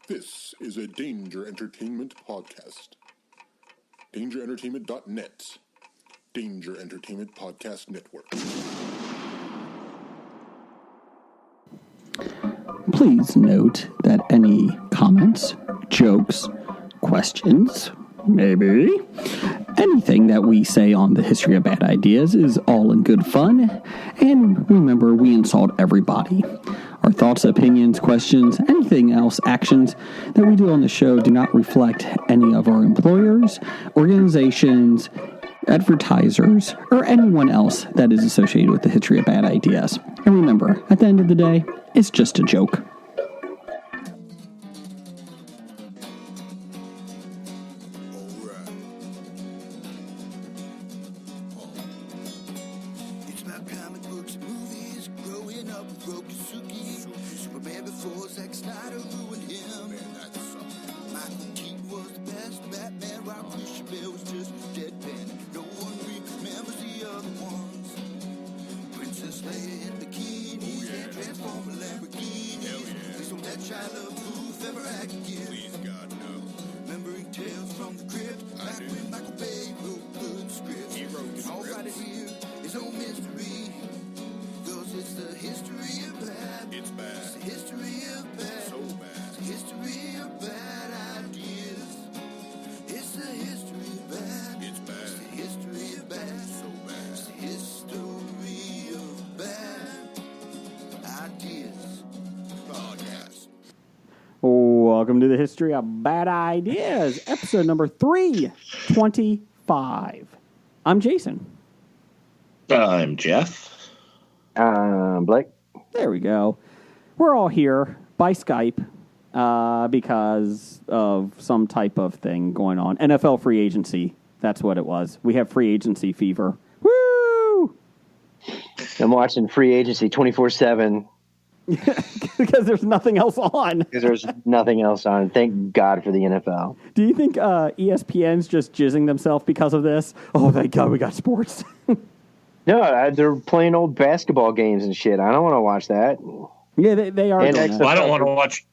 This is a Danger Entertainment podcast. DangerEntertainment.net. Danger Entertainment Podcast Network. Please note that any comments, jokes, questions, maybe anything that we say on the History of Bad Ideas is all in good fun. And remember, we insult everybody. Our thoughts, opinions, questions, anything else, actions that we do on the show do not reflect any of our employers, organizations, advertisers, or anyone else that is associated with the History of Bad Ideas. And remember, at the end of the day, it's just a joke. Welcome to the History of Bad Ideas, episode number 325. I'm Jason. I'm Jeff. Blake. There we go. We're all here by Skype because of some type of thing going on. NFL free agency. That's what it was. We have free agency fever. Woo! I'm watching free agency 24/7. Because there's nothing else on. Because there's nothing else on. Thank God for the NFL. Do you think ESPN's just jizzing themselves because of this? Oh, thank God we got sports. No, they're playing old basketball games and shit. I don't want to watch that. Yeah, they are. Well, I don't want to watch.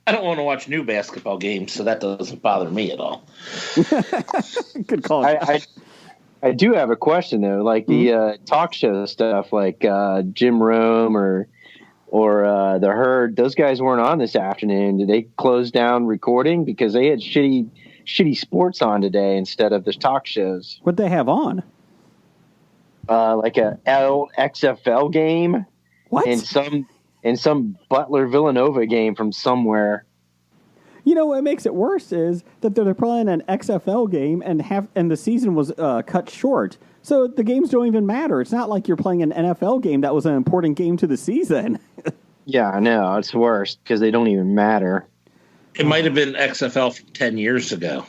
I don't want to watch new basketball games, so that doesn't bother me at all. Good call. I do have a question though, like the talk show stuff, like Jim Rome or the Herd. Those guys weren't on this afternoon. Did they close down recording because they had shitty sports on today instead of the talk shows? What'd they have on? Like a XFL game. What? And some Butler Villanova game from somewhere. You know what makes it worse is that they're playing an XFL game and the season was cut short. So the games don't even matter. It's not like you're playing an NFL game that was an important game to the season. Yeah, I know. It's worse because they don't even matter. It might have been XFL from 10 years ago.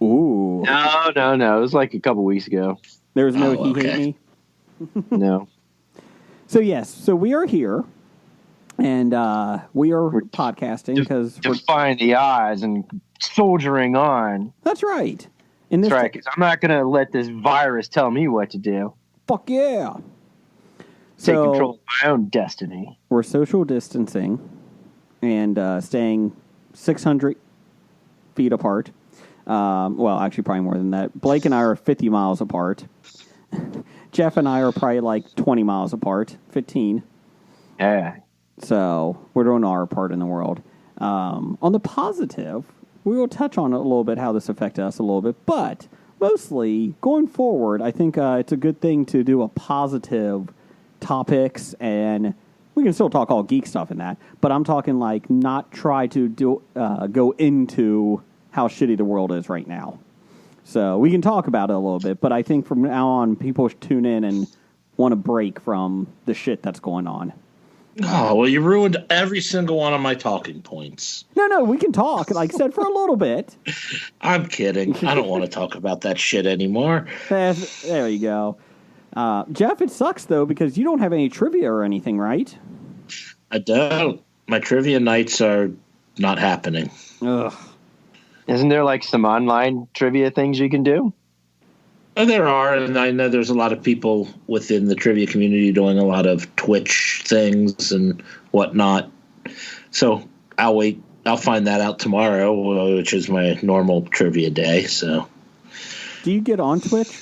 Ooh. No. It was like a couple weeks ago. There was no He Hate Me? No. So, yes. So we are here. And we're podcasting because we're defying the odds and soldiering on. That's right. That's right, because I'm not going to let this virus tell me what to do. Fuck yeah. Take control of my own destiny. We're social distancing and staying 600 feet apart. Well, actually, probably more than that. Blake and I are 50 miles apart. Jeff and I are probably like 20 miles apart, 15. Yeah. So we're doing our part in the world. On the positive, we will touch on it a little bit, how this affected us a little bit. But mostly, going forward, I think it's a good thing to do a positive topics. And we can still talk all geek stuff in that. But I'm talking like not try to go into how shitty the world is right now. So we can talk about it a little bit. But I think from now on, people should tune in and want to break from the shit that's going on. Oh, well, you ruined every single one of my talking points. No, we can talk, like I said, for a little bit. I'm kidding. I don't want to talk about that shit anymore. There you go. Jeff, it sucks, though, because you don't have any trivia or anything, right? I don't. My trivia nights are not happening. Ugh. Isn't there, like, some online trivia things you can do? There are, and I know there's a lot of people within the trivia community doing a lot of Twitch things and whatnot. So I'll wait I'll find that out tomorrow, which is my normal trivia day. So, Do you get on Twitch?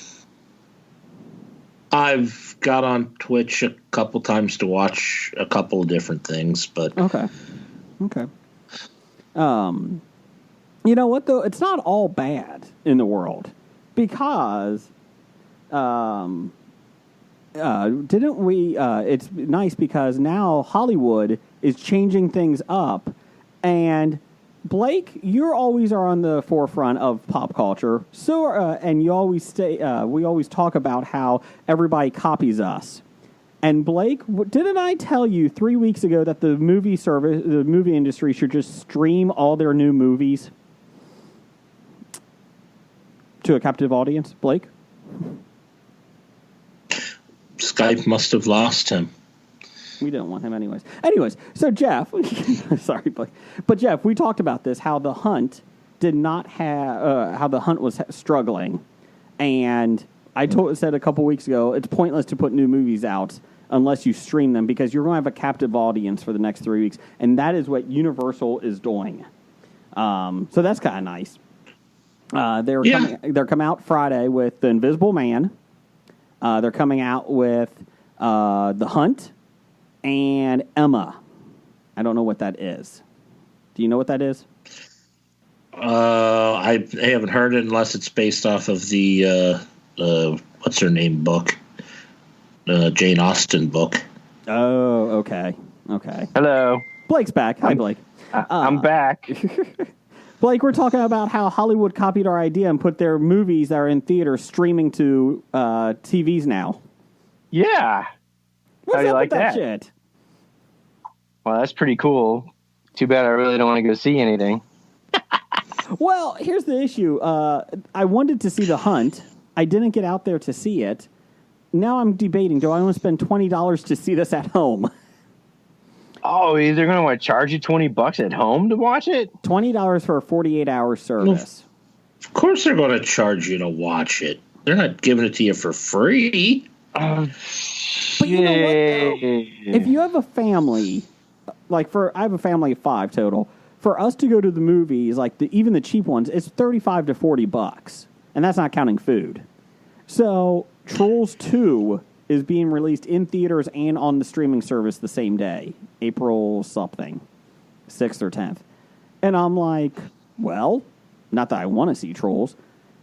I've got on Twitch a couple times to watch a couple of different things, but Okay. You know what though? It's not all bad in the world because, didn't we? It's nice because now Hollywood is changing things up, and Blake, you always are on the forefront of pop culture. So, and you always stay. We always talk about how everybody copies us. And Blake, didn't I tell you 3 weeks ago that the movie industry should just stream all their new movies to a captive audience? Blake? Skype must have lost him. We didn't want him anyways. So Jeff, sorry, Blake. But Jeff, we talked about this, how The Hunt did not have, how The Hunt was struggling. And I said a couple weeks ago, it's pointless to put new movies out unless you stream them because you're going to have a captive audience for the next 3 weeks. And that is what Universal is doing. So that's kind of nice. They're coming out Friday with The Invisible Man. They're coming out with The Hunt and Emma. I don't know what that is. Do you know what that is? I haven't heard it unless it's based off of the what's her name book, Jane Austen book. Oh, okay. Hello. Blake's back. Hi, Blake. I'm back. Blake, we're talking about how Hollywood copied our idea and put their movies that are in theaters streaming to TVs now. Yeah. What's How do you up like with that that? shit? Well, that's pretty cool. Too bad I really don't want to go see anything. Well, here's the issue. I wanted to see The Hunt. I didn't get out there to see it. Now I'm debating, do I want to spend $20 to see this at home? Oh, they're going to want to charge you $20 at home to watch it? $20 for a 48-hour service. Of course they're going to charge you to watch it. They're not giving it to you for free. But you know what, though? If you have a family, I have a family of 5 total. For us to go to the movies, even the cheap ones, it's $35 to $40, and that's not counting food. So Trolls 2 is being released in theaters and on the streaming service the same day, April something, 6th or 10th. And I'm like, well, not that I want to see Trolls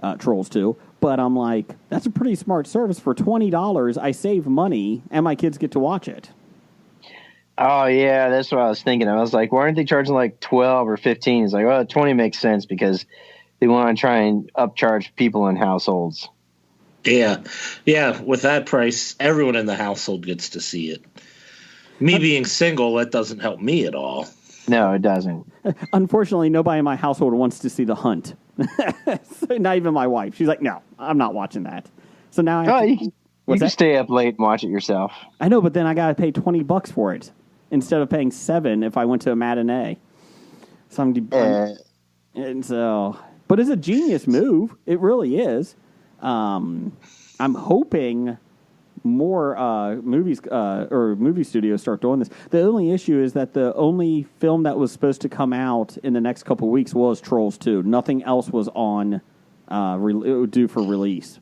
2, but I'm like, that's a pretty smart service. For $20, I save money, and my kids get to watch it. Oh, yeah, that's what I was thinking. I was like, why aren't they charging like 12 or 15? It's like, well, 20 makes sense because they want to try and upcharge people in households. Yeah. With that price, everyone in the household gets to see it. Me being single, that doesn't help me at all. No, it doesn't. Unfortunately, nobody in my household wants to see The Hunt. So not even my wife. She's like, no, I'm not watching that. So now I have You can stay up late and watch it yourself. I know, but then I got to pay $20 for it instead of paying $7 if I went to a matinee. So and so, but it's a genius move. It really is. I'm hoping more movies or movie studios start doing this. The only issue is that the only film that was supposed to come out in the next couple of weeks was Trolls 2. Nothing else was on due for release.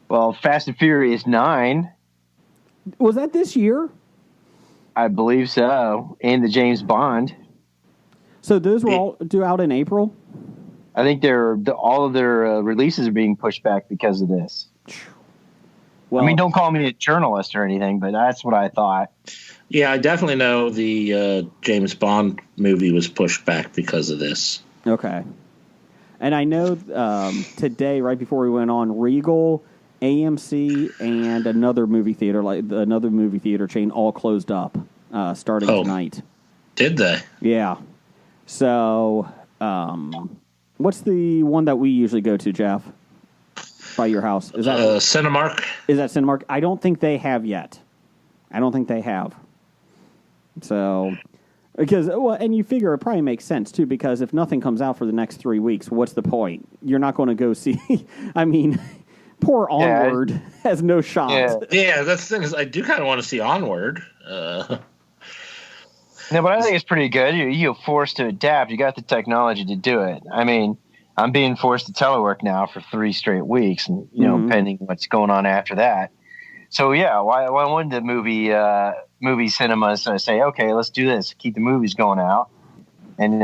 Well, Fast and Furious 9. Was that this year? I believe so. And the James Bond. So those were all due out in April? I think all of their releases are being pushed back because of this. Well, I mean, don't call me a journalist or anything, but that's what I thought. Yeah, I definitely know the James Bond movie was pushed back because of this. Okay. And I know today, right before we went on, Regal, AMC, and another movie theater chain all closed up starting tonight. Did they? Yeah. So, what's the one that we usually go to, Jeff? By your house? Is that Cinemark? Is that Cinemark? I don't think they have yet. I don't think they have. So, and you figure it probably makes sense too, because if nothing comes out for the next 3 weeks, what's the point? You're not going to go see. I mean, poor Onward has no shot. Yeah, that's the thing is, I do kind of want to see Onward. No, but I think it's pretty good. You're forced to adapt. You got the technology to do it. I mean, I'm being forced to telework now for 3 straight weeks, and pending what's going on after that. So yeah, why wouldn't the movie cinemas say, okay, let's do this, keep the movies going out, and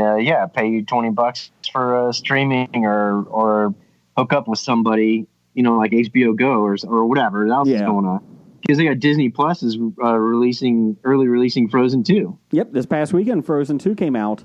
pay you $20 for streaming or hook up with somebody, like HBO Go or whatever else is going on. Because they got Disney Plus is releasing Frozen 2. Yep, this past weekend Frozen 2 came out,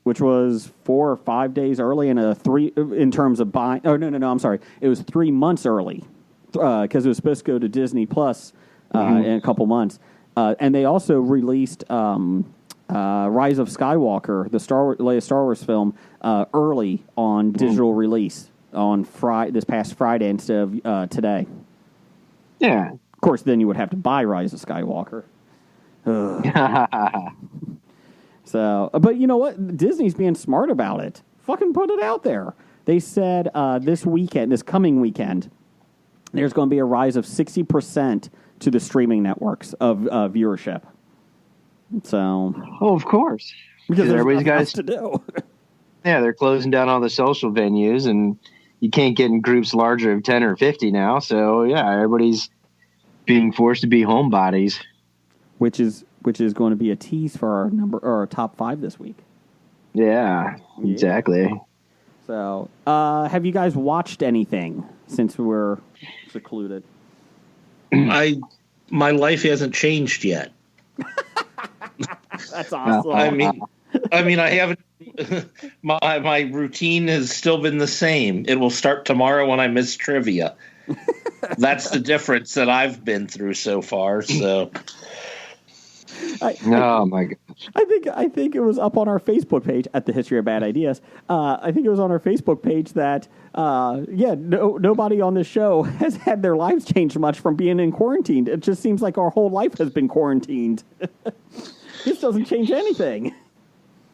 which was 4 or 5 days early and 3 in terms of buying. Oh no, I'm sorry, it was 3 months early because it was supposed to go to Disney Plus in a couple months, and they also released Rise of Skywalker, the Star Wars film, early on digital release on this past Friday instead of today. Yeah. Of course, then you would have to buy Rise of Skywalker. So, but you know what? Disney's being smart about it. Fucking put it out there. They said this coming weekend, there's going to be a rise of 60% to the streaming networks of viewership. So, of course, because everybody's got to do. Yeah, they're closing down all the social venues, and you can't get in groups larger of 10 or 50 now. So yeah, everybody's being forced to be homebodies, which is going to be a tease for our top 5 this week. Yeah, exactly. So, have you guys watched anything since we're secluded? My life hasn't changed yet. That's awesome. I mean, I haven't. My routine has still been the same. It will start tomorrow when I miss trivia. That's the difference that I've been through so far. So, oh my gosh! I think it was up on our Facebook page at the History of Bad Ideas. I think it was on our Facebook page that nobody on this show has had their lives changed much from being in quarantine. It just seems like our whole life has been quarantined. This doesn't change anything.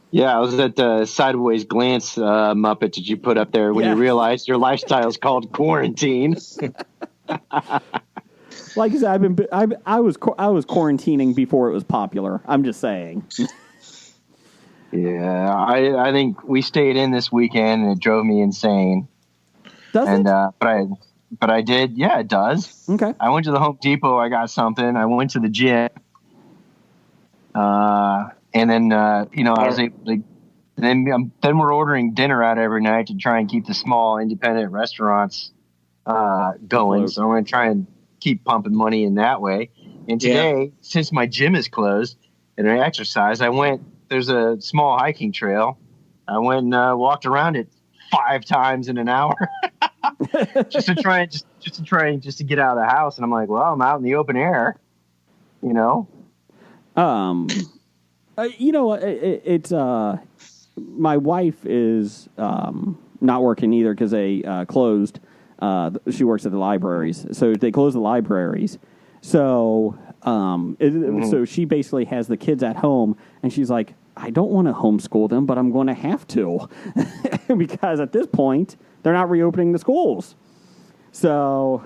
Yeah, I was at the Sideways Glance Muppet that you put up there when you realized your lifestyle is called quarantine. Like I said, I was quarantining before it was popular. I'm just saying. Yeah, I think we stayed in this weekend and it drove me insane. Does it? But I did. Yeah, it does. Okay. I went to the Home Depot. I got something. I went to the gym. And then, I was able to. Then we're ordering dinner out every night to try and keep the small independent restaurants going. So I'm going to try and keep pumping money in that way. And today, since my gym is closed and I exercise, there's a small hiking trail. I went and walked around it 5 times in an hour just to get out of the house. And I'm like, well, I'm out in the open air, it's my wife is not working either because they closed. She works at the libraries, so they closed the libraries. So, so she basically has the kids at home, and she's like, I don't want to homeschool them, but I'm going to have to because at this point they're not reopening the schools. So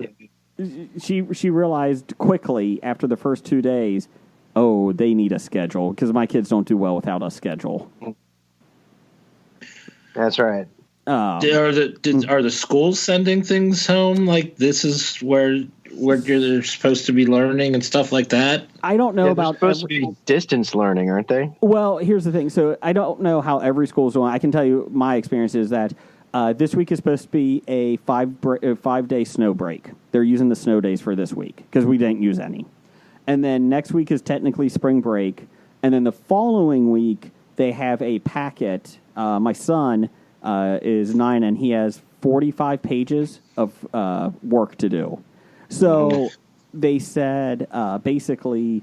she realized quickly after the first 2 days, oh, they need a schedule because my kids don't do well without a schedule. That's right. Are the schools sending things home? Like this is where you're supposed to be learning and stuff like that? I don't know about. They're supposed to be distance learning, aren't they? Well, here's the thing. So I don't know how every school's doing. I can tell you my experience is that this week is supposed to be a 5-day snow break. They're using the snow days for this week because we didn't use any. And then next week is technically spring break. And then the following week, they have a packet. My son is 9, and he has 45 pages of work to do. So they said basically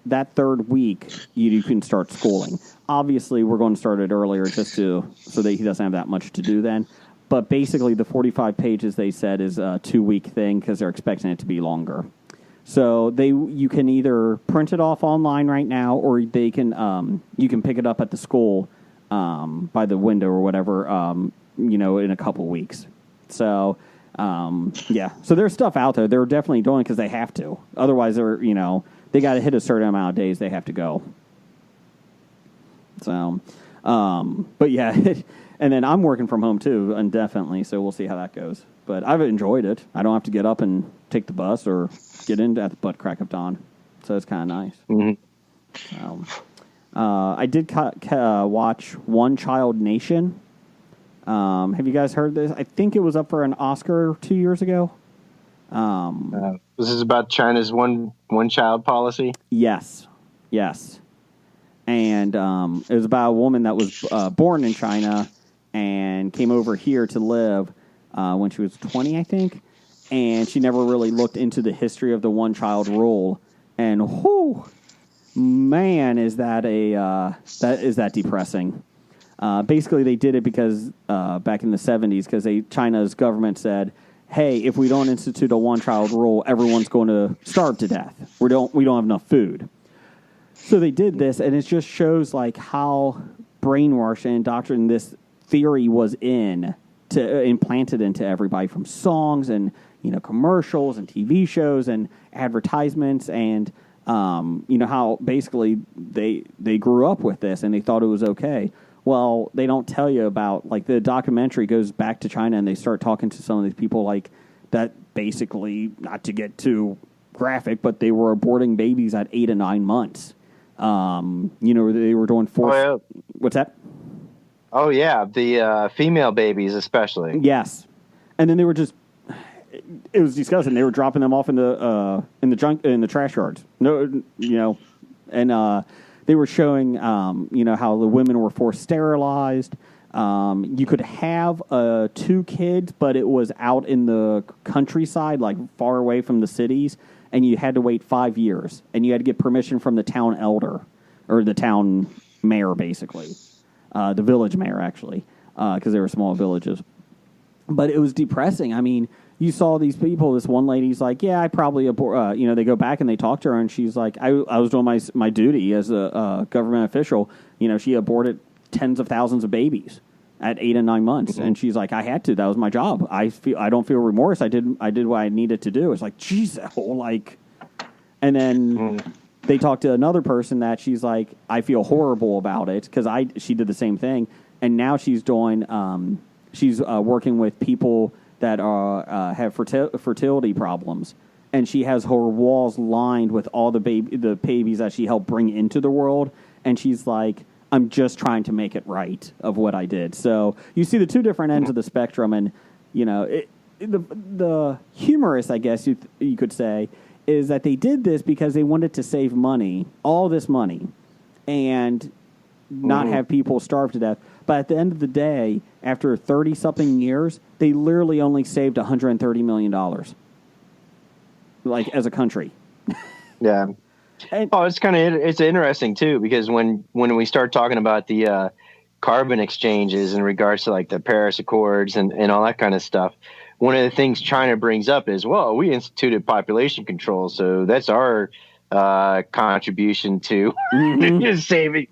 that third week, you can start schooling. Obviously, we're going to start it earlier so that he doesn't have that much to do then. But basically, the 45 pages, they said, is a 2-week thing because they're expecting it to be longer. So you can either print it off online right now, or they can you can pick it up at the school by the window or whatever, in a couple weeks. So so there's stuff out there. They're definitely doing it because they have to. Otherwise, they got to hit a certain amount of days. They have to go. So, but yeah, and then I'm working from home too, indefinitely. So we'll see how that goes. But I've enjoyed it. I don't have to get up and take the bus or get in at the butt crack of dawn. So it's kind of nice. Mm-hmm. I did watch One Child Nation. Have you guys heard this? I think it was up for an Oscar 2 years ago. This is about China's one child policy. Yes. And it was about a woman that was born in China and came over here to live when she was 20, I think. And she never really looked into the history of the one-child rule. And whoo, man, is that depressing. Basically, they did it because back in the 70s, because China's government said, hey, if we don't institute a one-child rule, everyone's going to starve to death. We don't have enough food. So they did this, and it just shows like how brainwashed and indoctrinated this theory was implanted into everybody, from songs and commercials and TV shows and advertisements, and how basically they grew up with this and they thought it was okay. Well, they don't tell you about, like, the documentary goes back to China and they start talking to some of these people like that, basically, not to get too graphic, but they were aborting babies at 8 and 9 months. They were doing forced. Oh, yeah. What's that? Oh yeah, the female babies especially. Yes, and then they were just. It was disgusting. They were dropping them off in the trash yards. And they were showing how the women were forced sterilized. You could have 2 kids, but it was out in the countryside, like far away from the cities, and you had to wait 5 years, and you had to get permission from the town elder or the town mayor, basically, the village mayor actually, because they were small villages. But it was depressing. I mean, you saw these people. This one lady's like, yeah, I probably abort. They go back and they talk to her, and she's like, I was doing my duty as a government official. She aborted tens of thousands of babies at 8 and 9 months, and she's like, I had to. That was my job. I don't feel remorse. I did what I needed to do. It's like, geez, and then they talked to another person that she's like, I feel horrible about it because she did the same thing, and now she's doing. She's working with people that have fertility problems, and she has her walls lined with all the babies that she helped bring into the world, and she's like, I'm just trying to make it right of what I did. So you see the two different ends of the spectrum, and the humorous, I guess you could say, is that they did this because they wanted to save money, all this money, and not have people starve to death. But at the end of the day, after 30-something years, they literally only saved $130 million, like, as a country. Yeah. It's interesting, too, because when we start talking about the carbon exchanges in regards to, like, the Paris Accords and all that kind of stuff, one of the things China brings up is, well, we instituted population control, so that's our contribution to saving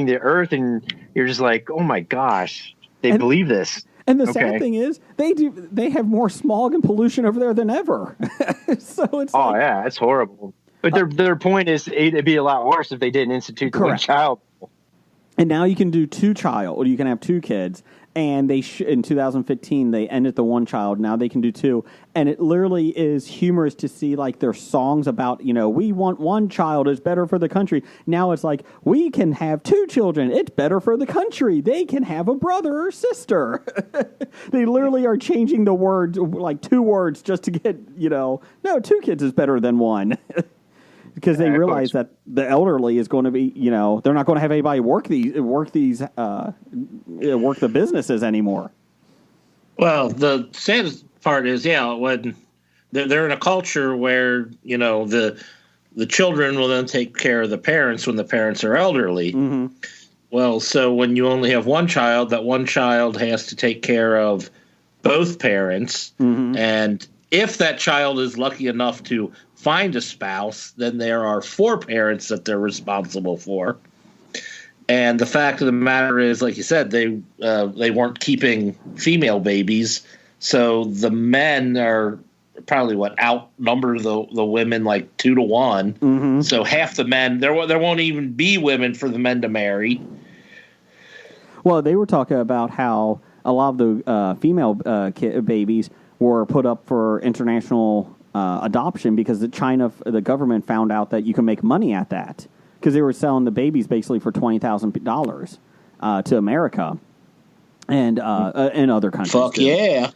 the earth, and you're just like, oh my gosh, they believe this. And the sad thing is, they have more smog and pollution over there than ever. So it's yeah, it's horrible. But their point is, it'd be a lot worse if they didn't institute the one child. And now you can do 2 child, or you can have 2 kids. And in 2015, they ended the 1 child. Now they can do 2. And it literally is humorous to see, like, their songs about, we want 1 child. It's better for the country. Now it's like, we can have 2 children. It's better for the country. They can have a brother or sister. They literally are changing the words, like 2 words, just to get, no, 2 kids is better than 1. Because they realize that the elderly is going to be, they're not going to have anybody work the businesses anymore. Well, the saddest part is, when they're in a culture where, the children will then take care of the parents when the parents are elderly. Mm-hmm. Well, so when you only have 1 child, that 1 child has to take care of both parents. Mm-hmm. And if that child is lucky enough to find a spouse, then there are 4 parents that they're responsible for. And the fact of the matter is, like you said, they weren't keeping female babies, so the men are probably outnumber the women like 2 to 1. Mm-hmm. So half the men there won't even be women for the men to marry. Well, they were talking about how a lot of the female babies were put up for international adoption because the government found out that you can make money at that, because they were selling the babies basically for $20,000 to America and other countries. Fuck too. yeah.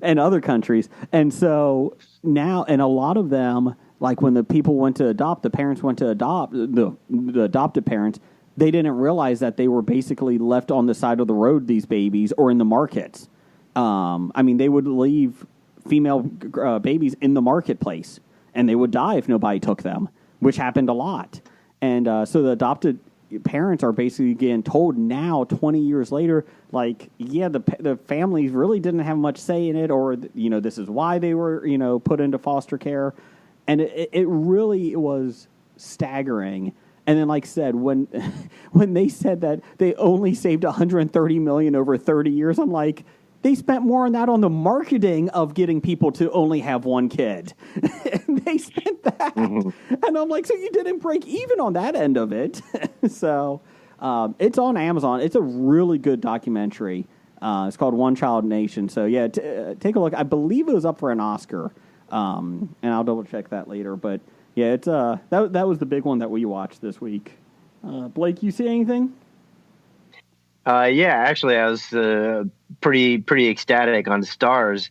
And other countries. And so now, and a lot of them, like when the people went to adopt, the parents went to adopt, the adopted parents, they didn't realize that they were basically left on the side of the road, these babies, or in the markets. I mean, they would leave female babies in the marketplace, and they would die if nobody took them, which happened a lot. And so the adopted parents are basically getting told now, 20 years later, like, yeah, the families really didn't have much say in it, or, you know, this is why they were, you know, put into foster care. And it really was staggering. And then, like I said, when they said that they only saved $130 million over 30 years, I'm like, they spent more on that on the marketing of getting people to only have one kid. And they spent that. Mm-hmm. And I'm like, so you didn't break even on that end of it. So it's on Amazon. It's a really good documentary. It's called One Child Nation. So, yeah, take a look. I believe it was up for an Oscar. And I'll double-check that later. But, yeah, it's that was the big one that we watched this week. Blake, you see anything? Yeah, actually, I was pretty ecstatic on Stars.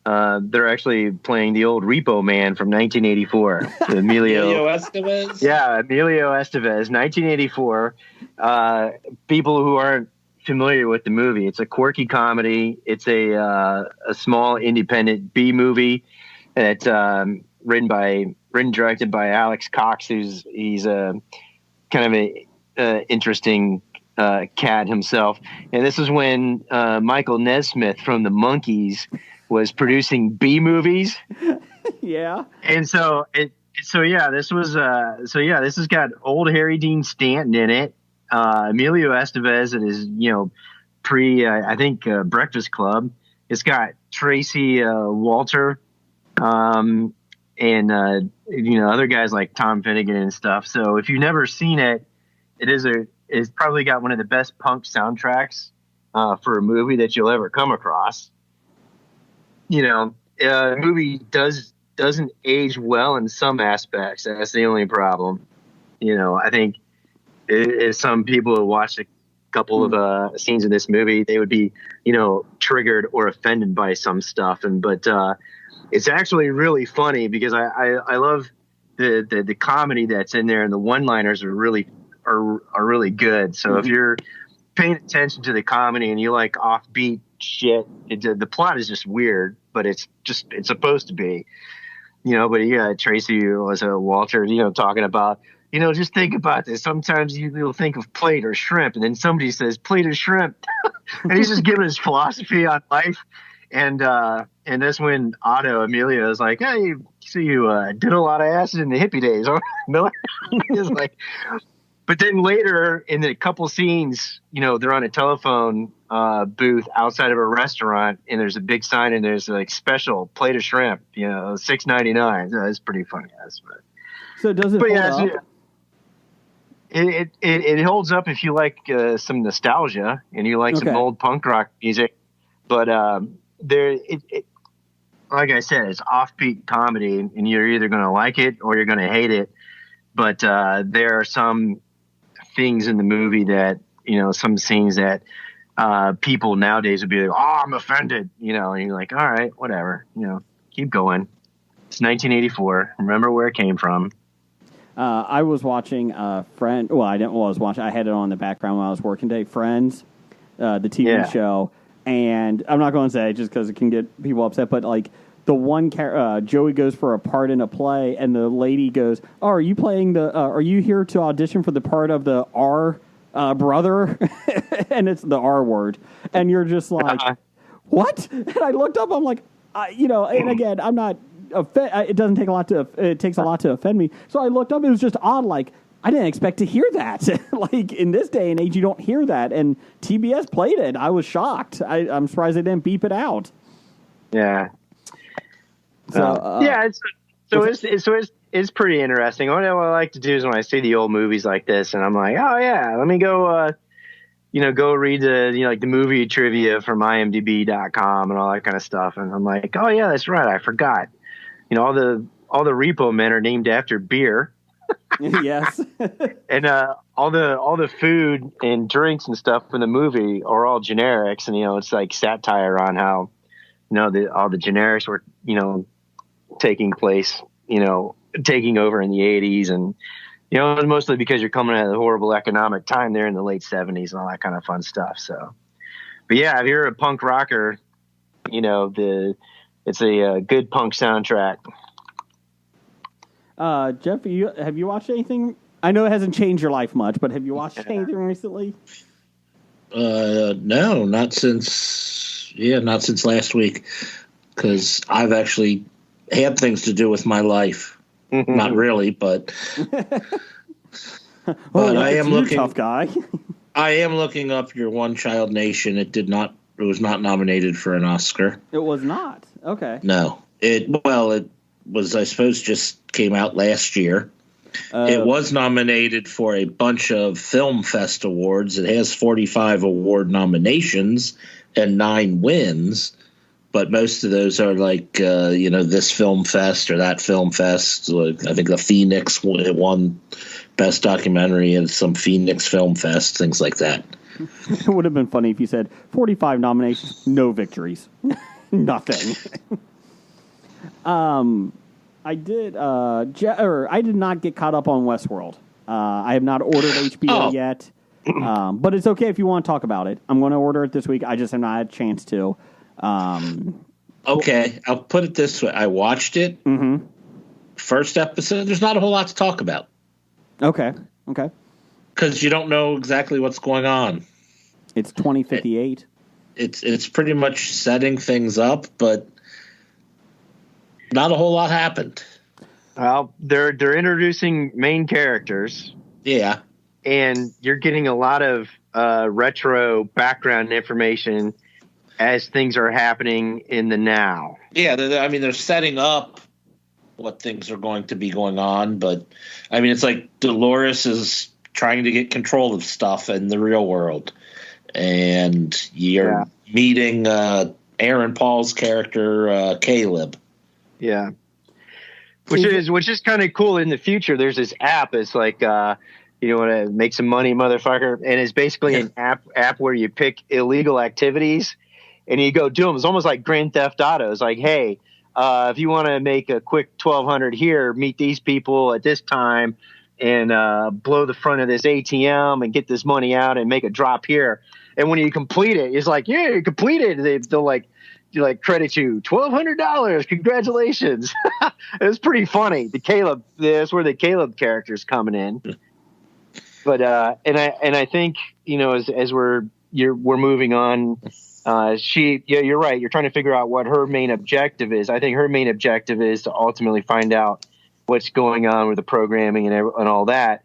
They're actually playing the old Repo Man from 1984. Emilio Estevez? Yeah, Emilio Estevez, 1984. People who aren't familiar with the movie, it's a quirky comedy. It's a small independent B movie that's written and directed by Alex Cox, he's a kind of a interesting cat himself. And this is when Michael Nesmith from the Monkees was producing B movies. Yeah. And this has got old Harry Dean Stanton in it. Emilio Estevez and his, Breakfast Club. It's got Tracy Walter, and other guys like Tom Finnegan and stuff. So if you've never seen it, it's probably got one of the best punk soundtracks for a movie that you'll ever come across. The movie doesn't age well in some aspects. That's the only problem. I think if some people who watched a couple of scenes in this movie, they would be, triggered or offended by some stuff. But it's actually really funny because I love the comedy that's in there, and the one-liners are really good. So if you're paying attention to the comedy and you like offbeat shit, the plot is just weird, but it's supposed to be, but yeah, Tracy was a Walter, talking about, just think about this. Sometimes you'll think of plate or shrimp, and then somebody says plate or shrimp, and he's just giving his philosophy on life. And that's when Emilio is like, hey, so you did a lot of acid in the hippie days, huh, Miller? He's like, but then later in a couple scenes, they're on a telephone booth outside of a restaurant, and there's a big sign, and there's like special plate of shrimp, $6.99. That's pretty funny. So does it hold up? It holds up if you like some nostalgia and you like some old punk rock music. But like I said, it's offbeat comedy, and you're either going to like it or you're going to hate it. But there are some things in the movie that, some scenes that people nowadays would be like, oh, I'm offended, and you're like, all right, whatever, keep going. It's 1984. Remember where it came from. I was watching Friends. Well, I didn't. Well, I was watching. I had it on in the background while I was working today. Friends, the TV show, and I'm not going to say just because it can get people upset, but like the one Joey goes for a part in a play, and the lady goes, "Oh, are you playing the? Are you here to audition for the part of the R brother?" And it's the R word, and you're just like, "What?" And I looked up. I'm like, and again, I'm not. It doesn't take a lot to. It takes a lot to offend me. So I looked up. It was just odd. Like I didn't expect to hear that. Like in this day and age, you don't hear that. And TBS played it. I was shocked. I'm surprised they didn't beep it out. Yeah. Yeah, it's pretty interesting. What I like to do is when I see the old movies like this, and I'm like, oh yeah, let me go, go read like the movie trivia from IMDb.com and all that kind of stuff. And I'm like, oh yeah, that's right, I forgot. All the Repo Men are named after beer. Yes. And all the food and drinks and stuff in the movie are all generics, and it's like satire on how all the generics were taking over in the 80s, and mostly because you're coming out of the horrible economic time there in the late 70s and all that kind of fun stuff. So, but yeah, if you're a punk rocker, it's a good punk soundtrack. Jeff, have you watched anything? I know it hasn't changed your life much, but have you watched anything recently? No, not since last week, because I've actually had things to do with my life. Not really, but I am looking. Tough guy. I am looking up Your One Child Nation. It was not nominated for an Oscar. It was not. Okay. No. It was, I suppose, just came out last year. It was nominated for a bunch of Film Fest awards. It has 45 award nominations and 9 wins, but most of those are like, this Film Fest or that Film Fest. I think the Phoenix won Best Documentary and some Phoenix Film Fest, things like that. It would have been funny if you said 45 nominations, no victories. Nothing. I did not get caught up on Westworld. I have not ordered HBO yet. But it's okay if you want to talk about it. I'm going to order it this week. I just have not had a chance to. Okay, I'll put it this way. I watched it. Mm-hmm. First episode, there's not a whole lot to talk about. Okay. Because you don't know exactly what's going on. It's 2058. It's pretty much setting things up, but not a whole lot happened. Well, they're introducing main characters. Yeah. And you're getting a lot of retro background information as things are happening in the now. Yeah, they're setting up what things are going to be going on, but it's like Dolores is trying to get control of stuff in the real world, and you're meeting Aaron Paul's character Caleb. Yeah, which is kind of cool. In the future, there's this app. It's like make some money, motherfucker, and it's basically an app where you pick illegal activities and you go do them. It's almost like Grand Theft Auto. It's like, hey, if you want to make a quick 1,200 here, meet these people at this time and blow the front of this ATM and get this money out and make a drop here. And when you complete it, it's like, yeah, you completed. They'll credit you $1,200. Congratulations. It was pretty funny. That's where the Caleb character's coming in. But and I think as we're moving on. You're right. You're trying to figure out what her main objective is. I think her main objective is to ultimately find out what's going on with the programming and all that.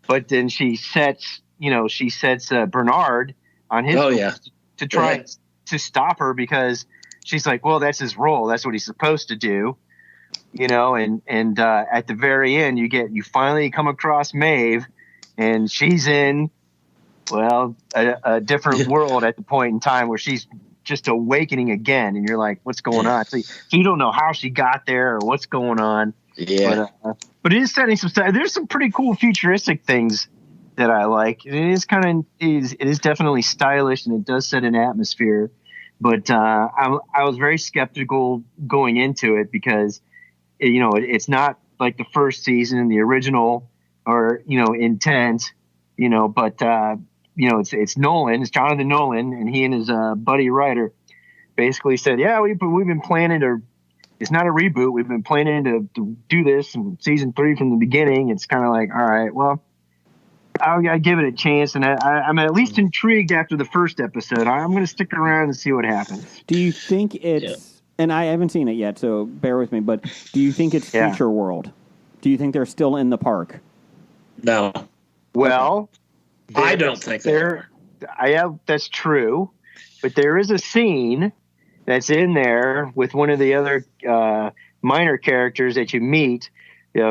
But then she sets Bernard on his to try to stop her, because she's like, well, that's his role. That's what he's supposed to do, and at the very end, you finally come across Maeve, and she's in, a different world at the point in time where she's just awakening again, and you're like, what's going on? So you don't know how she got there or what's going on. Yeah. But it is setting some stuff. There's some pretty cool futuristic things that I like. It is definitely stylish, and it does set an atmosphere. But I was very skeptical going into it, because it's not like the first season, the original, or Intent, but it's Nolan, it's Jonathan Nolan, and he and his buddy writer basically said, yeah, we've been planning to. It's not a reboot. We've been planning to do this in season 3 from the beginning. It's kind of like, all right, well, I'll give it a chance, and I'm at least intrigued after the first episode. I'm going to stick around and see what happens. Do you think it's, and I haven't seen it yet, so bear with me, but do you think it's Future World? Do you think they're still in the park? No. Well, I don't think they're. That's true, but there is a scene that's in there with one of the other minor characters that you meet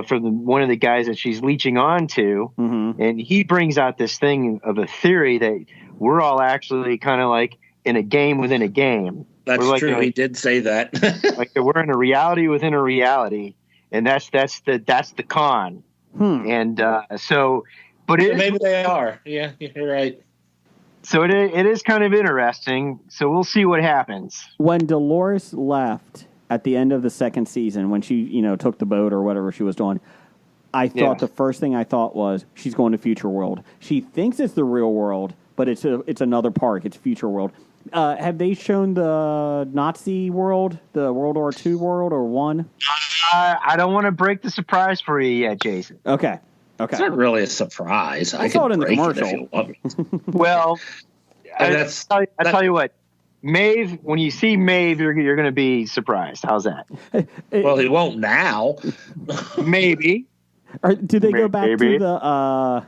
from one of the guys that she's leeching on to. Mm-hmm. And he brings out this thing of a theory that we're all actually kind of like in a game within a game. That's we're like, true. He did say that. Like we're in a reality within a reality, and that's the con. And but maybe they are. Yeah, you're right. So it is kind of interesting. So we'll see what happens. When Dolores left at the end of the second season, when she took the boat or whatever she was doing, I thought the first thing I thought was she's going to Future World. She thinks it's the real world, but it's another park. It's Future World. Have they shown the Nazi world, the World War II world, or one? I don't want to break the surprise for you yet, Jason. Okay. It's not really a surprise. I saw it in the break commercial. if you want me to. Well, And I tell you what, Maeve. When you see Maeve, you're going to be surprised. How's that? Well, he won't now. Maybe. Do they go back Maybe. to the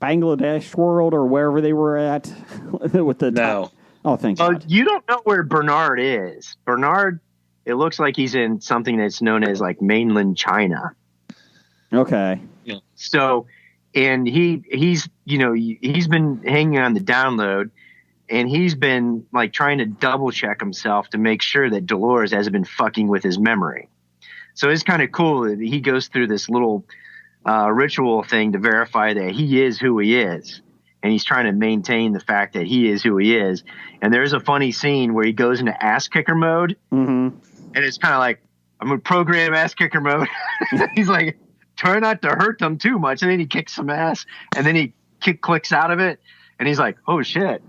Bangladesh world or wherever they were at with the No. Oh, thank God. You don't know where Bernard is. Bernard, it looks like he's in something that's known as like mainland China. Okay. So, and he's been hanging on the download, and he's been like trying to double check himself to make sure that Dolores hasn't been fucking with his memory. So it's kind of cool that he goes through this little ritual thing to verify that he is who he is. And he's trying to maintain the fact that he is who he is. And there's a funny scene where he goes into ass kicker mode. Mm-hmm. And it's kind of like, I'm going to program ass kicker mode. He's like, try not to hurt them too much. And then he kicks some ass. And then he clicks out of it. And he's like, oh, shit.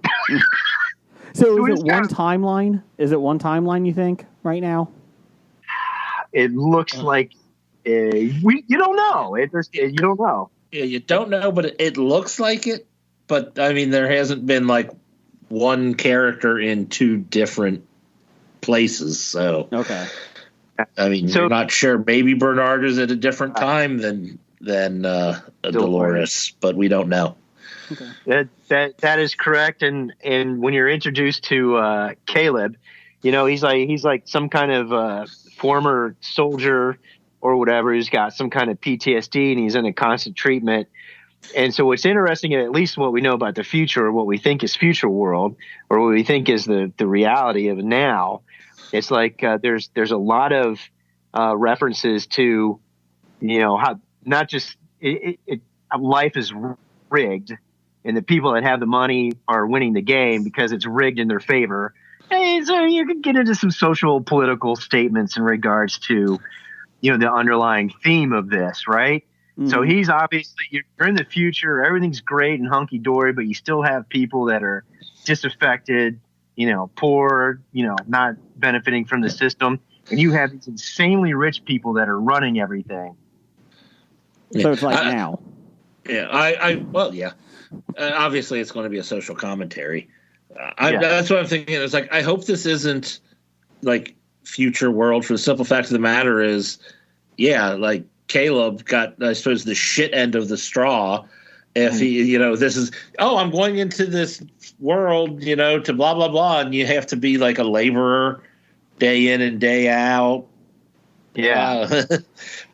So is it one timeline? Is it one timeline, you think, right now? It looks like you don't know. You don't know. Yeah, you don't know, but it looks like it. But, I mean, there hasn't been, like, one character in two different places. So, Okay. I mean, you're not sure. Maybe Bernard is at a different time than Dolores, but we don't know. Okay. That is correct. And when you're introduced to Caleb, he's like some kind of former soldier or whatever. He's got some kind of PTSD and he's in a constant treatment. And so what's interesting, at least what we know about the future, or what we think is future world, or what we think is the reality of now, it's like there's a lot of references to, how not just life is rigged, and the people that have the money are winning the game because it's rigged in their favor. And so you can get into some social political statements in regards to, the underlying theme of this, right? Mm-hmm. So he's obviously, you're in the future, everything's great and hunky dory, but you still have people that are disaffected, poor, not benefiting from the system. And you have these insanely rich people that are running everything. So it's like now. Yeah, yeah. Obviously, it's going to be a social commentary. That's what I'm thinking. It's like, I hope this isn't like Future World, for the simple fact of the matter is, like Caleb got, I suppose, the shit end of the straw. If he, this is, I'm going into this world, to blah, blah, blah. And you have to be like a laborer day in and day out. Yeah.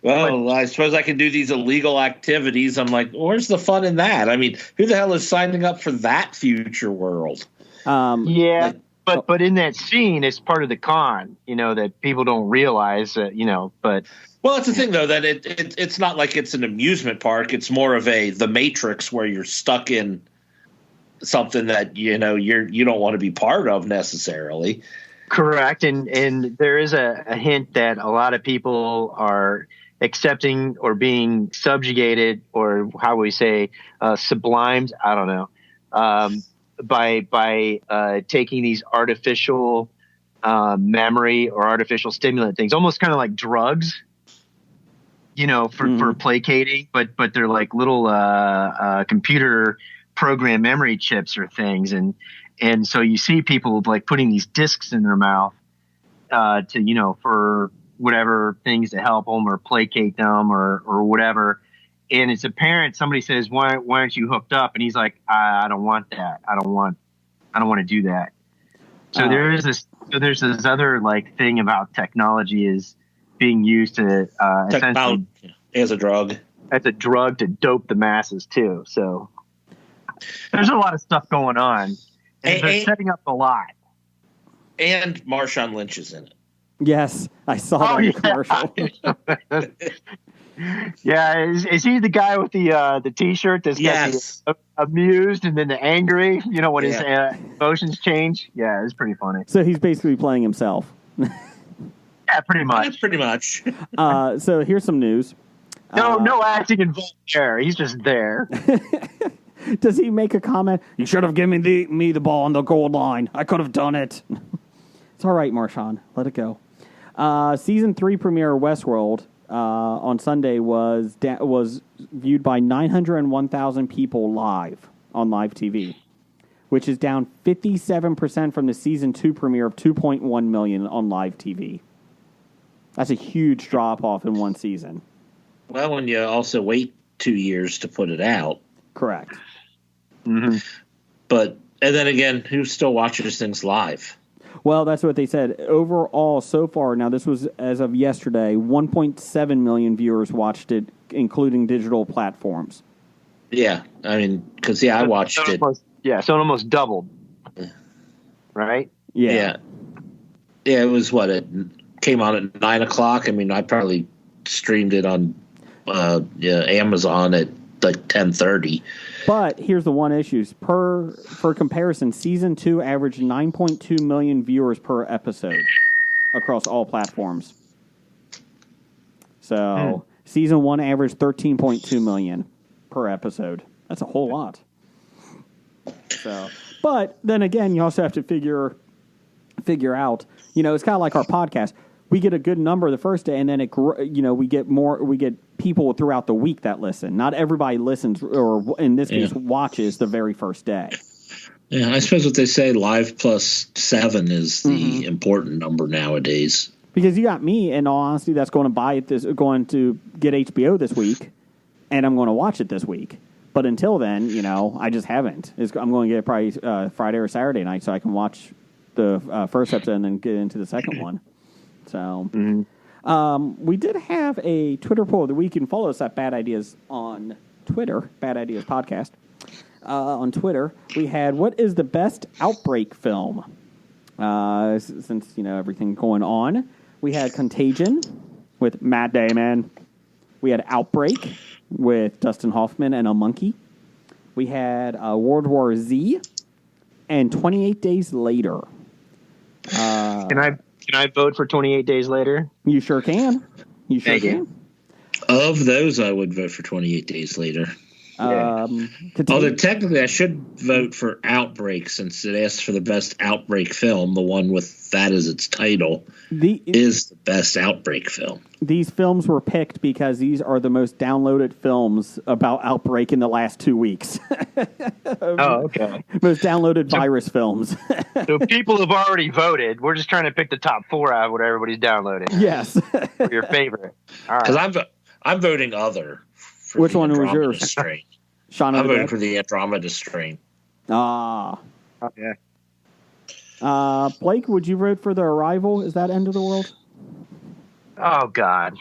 Well, I suppose I can do these illegal activities. I'm like, where's the fun in that? I mean, who the hell is signing up for that future world? But in that scene, it's part of the con, that people don't realize, but. Well, it's the thing, though, that it's not like it's an amusement park. It's more of the Matrix, where you're stuck in something that, you don't want to be part of necessarily. Correct. And there is a hint that a lot of people are accepting or being subjugated, or how we say, sublimed, I don't know, by taking these artificial memory or artificial stimulant things, almost kind of like drugs, for placating, but they're like little computer program memory chips or things. And so you see people like putting these discs in their mouth to, for whatever things to help them or placate them or whatever. And it's apparent, somebody says, why aren't you hooked up? And he's like, I don't want that. I don't want to do that. So there's this other like thing about technology is being used to essentially as a drug. As a drug to dope the masses too. So there's a lot of stuff going on, and they're setting up a lot. And Marshawn Lynch is in it. Yes, I saw that commercial. Yeah, is he the guy with the T-shirt that's got the amused and then the angry? You know, when his emotions change. Yeah, it's pretty funny. So he's basically playing himself. Yeah, pretty much. Pretty much. So here's some news. No acting involved there. He's just there. Does he make a comment? You should have given me the ball on the goal line. I could have done it. It's all right, Marshawn. Let it go. Season 3 premiere of Westworld on Sunday was viewed by 901,000 people live on live TV, which is down 57% from the season 2 premiere of 2.1 million on live TV. That's a huge drop off in one season. Well, when you also wait 2 years to put it out. Correct. Mm-hmm. But, and then again, who still watches things live? Well, that's what they said. Overall, so far, now this was as of yesterday, 1.7 million viewers watched it, including digital platforms. Yeah, I mean, because, I watched it. So it almost doubled. Right? Yeah. Yeah, it was it came on at 9 o'clock. I mean, I probably streamed it on Amazon at like 10:30. But here's the one issue. For comparison, season 2 averaged 9.2 million viewers per episode across all platforms. So season 1 averaged 13.2 million per episode. That's a whole lot. So, but then again, you also have to figure out. It's kind of like our podcast. We get a good number the first day, and then we get people throughout the week that listen. Not everybody listens, or in this case, watches the very first day. Yeah, I suppose what they say, live plus 7 is the important number nowadays. Because you got me, in all honesty, that's going to get HBO this week, and I'm going to watch it this week. But until then, I just haven't. I'm going to get it probably Friday or Saturday night, so I can watch the first episode and then get into the second one. So, we did have a Twitter poll that we can follow us at Bad Ideas on Twitter, Bad Ideas Podcast. On Twitter, we had, what is the best Outbreak film? Since, everything going on. We had Contagion with Matt Damon. We had Outbreak with Dustin Hoffman and a monkey. We had World War Z and 28 Days Later. Can I vote for 28 Days Later? You sure can. You sure Thank can. you. Of those, I would vote for 28 Days Later. Although technically I should vote for Outbreak, since it asks for the best Outbreak film. The one with that as its title is the best Outbreak film. These films were picked because these are the most downloaded films about Outbreak in the last 2 weeks. Oh, okay. Most downloaded virus films. So people have already voted. We're just trying to pick the top 4 out of what everybody's downloading. Yes. For your favorite. All right. Because I'm voting other. Which one was yours? Strain. Shaun of I'm the voting Dead? for the Andromeda Strain. Ah. Oh, yeah. Blake, would you vote for The Arrival? Is that End of the World? Oh, God.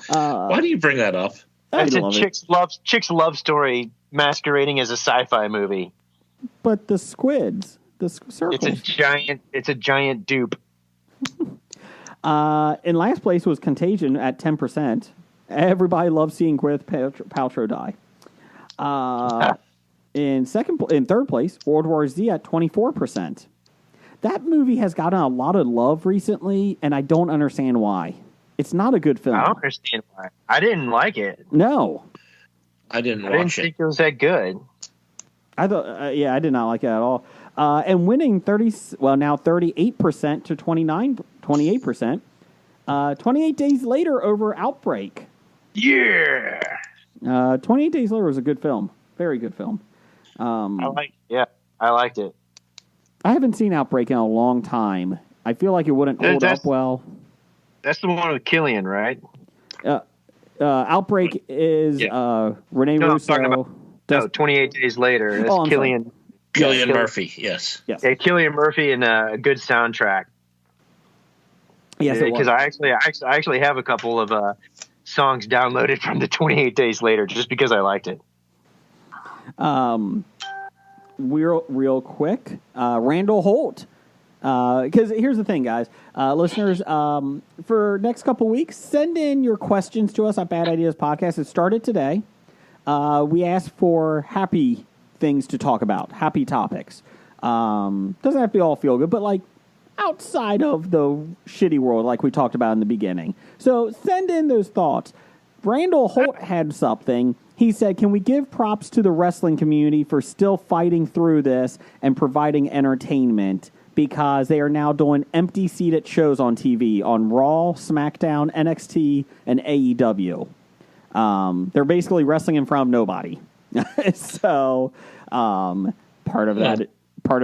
Why do you bring that up? It's a chick's love story masquerading as a sci-fi movie. But the squids, the circles. It's a giant dupe. In last place was Contagion at 10%. Everybody loves seeing Gwyneth Paltrow die. In third place, World War Z at 24%. That movie has gotten a lot of love recently, and I don't understand why. It's not a good film. I don't understand why. I didn't like it. No, I didn't think it was that good. I thought, I did not like it at all. And winning 38% to 28%. 28 Days Later over Outbreak. Yeah. 28 Days Later was a good film. Very good film. I liked it. I haven't seen Outbreak in a long time. I feel like it wouldn't hold up well. That's the one with Killian, right? Outbreak is Rene Russo. 28 Days Later. That's Killian. Cillian Murphy, yes. Yeah, Cillian Murphy and a good soundtrack. Yes, it because was. I actually have a couple of songs downloaded from the 28 Days Later just because I liked it. Real quick, Randall Holt. Because here's the thing, guys, listeners, for next couple weeks, send in your questions to us at Bad Ideas Podcast. It started today. We asked for happy things to talk about, happy topics. Doesn't have to be all feel good, but like outside of the shitty world, like we talked about in the beginning. So send in those thoughts. Randall Holt had something. He said, can we give props to the wrestling community for still fighting through this and providing entertainment, because they are now doing empty-seated shows on TV on Raw, SmackDown, NXT, and AEW. They're basically wrestling in front of nobody. So part of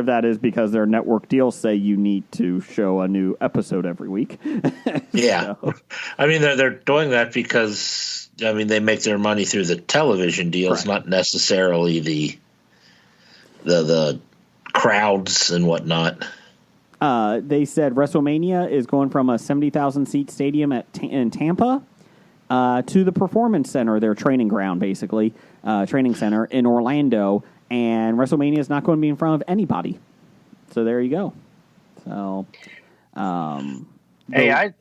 that is because their network deals say you need to show a new episode every week. Yeah. So. I mean, they're doing that because, I mean, they make their money through the television deals, Correct. not necessarily the crowds and whatnot. They said WrestleMania is going from a 70,000-seat stadium in Tampa to the Performance Center, their training ground, basically, training center in Orlando. And WrestleMania is not going to be in front of anybody. So there you go. So, Hey,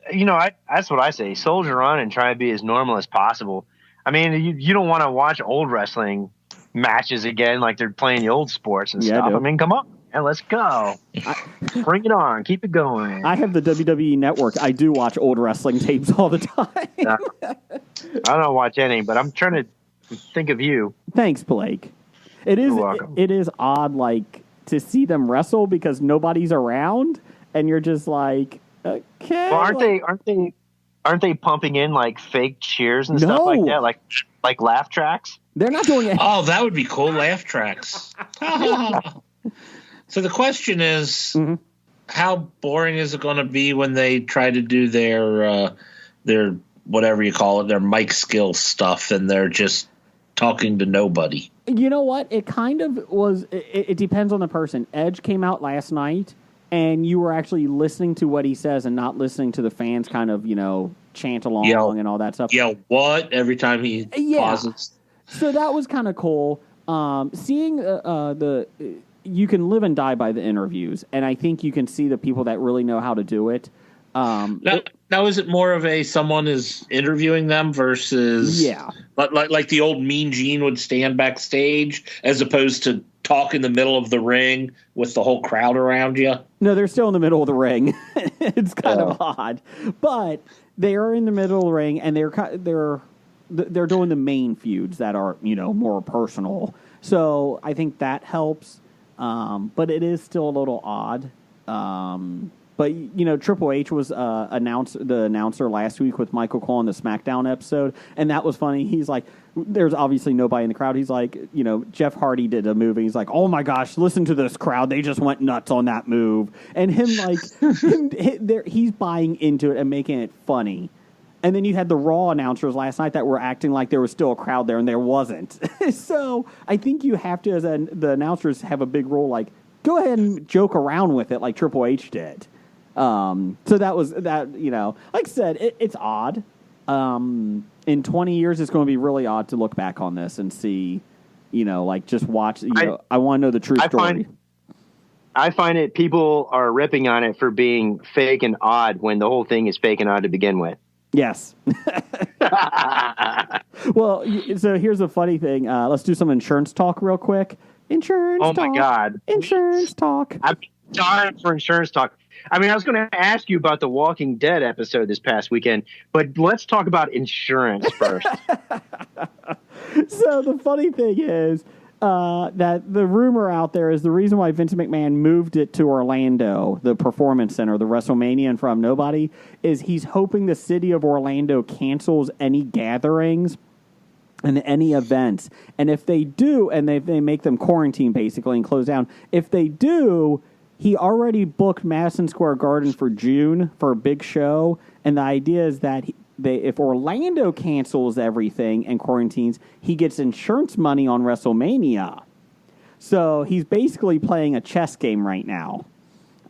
that's what I say. Soldier on and try to be as normal as possible. I mean, you don't want to watch old wrestling matches again like they're playing the old sports and stuff. I mean, come on. And let's go. Bring it on. Keep it going. I have the WWE Network. I do watch old wrestling tapes all the time. I don't watch any, but I'm trying to think of you. Thanks, Blake. It is odd, like, to see them wrestle because nobody's around, and you're just like, okay. Well, aren't they pumping in like fake cheers and stuff like that, like laugh tracks? They're not doing it. Oh, that would be cool. Laugh tracks. So the question is, how boring is it going to be when they try to do their whatever you call it, their mic skill stuff, and they're just talking to nobody? You know what? It kind of was. It depends on the person. Edge came out last night, and you were actually listening to what he says and not listening to the fans kind of, chant along and all that stuff. Yeah, what? Every time he pauses. So that was kind of cool. Seeing you can live and die by the interviews, and I think you can see the people that really know how to do it. Now, is it more of someone is interviewing them versus like the old Mean Gene would stand backstage as opposed to talk in the middle of the ring with the whole crowd around you? No, they're still in the middle of the ring. It's kind of odd, but they are in the middle of the ring, and they're doing the main feuds that are more personal. So I think that helps, but it is still a little odd. But, Triple H was the announcer last week with Michael Cole on the SmackDown episode, and that was funny. He's like, there's obviously nobody in the crowd. He's like, Jeff Hardy did a move, and he's like, oh, my gosh, listen to this crowd. They just went nuts on that move. And him, he's buying into it and making it funny. And then you had the Raw announcers last night that were acting like there was still a crowd there, and there wasn't. So I think you have to, as the announcers, have a big role, like, go ahead and joke around with it like Triple H did. So that was that, like I said, it's odd. In 20 years, it's going to be really odd to look back on this and see, just watch, I want to know the true story. I find it people are ripping on it for being fake and odd when the whole thing is fake and odd to begin with. Yes. Well, so here's the funny thing. Let's do some insurance talk real quick. Insurance talk. Oh, my God. Insurance talk. I'm dying for insurance talk. I mean, I was going to ask you about the Walking Dead episode this past weekend, but let's talk about insurance first. So the funny thing is that the rumor out there is the reason why Vince McMahon moved it to Orlando, the Performance Center, the WrestleMania in front of nobody, is he's hoping the city of Orlando cancels any gatherings and any events. And if they do, and they make them quarantine basically and close down, if they do, he already booked Madison Square Garden for June for a big show, and the idea is that if Orlando cancels everything and quarantines, he gets insurance money on WrestleMania. So he's basically playing a chess game right now.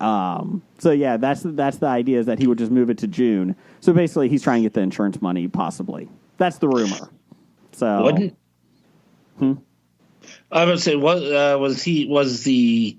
So yeah, that's the idea, is that he would just move it to June. So basically, he's trying to get the insurance money, possibly. That's the rumor. So Wouldn't I would say was he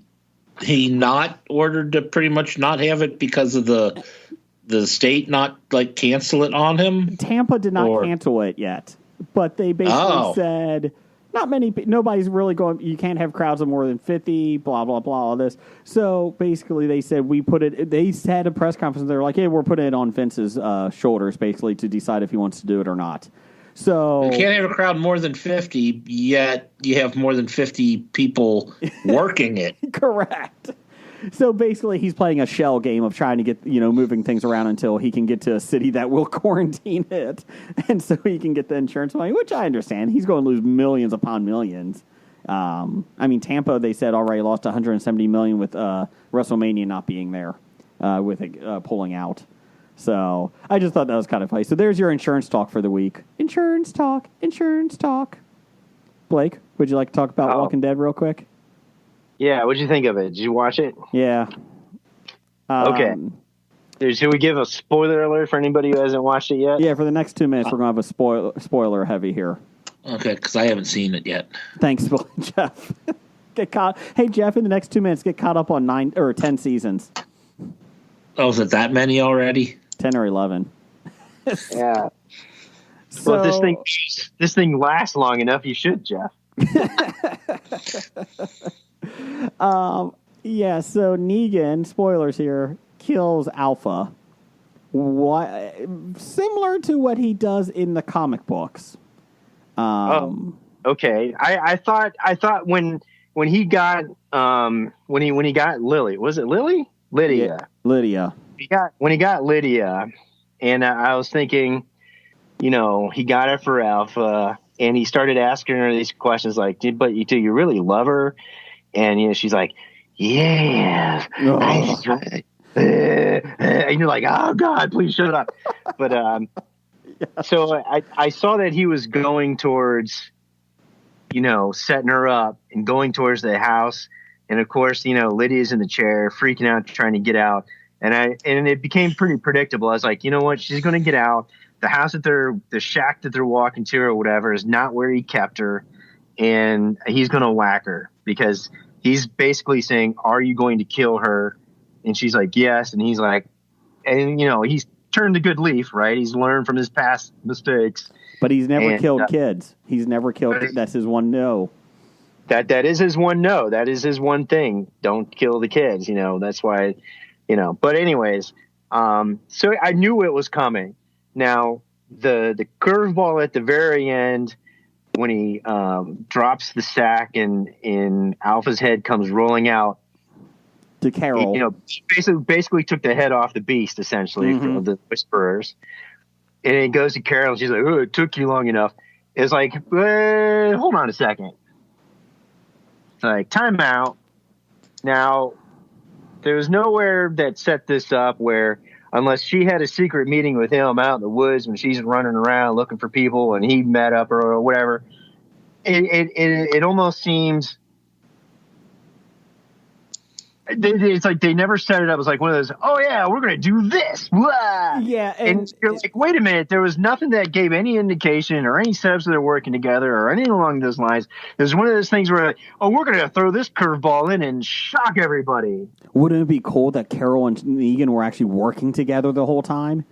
not ordered to pretty much not have it because of the state not like cancel it on him? Tampa did not cancel it yet, but they basically said nobody's really going. You can't have crowds of more than 50. Blah blah blah. All this. So basically, they said They had a press conference. They were like, "Hey, we're putting it on Vince's shoulders, basically, to decide if he wants to do it or not." So you can't have a crowd more than 50, yet you have more than 50 people working it. Correct. So basically, he's playing a shell game of trying to get, moving things around until he can get to a city that will quarantine it, and so he can get the insurance money, which I understand. He's going to lose millions upon millions. Tampa, they said, already lost $170 million with WrestleMania not being there, with it pulling out. So I just thought that was kind of funny. So there's your insurance talk for the week. Insurance talk. Blake, would you like to talk about Walking Dead real quick? Yeah, what'd you think of it? Did you watch it? Yeah. Okay. Should we give a spoiler alert for anybody who hasn't watched it yet? Yeah, for the next 2 minutes, we're going to have a spoiler heavy here. Okay, because I haven't seen it yet. Thanks, Jeff. Hey, Jeff, in the next 2 minutes, get caught up on 9 or 10 seasons. Oh, is it that many already? 10 or 11. Yeah. So, well, if this thing lasts long enough, you should, Jeff. Yeah, so Negan, spoilers here, kills Alpha. Similar to what he does in the comic books. Okay. I thought when he got when he got Lily, was it Lily? Lydia. Yeah, Lydia. When he got Lydia, and I was thinking, he got her for Alpha, and he started asking her these questions like, do you really love her? And she's like, yeah. And you're like, oh God, please shut up. But so I saw that he was going towards, setting her up and going towards the house. And of course, Lydia's in the chair, freaking out, trying to get out. And it became pretty predictable. I was like, you know what? She's going to get out. The house the shack that they're walking to or whatever is not where he kept her. And he's going to whack her because he's basically saying, are you going to kill her? And she's like, yes. And he's like, and he's turned a good leaf, right? He's learned from his past mistakes. But he's never killed kids. He's never killed. That's his one no. That is his one no. That is his one thing. Don't kill the kids. That's why, But anyways, so I knew it was coming. Now the curveball at the very end when he drops the sack and Alpha's head comes rolling out to Carol. Basically took the head off the beast essentially of the Whisperers. And it goes to Carol and she's like, oh, it took you long enough. It's like, hold on a second. It's like, time out. Now, there's nowhere that set this up where, unless she had a secret meeting with him out in the woods when she's running around looking for people and he met up or whatever, it almost seems it's like they never set it up as like one of those, oh yeah, we're going to do this. Blah. Yeah. And you're like, wait a minute. There was nothing that gave any indication or any steps that they're working together or anything along those lines. It was one of those things where, like, oh, we're going to throw this curveball in and shock everybody. Wouldn't it be cool that Carol and Negan were actually working together the whole time?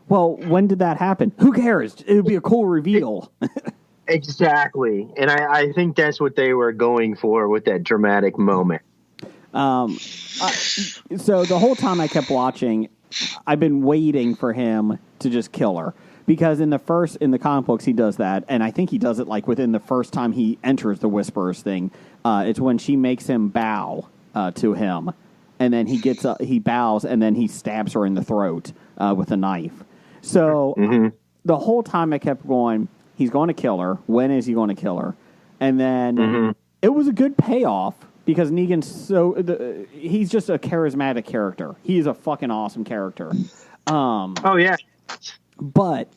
Well, when did that happen? Who cares? It would be a cool reveal. Exactly. And I think that's what they were going for with that dramatic moment. So the whole time I kept watching, I've been waiting for him to just kill her. Because in the comic books, he does that. And I think he does it like within the first time he enters the Whisperers thing. It's when she makes him bow to him. And then he bows and then he stabs her in the throat with a knife. So the whole time I kept going, he's going to kill her. When is he going to kill her? And then it was a good payoff. Because Negan's he's just a charismatic character. He is a fucking awesome character. Oh yeah. But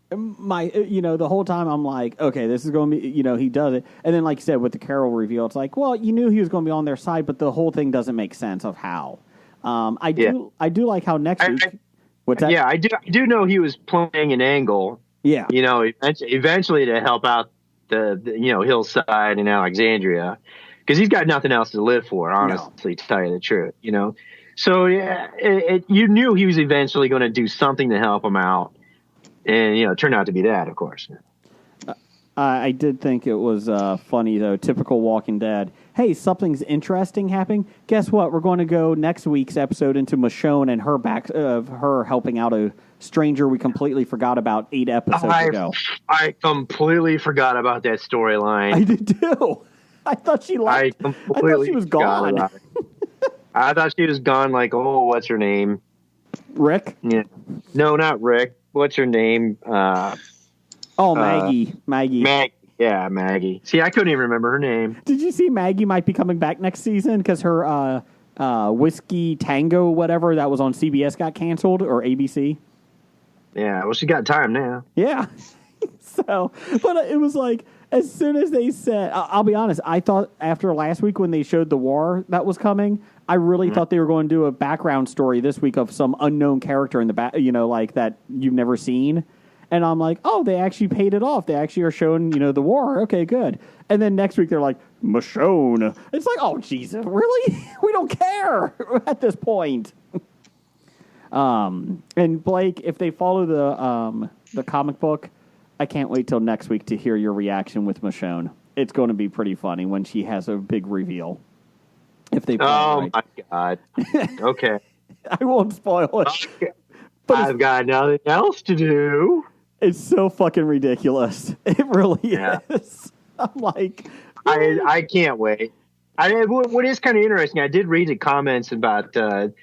the whole time I'm like, okay, this is going to be, he does it. And then like you said, with the Carol reveal, it's like, well, you knew he was going to be on their side, but the whole thing doesn't make sense of how. I do like how next week. What's that? Yeah, I do know he was playing an angle. Yeah. Eventually to help out the Hillside and Alexandria, because he's got nothing else to live for, honestly, to tell you the truth. So yeah, you knew he was eventually going to do something to help him out, and it turned out to be that, of course. I did think it was funny though. Typical Walking Dead. Hey, something's interesting happening. Guess what? We're going to go next week's episode into Michonne and her helping out a stranger we completely forgot about 8 episodes ago. I completely forgot about that storyline. I did too. I thought she left. I thought she was gone. I thought she was gone. Like, what's her name? Rick? Yeah. No, not Rick. What's her name? Maggie. Maggie. Yeah, Maggie. See, I couldn't even remember her name. Did you see Maggie might be coming back next season because her Whiskey Tango, whatever, that was on CBS got canceled, or ABC? Yeah, well, she got time now. Yeah. So, but it was like, as soon as they said, I'll be honest, I thought after last week when they showed the war that was coming, I really thought they were going to do a background story this week of some unknown character in the back, like that you've never seen. And I'm like, they actually paid it off. They actually are showing, the war. Okay, good. And then next week they're like, Michonne. It's like, oh, Jesus, really? We don't care at this point. And Blake, if they follow the comic book, I can't wait till next week to hear your reaction with Michonne. It's going to be pretty funny when she has a big reveal. If they my God. Okay. I won't spoil it. But I've got nothing else to do. It's so fucking ridiculous. It really is. I'm like, I can't wait. What is kind of interesting, I did read the comments about the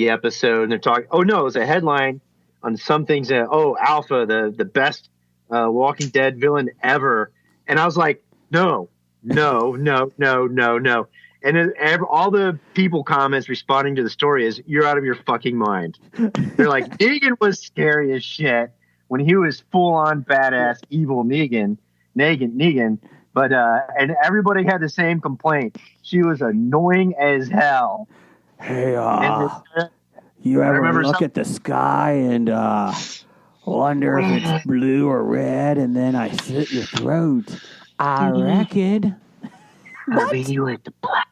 episode, and they're talking. Oh no, it was a headline on some things that Alpha, the best Walking Dead villain ever, and I was like, no. And then all the people comments responding to the story is, you're out of your fucking mind. They're like, Negan was scary as shit when he was full on badass evil Negan. But and everybody had the same complaint. She was annoying as hell. Hey, you ever look at the sky and wonder if it's blue or red, and then I slit your throat? I reckon. I'll be you at the black.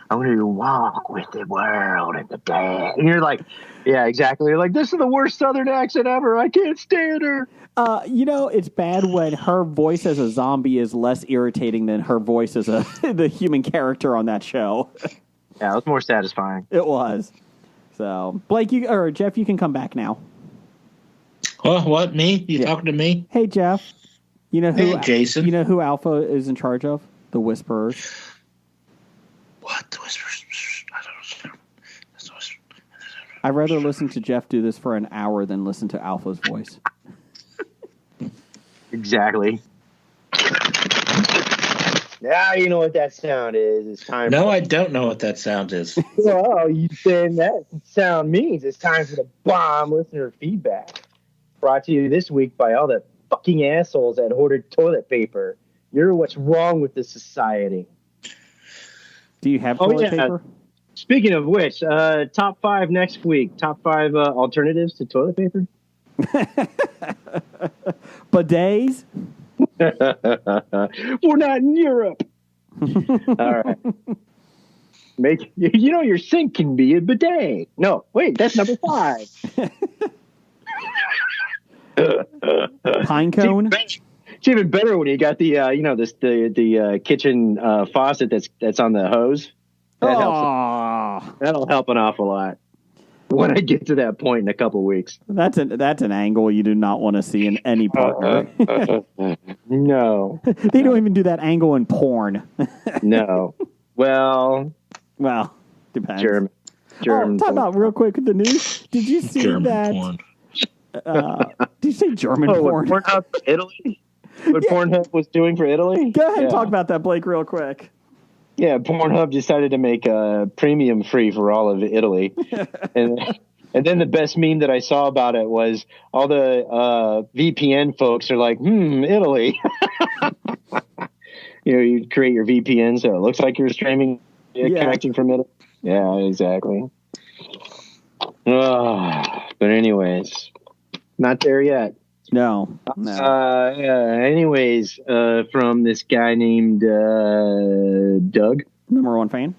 I want to walk with the world at the black. And you're like, yeah, exactly. You're like, this is the worst Southern accent ever. I can't stand her. It's bad when her voice as a zombie is less irritating than her voice as the human character on that show. Yeah, it was more satisfying. It was. So, Blake, Jeff, you can come back now. Oh, what? Me? You talking to me? Hey, Jeff. You know who? Hey, Jason. You know who Alpha is in charge of? The Whisperers. What? The Whisperers? I don't know. I'd rather listen to Jeff do this for an hour than listen to Alpha's voice. Exactly. Now you know what that sound is. It's time. No, I don't know what that sound is. Well, you saying that sound means it's time for the bomb listener feedback. Brought to you this week by all the fucking assholes that hoarded toilet paper. You're what's wrong with this society. Do you have toilet paper? Speaking of which, top 5 next week. Top 5 alternatives to toilet paper. Bidets? We're not in Europe. All right. Your sink can be a bidet. No, wait, that's number 5. Pine cone? It's even better when you got the the kitchen faucet that's on the hose. That helps. That'll help an awful lot when I get to that point in a couple weeks. That's an angle you do not want to see in any partner. No, they don't even do that angle in porn. No. Well, depends. German. Talk about real quick the news. Did you see German that? Porn. Did you say German porn? Pornhub Italy? What Pornhub was doing for Italy? Go ahead and talk about that, Blake, real quick. Yeah, Pornhub decided to make a premium free for all of Italy. and then the best meme that I saw about it was all the VPN folks are like, Italy. You create your VPN so it looks like you're streaming, connecting from Italy. Yeah, exactly. But anyways, not there yet. No. Anyways, from this guy named Doug, Number one fan.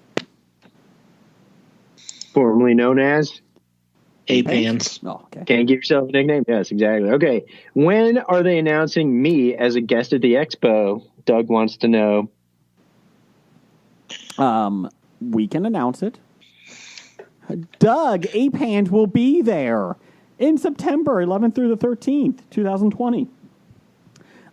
formerly known as. Ape hands. Oh, okay. Can't give yourself a nickname? Yes, exactly. Okay. When are they announcing me as a guest at the expo? Doug wants to know. We can announce it. Doug, Ape Hand will be there in September 11th through the 13th, 2020.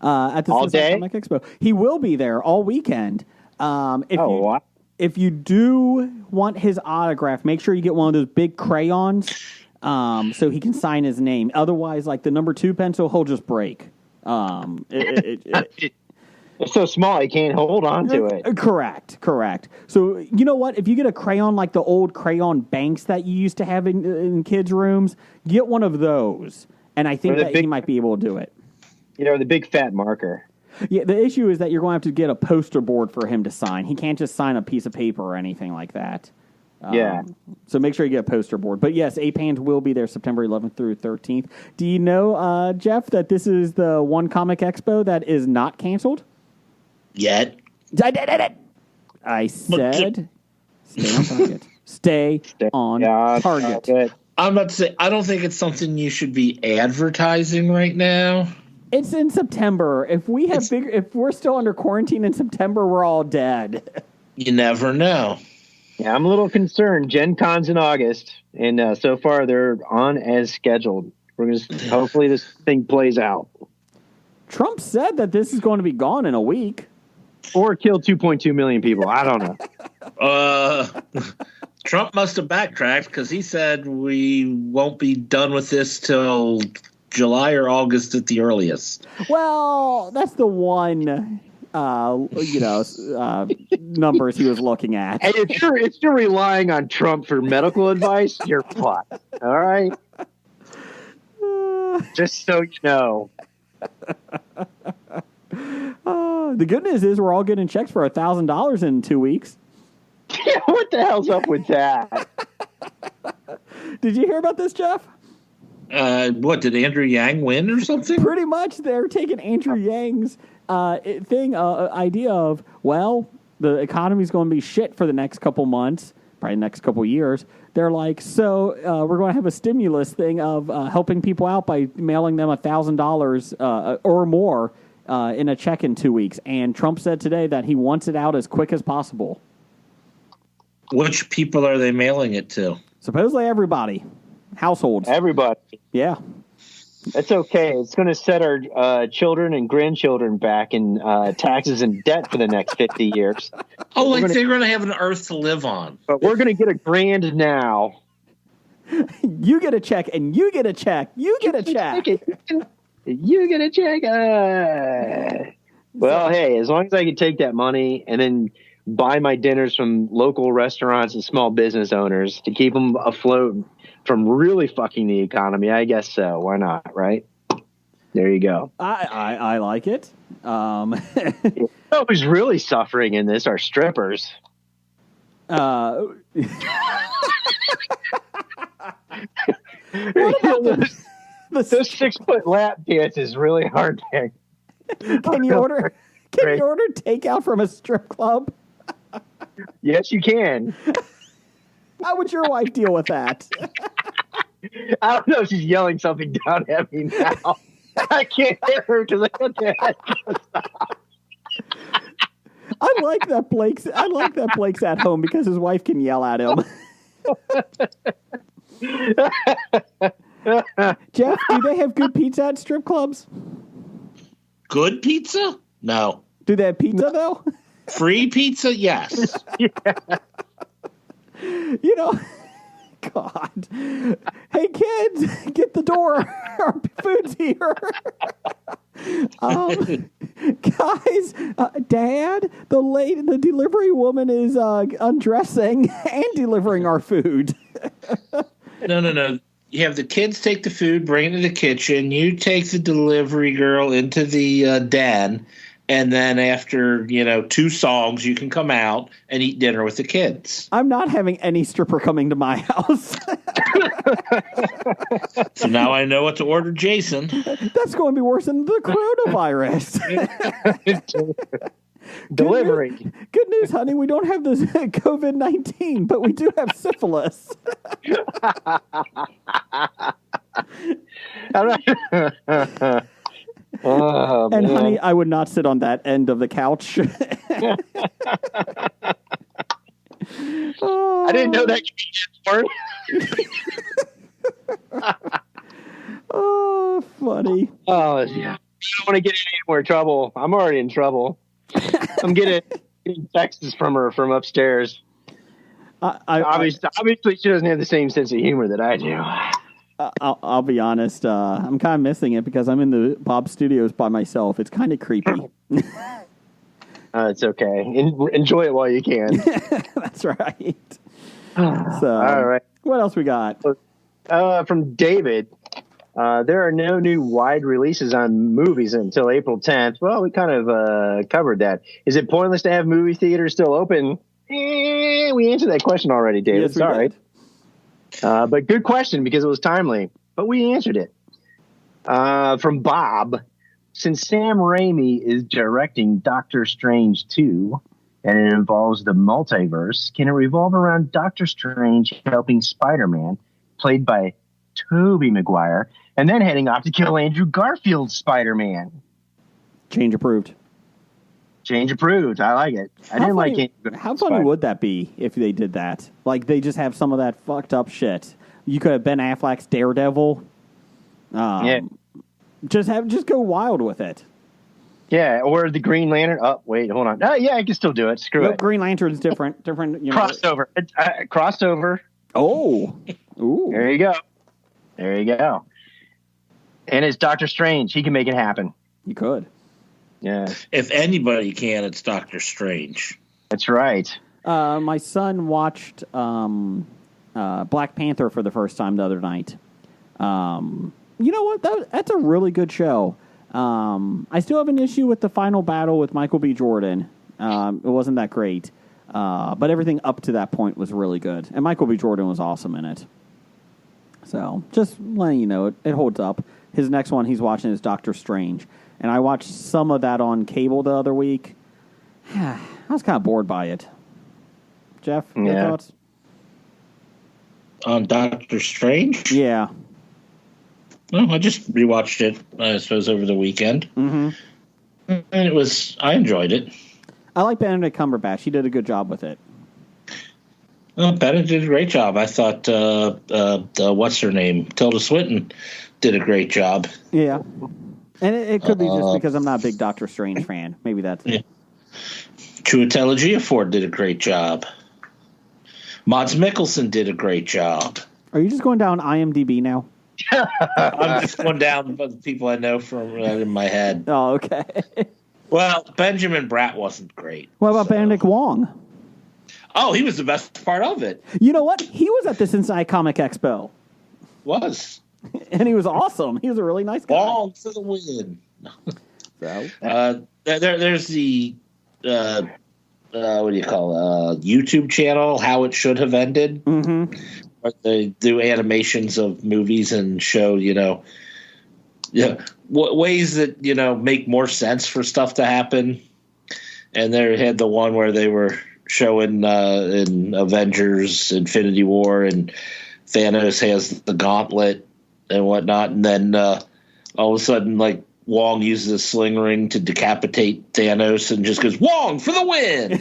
At the All Cincinnati day? Comic Expo. He will be there all weekend. Wow. If you do want his autograph, make sure you get one of those big crayons so he can sign his name. Otherwise, like the number 2 pencil, he'll just break. It's so small, he can't hold on to it. Correct. So, you know what? If you get a crayon like the old crayon banks that you used to have in kids' rooms, get one of those. And I think that he might be able to do it. You know, the big fat marker. Yeah, the issue is that you're going to have to get a poster board for him to sign. He can't just sign a piece of paper or anything like that. Yeah. So make sure you get a poster board. But yes, Ape Hand will be there September 11th through 13th. Do you know, Jeff, that this is the one comic expo that is not canceled? Yet. I said, stay on target. Stay on target. I'm about to say, I don't think it's something you should be advertising right now. It's in September. If we're still under quarantine in September, we're all dead. You never know. Yeah, I'm a little concerned. Gen Con's in August, and so far they're on as scheduled. We're just hopefully this thing plays out. Trump said that this is going to be gone in a week. Or kill 2.2 million people. I don't know. Trump must have backtracked because he said we won't be done with this till July or August at the earliest. Well, that's the one, numbers he was looking at. Hey, if you're relying on Trump for medical advice, you're fucked. All right? Just so you know. The good news is we're all getting checks for $1,000 in 2 weeks. Yeah, what the hell's up with that? Did you hear about this, Jeff? What, did Andrew Yang win or something? Pretty much, they're taking Andrew Yang's idea of, well, the economy's going to be shit for the next couple months, probably the next couple years. They're like, so we're going to have a stimulus thing of helping people out by mailing them $1,000 or more in a check in 2 weeks. And Trump said today that he wants it out as quick as possible. Which people are they mailing it to? Supposedly everybody. Households. Everybody. Yeah. That's okay. It's going to set our children and grandchildren back in taxes and debt for the next 50 years. Oh, like they're going to have an earth to live on. But we're going to get $1,000 now. You get a check, and you get a check. You get a check. You get a check. Well, hey, as long as I can take that money and then buy my dinners from local restaurants and small business owners to keep them afloat from really fucking the economy, I guess so. Why not, right? There you go. I like it. Who's really suffering in this are strippers. What about those 6-foot lap dances really hard to. Can you order takeout from a strip club? Yes, you can. How would your wife deal with that? I don't know if she's yelling something down at me now. I can't hear her because I got the headphones on. I like that Blake's at home because his wife can yell at him. Jeff, do they have good pizza at strip clubs? Good pizza? No. Do they have pizza though? Free pizza? Yes. Yeah. You know, God. Hey kids, get the door. Our food's here. Guys, Dad, the delivery woman is undressing and delivering our food. No. You have the kids take the food, bring it to the kitchen. You take the delivery girl into the den, And then after, 2 songs, you can come out and eat dinner with the kids. I'm not having any stripper coming to my house. So now I know what to order Jason. That's going to be worse than the coronavirus. Delivery. Good news, honey. We don't have this COVID-19, but we do have syphilis. Oh, And man. honey, I would not sit on that end of the couch. I didn't know that could be Oh, funny. Oh, yeah. I don't want to get in any more trouble. I'm already in trouble. I'm getting texts from her from upstairs. Obviously, she doesn't have the same sense of humor that I do. I'll be honest. I'm kind of missing it because I'm in the Bob Studios by myself. It's kind of creepy. It's okay. Enjoy it while you can. That's right. So, All right. what else we got? From David, there are no new wide releases on movies until April 10th. Well, we kind of covered that. Is it pointless to have movie theaters still open? We answered that question already, David. Yes, we Sorry. did. But good question because it was timely. But we answered it. From Bob, since Sam Raimi is directing Doctor Strange 2, and it involves the multiverse, can it revolve around Doctor Strange helping Spider-Man, played by Tobey Maguire, and then heading off to kill Andrew Garfield's Spider-Man? Change approved. Change approved. I like it. I didn't like it. How funny would that be if they did that? Like, they just have some of that fucked up shit. You could have Ben Affleck's Daredevil. Yeah. Just go wild with it. Yeah, or the Green Lantern. Oh, wait, hold on. Oh, yeah, I can still do it. Screw Nope, it. Green Lantern's different. Crossover. Crossover. Oh. Ooh. There you go. There you go. And it's Doctor Strange. He can make it happen. You could. Yeah, If anybody can, it's Doctor Strange. that's right. My son watched Black Panther for the first time the other night. You know what? That's a really good show. I still have an issue with the final battle with Michael B. Jordan. It wasn't that great. But everything up to that point was really good. And Michael B. Jordan was awesome in it. So, just letting you know, it holds up. His next one he's watching is Doctor Strange. And I watched some of that on cable the other week. I was kind of bored by it. Jeff, your thoughts? On Doctor Strange? Yeah. Well, I just rewatched it, I suppose, over the weekend. Mm-hmm. And I enjoyed it. I like Benedict Cumberbatch. He did a good job with it. Well, Benedict did a great job. I thought, what's her name? Tilda Swinton did a great job. Yeah. And it could be just because I'm not a big Doctor Strange fan. Maybe that's it. Chiwetel Ejiofor did a great job. Mads Mikkelsen did a great job. Are you just going down IMDb now? I'm just going down the people I know from in my head. Oh, okay. Well, Benjamin Bratt wasn't great. What about Benedict Wong? Oh, he was the best part of it. You know what? He was at the Cincinnati Comic Expo. Was. And he was awesome. He was a really nice guy. Ball to the win. So. There's the what do you call YouTube channel? How It Should Have Ended. Mm-hmm. Where they do animations of movies and show ways that make more sense for stuff to happen. And they had the one where they were showing in Avengers: Infinity War, and Thanos has the gauntlet and whatnot, and then all of a sudden, like, Wong uses a sling ring to decapitate Thanos and just goes, "Wong for the win!"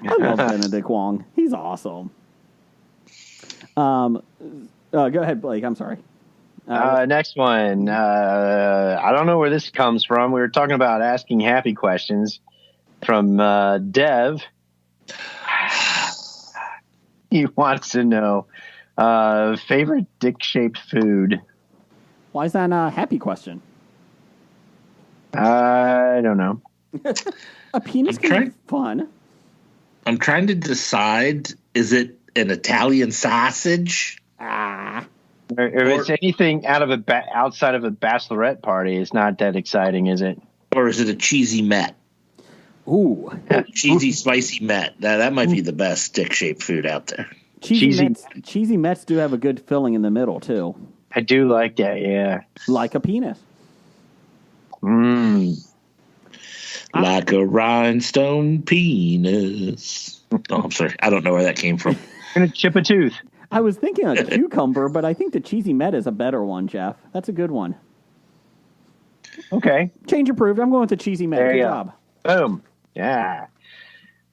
I love Benedict Wong. He's awesome. Go ahead, Blake. I'm sorry. Next one. I don't know where this comes from. We were talking about asking happy questions from Dev. He wants to know favorite dick-shaped food. Why is that a happy question? I don't know. A penis can be fun. I'm trying to decide, is it an Italian sausage? Ah. If it's anything outside of a bachelorette party, it's not that exciting, is it? Or is it a cheesy Met? Ooh, Cheesy, spicy Met. That might be the best stick-shaped food out there. cheesy Mets do have a good filling in the middle too, I do like that. Yeah. like a penis. Like a rhinestone penis. Oh, I'm sorry. I don't know where that came from. Gonna chip a tooth. I was thinking a cucumber, but I think the cheesy Met is a better one, Jeff. That's a good one. Okay. Change approved. I'm going with the cheesy Met. There Good you go. job. Boom. Yeah.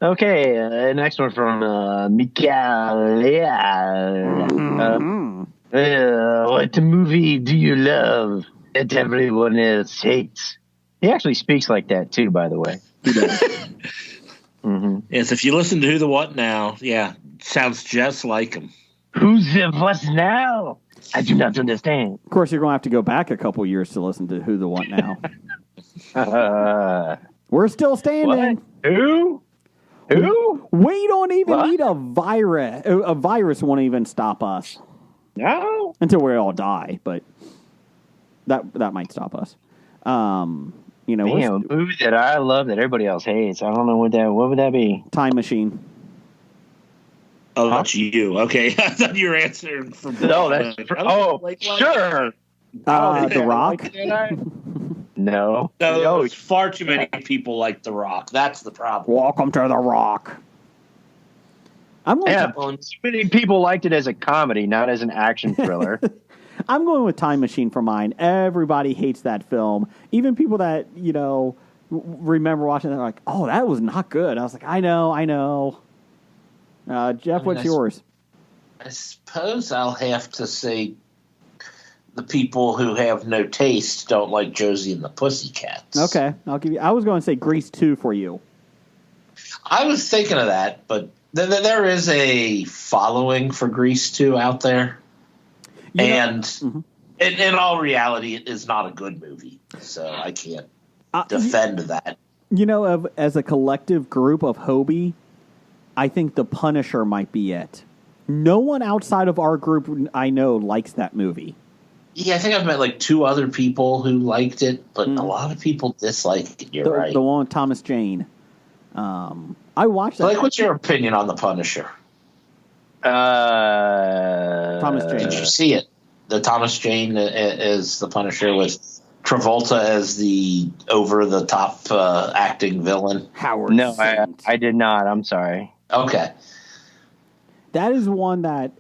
Okay. Next one from Mikael. Yeah. What movie do you love that everyone else hates? He actually speaks like that too, by the way. He does. Yes, if you listen to Who the What Now, yeah, sounds just like him. Who's the what now? I do not understand. Of course, you're going to have to go back a couple years to listen to Who the What Now. We're still standing. What? Who? We don't even What? need a virus. A virus won't even stop us No. until we all die, but that might stop us. You know, Damn, a movie that I love that everybody else hates. I don't know what would that be? Time Machine. Oh, that's you. Okay. I thought you were answering from. No, that's sure. The Rock. No. No, far too many people like The Rock. That's the problem. Welcome to The Rock. I'm going. Yeah, so many people liked it as a comedy, not as an action thriller. I'm going with Time Machine for mine. Everybody hates that film. Even people that, remember watching it, they're like, oh, that was not good. I was like, I know. Jeff, what's yours? I suppose I'll have to say the people who have no taste don't like Josie and the Pussycats. Okay, I was going to say Grease 2 for you. I was thinking of that, but there is a following for Grease 2 out there. In all reality, it is not a good movie, so I can't defend that. As a collective group of Hobie, I think The Punisher might be it. No one outside of our group I know likes that movie. Yeah, I think I've met like 2 other people who liked it, but a lot of people dislike it. You're right. The one with Thomas Jane. I watched that. What's your opinion on The Punisher? Thomas Jane. Did you see it? The Thomas Jane is the Punisher with Travolta as the over-the-top acting villain. Howard. No, I did not. I'm sorry. Okay. That is one that,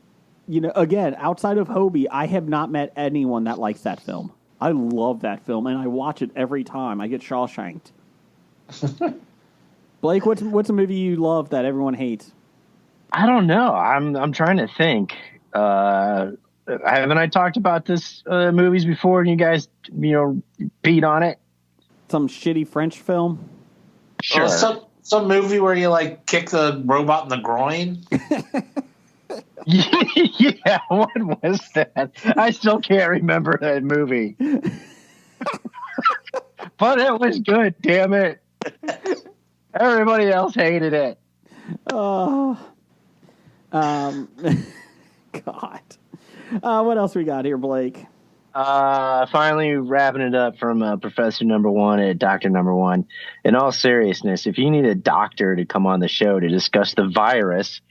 again, outside of Hobie, I have not met anyone that likes that film. I love that film, and I watch it every time. I get Shawshanked. Blake, what's a movie you love that everyone hates? I don't know. I'm trying to think. Haven't I talked about this movies before and you guys, peed on it? Some shitty French film? Sure. Some movie where you kick the robot in the groin? Yeah, what was that? I still can't remember that movie. But it was good, damn it. Everybody else hated it. Oh. God. What else we got here, Blake? Finally wrapping it up from Professor Number One at Dr. Number One. In all seriousness, if you need a doctor to come on the show to discuss the virus,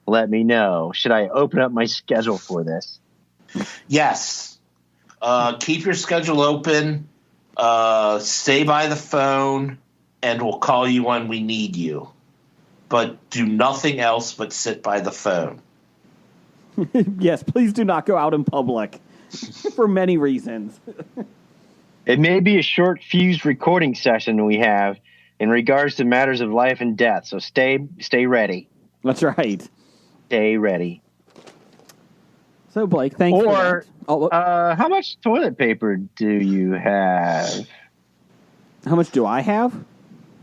let me know. Should I open up my schedule for this? Yes. Keep your schedule open. Stay by the phone, and we'll call you when we need you. But do nothing else but sit by the phone. Yes, please do not go out in public for many reasons. It may be a short fused recording session we have in regards to matters of life and death. So stay ready. That's right. Stay ready. So Blake, thanks for that. How much toilet paper do you have? How much do I have?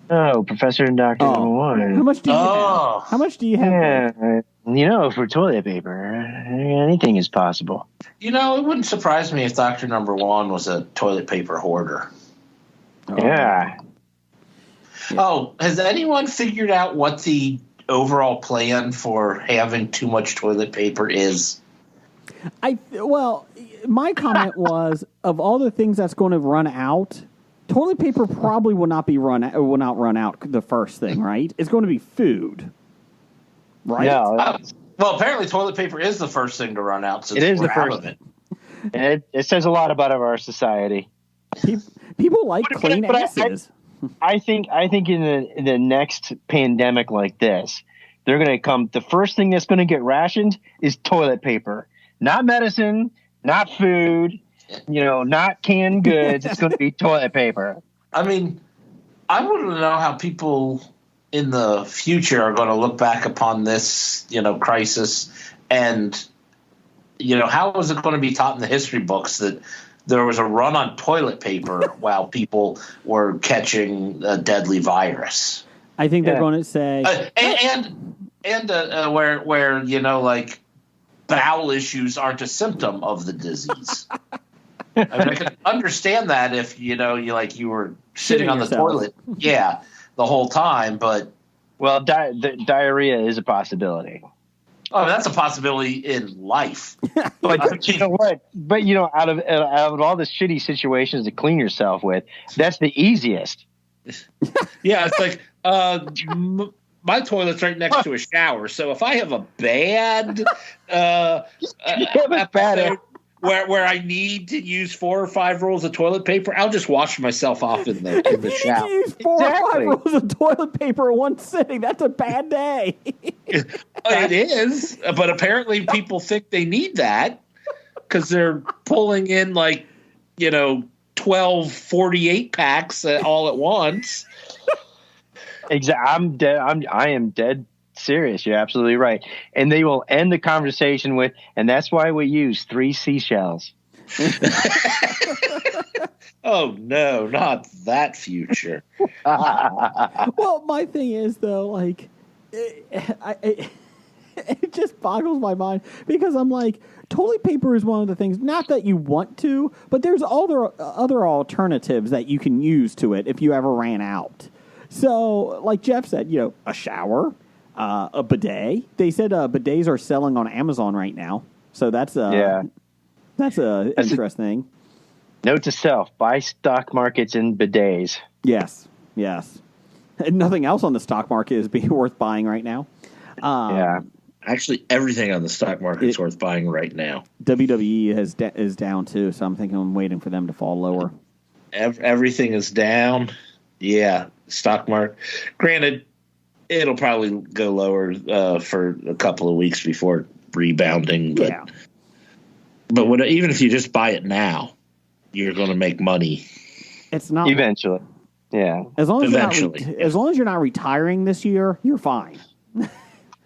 Oh, Professor and Dr. Number One. How much do you have? How much do you have? Yeah, for toilet paper, anything is possible. It wouldn't surprise me if Dr. Number One was a toilet paper hoarder. Yeah. Oh, has anyone figured out what the overall plan for having too much toilet paper is? My comment was, of all the things that's going to run out, toilet paper probably will not run out the first thing, right? It's going to be food, right? No, Well, apparently toilet paper is the first thing to run out. Since it is we're the out first. of it. And it says a lot about our society. People like clean but asses. I think in the next pandemic like this, they're going to come. The first thing that's going to get rationed is toilet paper, not medicine, not food, not canned goods. It's going to be toilet paper. I mean, I want to know how people in the future are going to look back upon this, crisis, and how is it going to be taught in the history books that there was a run on toilet paper while people were catching a deadly virus? I think they're going to say, where like bowel issues aren't a symptom of the disease. I mean, I can understand that if you were sitting on the toilet, the whole time. But the diarrhea is a possibility. Oh, that's a possibility in life. But you know what? But out of all the shitty situations to clean yourself with, that's the easiest. Yeah, it's like my toilet's right next to a shower, so if I have a bad episode where I need to use 4 or 5 rolls of toilet paper, I'll just wash myself off in the shower. You use 4 or 5 rolls of toilet paper in one sitting. That's a bad day. It is, but apparently people think they need that because they're pulling in 12 48 packs all at once. Exactly. I am dead serious. You're absolutely right. And they will end the conversation with, and that's why we use 3 seashells. Oh, no, not that future. Well, my thing is, though, it just boggles my mind because I'm like, toilet paper is one of the things, not that you want to, but there's other alternatives that you can use to it if you ever ran out. So, like Jeff said, a shower, a bidet. They said bidets are selling on Amazon right now. So that's interesting. Note to self, buy stock markets in bidets. Yes. And nothing else on the stock market is worth buying right now. Actually, everything on the stock market is worth buying right now. WWE is down too, so I'm waiting for them to fall lower. Everything is down. Yeah, stock market. Granted, it'll probably go lower for a couple of weeks before rebounding. But even if you just buy it now, you're going to make money. It's not eventually. Yeah, as long as you're not retiring this year, you're fine.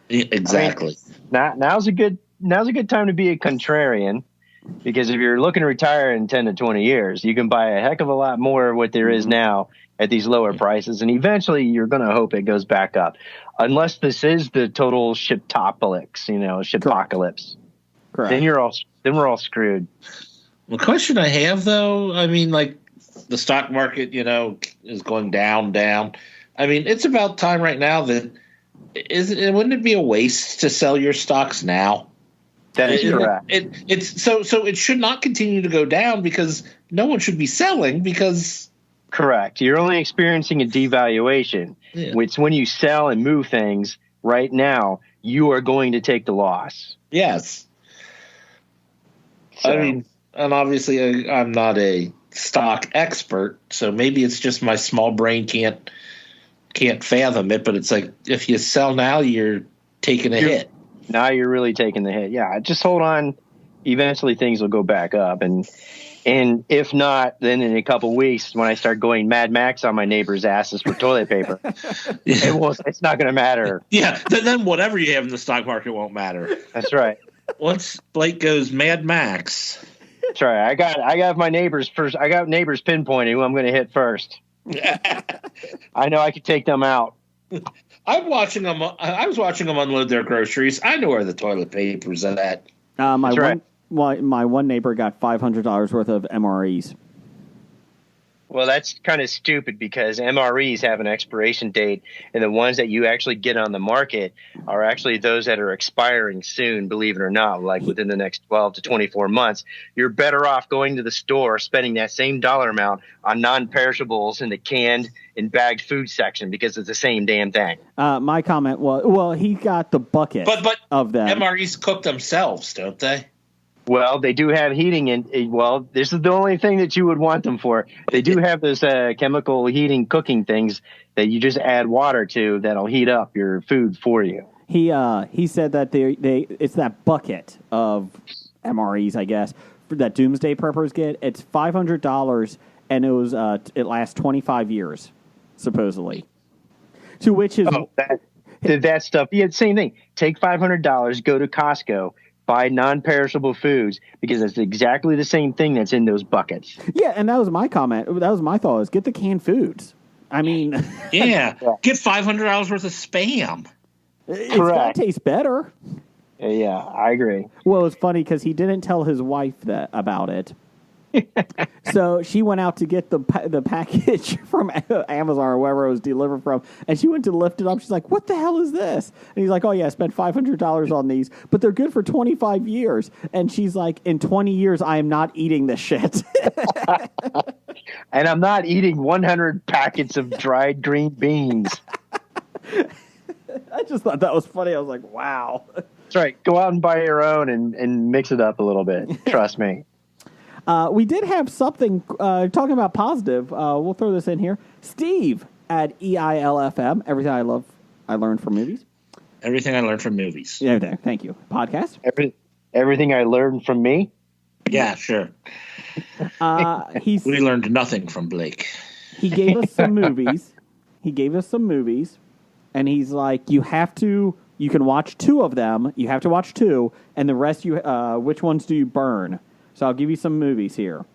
Exactly. Now's a good time to be a contrarian, because if you're looking to retire in 10 to 20 years, you can buy a heck of a lot more of what there is now at these lower prices, and eventually you're going to hope it goes back up, unless this is the total shiptopocalypse, shipocalypse. Correct. Then we're all screwed. The question I have, though, I mean, the stock market, is going down. I mean, it's about time right now that wouldn't it be a waste to sell your stocks now? That is correct. It's so it should not continue to go down because no one should be selling because. Correct. You're only experiencing a devaluation, which when you sell and move things right now, you are going to take the loss. Yes. So. I mean, and obviously I'm not a stock expert, so maybe it's just my small brain can't fathom it, but it's like if you sell now, you're taking a hit. Now you're really taking the hit. Yeah, just hold on. Eventually things will go back up, and if not, then in a couple weeks when I start going Mad Max on my neighbor's asses for toilet paper, it's not going to matter. Yeah, then whatever you have in the stock market won't matter. That's right. Once Blake goes Mad Max. That's right. I got my neighbors first. I got neighbors pinpointing who I'm going to hit first. I know I could take them out. I was watching them unload their groceries. I know where the toilet paper's at. My one neighbor got $500 worth of MREs. Well, that's kind of stupid because MREs have an expiration date, and the ones that you actually get on the market are actually those that are expiring soon, believe it or not, like within the next 12 to 24 months. You're better off going to the store, spending that same dollar amount on non-perishables in the canned and bagged food section because it's the same damn thing. My comment was, well, he got the bucket But of them. MREs cook themselves, don't they? Well, they do have heating, and well, this is the only thing that you would want them for. They do have those chemical heating cooking things that you just add water to that'll heat up your food for you. He said that they it's that bucket of MREs, I guess, that Doomsday Preppers get. It's $500, and it lasts 25 years, supposedly. To which is that stuff. Yeah, same thing. Take $500, go to Costco. Buy non-perishable foods because it's exactly the same thing that's in those buckets. Yeah, and that was my comment. That was my thought: is get the canned foods. I mean, Yeah, get $500 worth of Spam. it's gotta taste better. Yeah, I agree. Well, it's funny because he didn't tell his wife about it. So she went out to get the package from Amazon or wherever it was delivered from, and she went to lift it up. She's like, "What the hell is this?" And he's like, "Oh yeah, I spent $500 on these, but they're good for 25 years." And she's like, "In 20 years, I am not eating this shit." And I'm not eating 100 packets of dried green beans. I just thought that was funny. I was like, "Wow." That's right. Go out and buy your own and mix it up a little bit. Trust me. We did have something talking about positive. We'll throw this in here. Steve at EILFM. Everything I learned from movies. Everything I learned from movies. Yeah, there. Thank you. Podcast. Everything I learned from me. Yeah, sure. We learned nothing from Blake. He gave us some movies. And he's like, you can watch 2 of them. You have to watch 2, and the rest which ones do you burn? So I'll give you some movies here.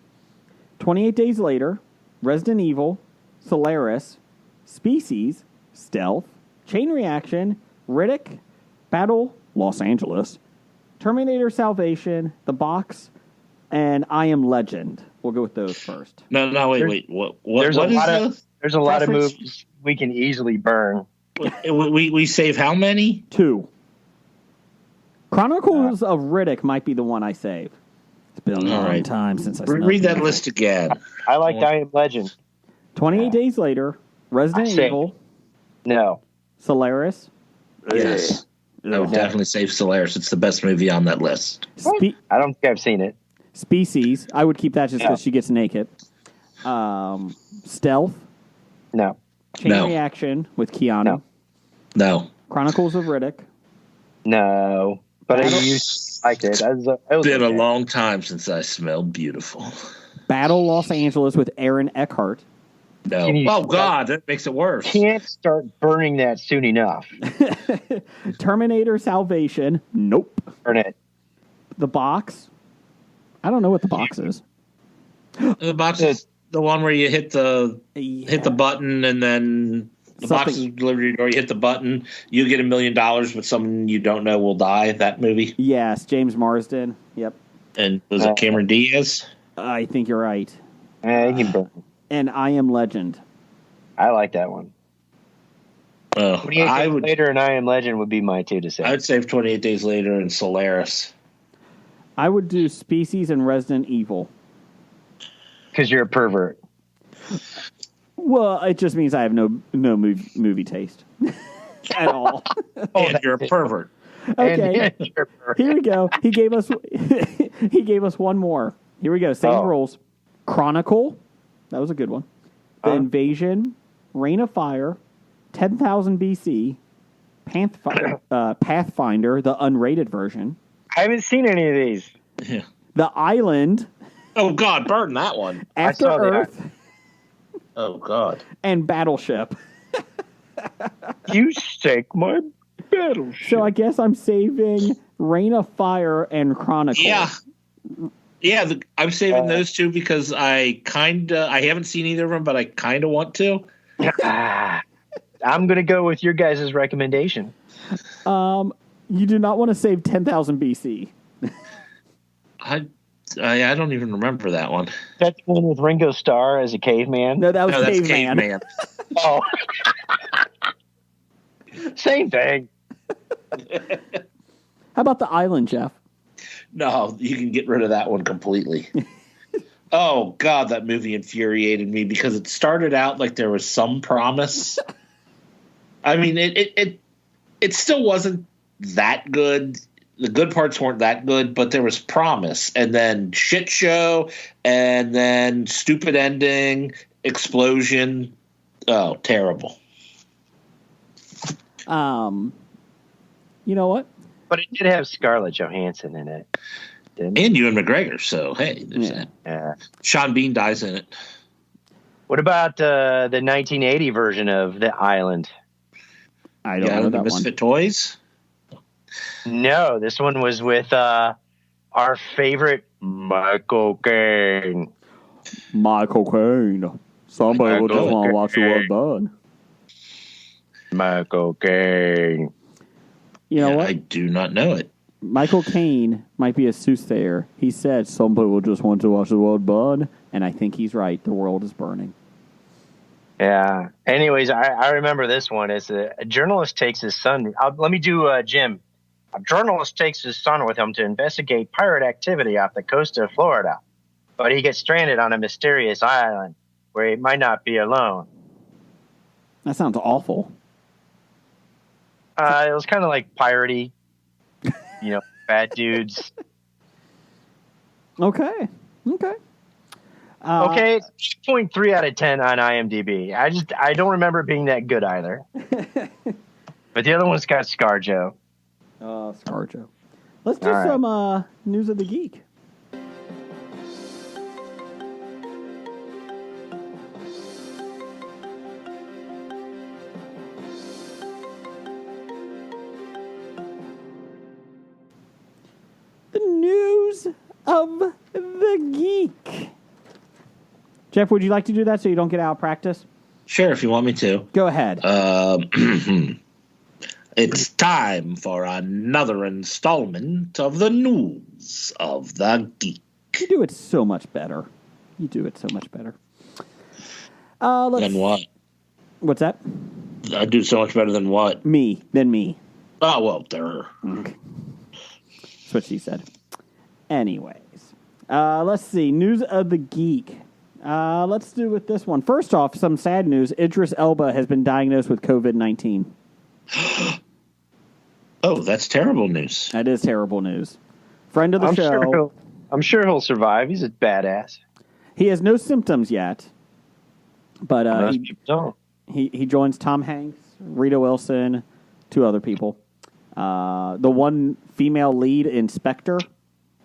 28 Days Later, Resident Evil, Solaris, Species, Stealth, Chain Reaction, Riddick, Battle, Los Angeles, Terminator Salvation, The Box, and I Am Legend. We'll go with those first. No, wait. What There's a lot of preference? movies we can easily burn. We save how many? 2. Chronicles of Riddick might be the one I save. It's been a long time since I read that list again. I like I Am Legend. 28 Days Later, Resident Evil, No. Solaris. Yes. I would definitely save Solaris. It's the best movie on that list. I don't think I've seen it. Species. I would keep that just because she gets naked. Stealth. No. Chain Reaction with Keanu. No. Chronicles of Riddick. No. But I liked it. It's been a long time since I smelled beautiful. Battle Los Angeles with Aaron Eckhart. No. Oh, God, that makes it worse. Can't start burning that soon enough. Terminator Salvation. Nope. Burn it. The Box. I don't know what The Box is. The Box is the one where you hit the button and then the box is delivered to your door. You hit the button, you get $1 million, but someone you don't know will die. That movie. Yes, James Marsden. Yep. And was it Cameron Diaz? I think you're right. You can burn. And I Am Legend. I like that one. 28 Days Later and I Am Legend would be my 2 to say. I would save 28 Days Later and Solaris. I would do Species and Resident Evil. Because you're a pervert. Well, it just means I have no movie taste at all. And you're a pervert. Okay, here we go. He gave us one more. Here we go. Same rules. Chronicle. That was a good one. The Invasion, Reign of Fire, 10,000 BC, Pathfinder, the unrated version. I haven't seen any of these. Yeah. The Island. Oh, God, burn that one. After Earth. Oh, God. And Battleship. You stake my Battleship. So I guess I'm saving Reign of Fire and Chronicle. Yeah, I'm saving those 2 because I haven't seen either of them, but I kind of want to. I'm going to go with your guys' recommendation. You do not want to save 10,000 BC. I don't even remember that one. That's the one with Ringo Starr as a caveman. No, that was No, that's Caveman. Caveman. Oh, same thing. How about The Island, Jeff? No, you can get rid of that one completely. Oh, God, that movie infuriated me because it started out like there was some promise. I mean, it still wasn't that good. The good parts weren't that good, but there was promise. And then shit show, and then stupid ending, explosion. Oh, terrible. You know what? But it did have Scarlett Johansson in it. Didn't it? And Ewan McGregor, so hey, there's that. Yeah. Sean Bean dies in it. What about the 1980 version of The Island? I don't know the that Misfit one. Toys. No, this one was with our favorite Michael Caine. Michael Caine. Somebody will just Michael want to watch the Caine. world burn. Michael Caine. You know what? I do not know it. Michael Caine might be a soothsayer. He said some people just want to watch the world burn, and I think he's right. The world is burning. Yeah. Anyways, I remember this one. It's a journalist takes his son. Let me do Jim. A journalist takes his son with him to investigate pirate activity off the coast of Florida, but he gets stranded on a mysterious island where he might not be alone. That sounds awful. It was kind of like piratey, bad dudes. Okay. Okay, 2.3 out of 10 on IMDb. I don't remember it being that good either. But the other one's got ScarJo. ScarJo. Let's do All right. some news of the geek. The news of the geek. Jeff, would you like to do that so you don't get out of practice? Sure, if you want me to. Go ahead. It's time for another installment of the news of the geek. You do it so much better. You do it so much better. Than what? What's that? I do so much better than what? Me. Oh, well, there. Okay. That's what she said. Anyways. Let's see. News of the geek. Let's do with this one. First off, some sad news. Idris Elba has been diagnosed with COVID-19. Oh, that's terrible news. That is terrible news. Friend of the show. I'm sure he'll survive. He's a badass. He has no symptoms yet. But Most people don't. he joins Tom Hanks, Rita Wilson, two other people. The one female lead in Spectre,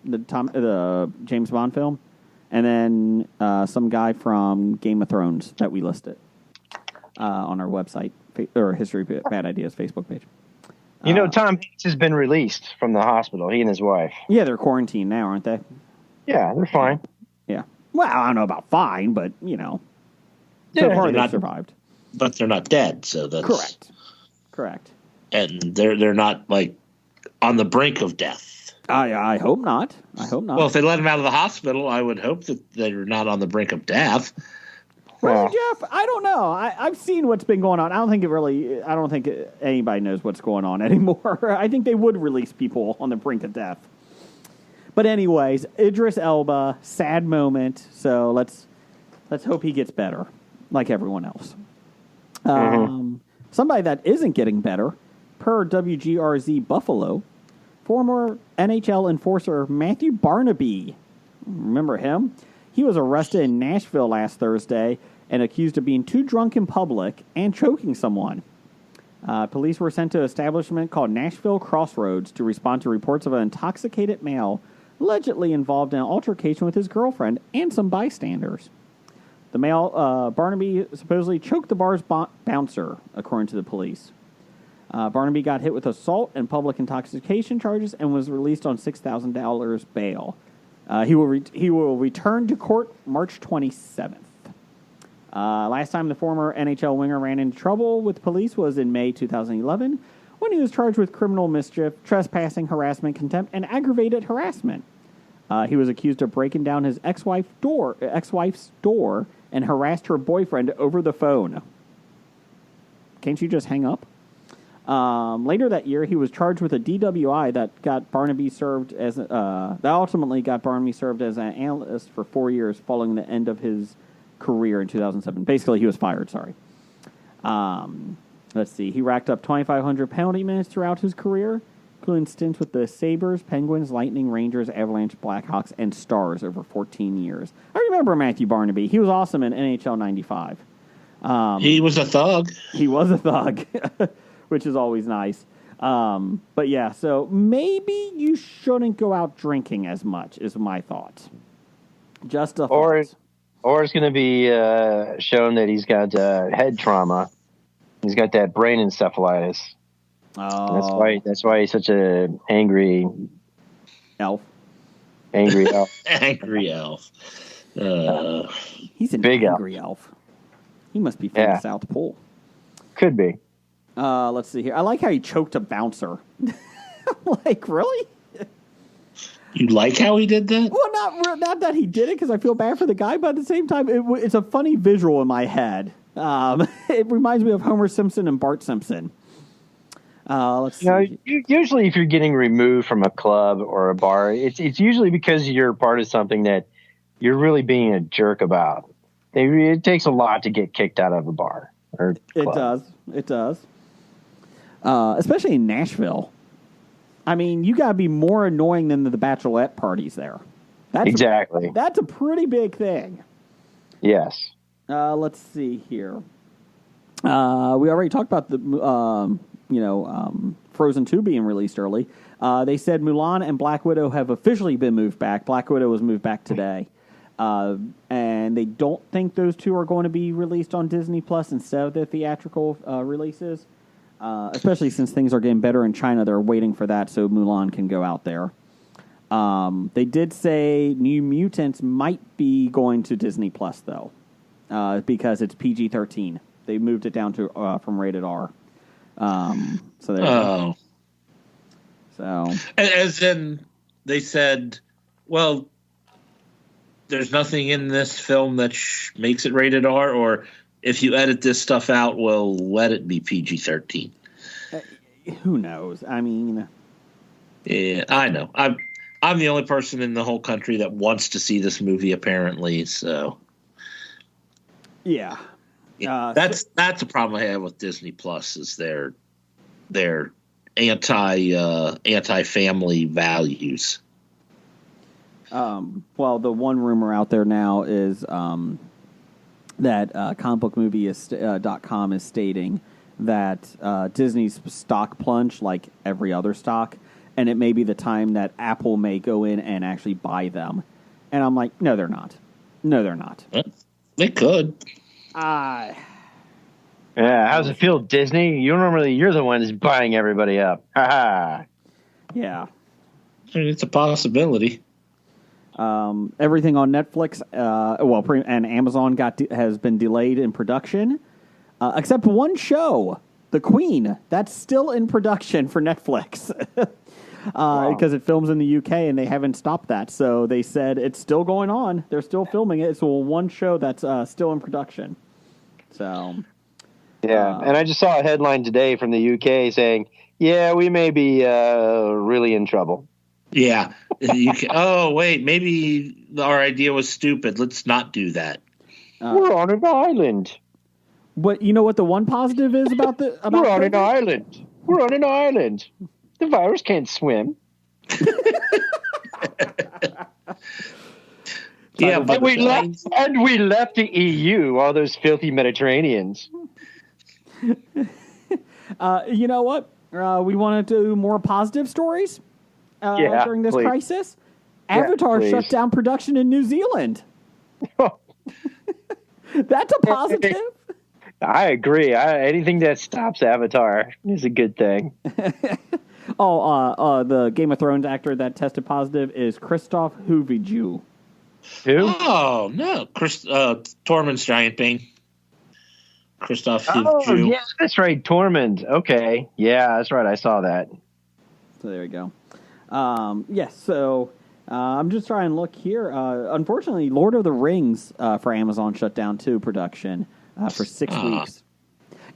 the James Bond film, and then some guy from Game of Thrones that we listed on our website or History of Bad Ideas Facebook page. Tom Hanks has been released from the hospital. He and his wife. Yeah, they're quarantined now, aren't they? Yeah, they're fine. Yeah. Well, I don't know about fine, but so far they're they not- survived. But they're not dead, so that's Correct. And they're not like on the brink of death. I hope not. Well, if they let him out of the hosptal, I would hope that they're not on the brink of death. Well, Well, Jeff, I don't know. I've seen what's been going on. I don't think anybody knows what's going on anymore. I think they would release people on the brink of death. But anyways, Idris Elba, sad moment. So let's hope he gets better, like everyone else. Somebody that isn't getting better, per WGRZ Buffalo, former NHL enforcer Matthew Barnaby. Remember him? He was arrested in Nashville last Thursday and accused of being too drunk in public and choking someone. Police were sent to an establishment called Nashville Crossroads to respond to reports of an intoxicated male allegedly involved in an altercation with his girlfriend and some bystanders. The male, Barnaby, supposedly choked the bar's bouncer, according to the police. Barnaby got hit with assault and public intoxication charges and was released on $6,000 bail. He will return to court March 27th. Last time the former NHL winger ran into trouble with police was in May 2011 when he was charged with criminal mischief, trespassing, harassment, contempt, and aggravated harassment. He was accused of breaking down his ex-wife's door and harassed her boyfriend over the phone. Can't you just hang up? Later that year, he was charged with a DWI that ultimately got Barnaby served as an analyst for 4 years following the end of his career in 2007. Basically, he was fired. Sorry. Let's see. He racked up 2,500 penalty minutes throughout his career, including stints with the Sabres, Penguins, Lightning, Rangers, Avalanche, Blackhawks, and Stars over 14 years. I remember Matthew Barnaby. He was awesome in NHL 95. He was a thug. He was a thug, which is always nice. But yeah, so maybe you shouldn't go out drinking as much, is my thought. Just a thought. Or it's going to be shown that he's got head trauma. He's got that brain encephalitis. Oh. That's why he's such a angry elf. Angry elf. Angry elf. He's an big angry elf. He must be from the South Pole. Could be. Let's see here. I like how he choked a bouncer. Like, really? You like how he did that? Well, not that he did it, because I feel bad for the guy, but at the same time, it's a funny visual in my head. It reminds me of Homer Simpson and Bart Simpson. Let's see. Usually if you're getting removed from a club or a bar, it's usually because you're part of something that you're really being a jerk about. It takes a lot to get kicked out of a bar or club. It does. Especially in Nashville. I mean, you got to be more annoying than the bachelorette parties there. Exactly. That's a pretty big thing. Yes. Let's see here. We already talked about the Frozen 2 being released early. They said Mulan and Black Widow have officially been moved back. Black Widow was moved back today. And they don't think those two are going to be released on Disney Plus instead of the theatrical releases. Especially since things are getting better in China, they're waiting for that so Mulan can go out there. They did say New Mutants might be going to Disney Plus though, because it's PG-13. They moved it down to from rated R. So there you go. So as in they said, well, there's nothing in this film that makes it rated R, or if you edit this stuff out, we'll let it be PG-13. Who knows? I mean, yeah, I know. I'm the only person in the whole country that wants to see this movie, apparently. So, yeah, that's a problem I have with Disney Plus is their anti-family values. Well, the one rumor out there now is that comicbookmovie.com is stating that Disney's stock plunged like every other stock, and it may be the time that Apple may go in and actually buy them. And I'm like, no, they're not. No, they're not. They could. Yeah, how's it feel, Disney? You're the one who's buying everybody up. Ha ha. Yeah. I mean, it's a possibility. Everything on Netflix, and Amazon has been delayed in production, except one show, The Queen. That's still in production for Netflix because it films in the UK and they haven't stopped that. So they said it's still going on. They're still filming it. It's one show that's still in production. So yeah, and I just saw a headline today from the UK saying, "Yeah, we may be really in trouble." Yeah. Oh, wait, maybe our idea was stupid. Let's not do that. We're on an island. But you know what the one positive is about the... We're on an island. We're on an island. The virus can't swim. Yeah, but we left the EU, all those filthy Mediterraneans. You know what? We want to do more positive stories during this crisis. Avatar shut down production in New Zealand. That's a positive. I agree. Anything that stops Avatar is a good thing. The Game of Thrones actor that tested positive is Christoph Huviju. Who? Oh, no. Tormund's giant pain. Christoph Oh, Huviju. yeah, that's right. Tormund. Okay. Yeah, that's right. I saw that. So there we go. Yes, so I'm just trying to look here. Unfortunately, Lord of the Rings for Amazon shut down too production for 6 weeks.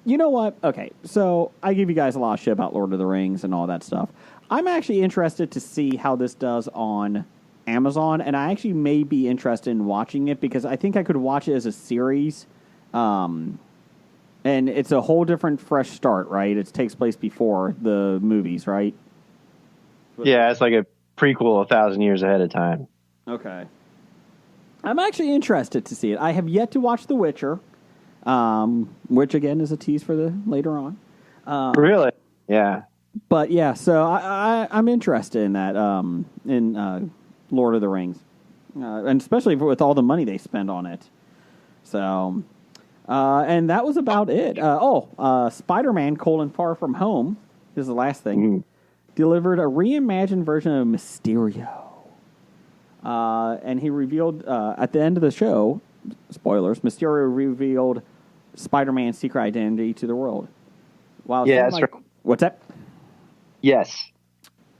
You know what? Okay, so I give you guys a lot of shit about Lord of the Rings and all that stuff. I'm actually interested to see how this does on Amazon, and I actually may be interested in watching it because I think I could watch it as a series. And it's a whole different fresh start, right? It takes place before the movies, right? Yeah, it's like a prequel 1,000 years ahead of time. Okay. I'm actually interested to see it. I have yet to watch The Witcher, which again is a tease for the later on. Really? Yeah. But yeah, so I'm interested in that, in Lord of the Rings, and especially with all the money they spend on it. So, and that was about it. Spider-Man: Far From Home. This is the last thing. Delivered a reimagined version of Mysterio. And he revealed, at the end of the show, spoilers, Mysterio revealed Spider-Man's secret identity to the world. While Yeah, that's right. What's that? Yes.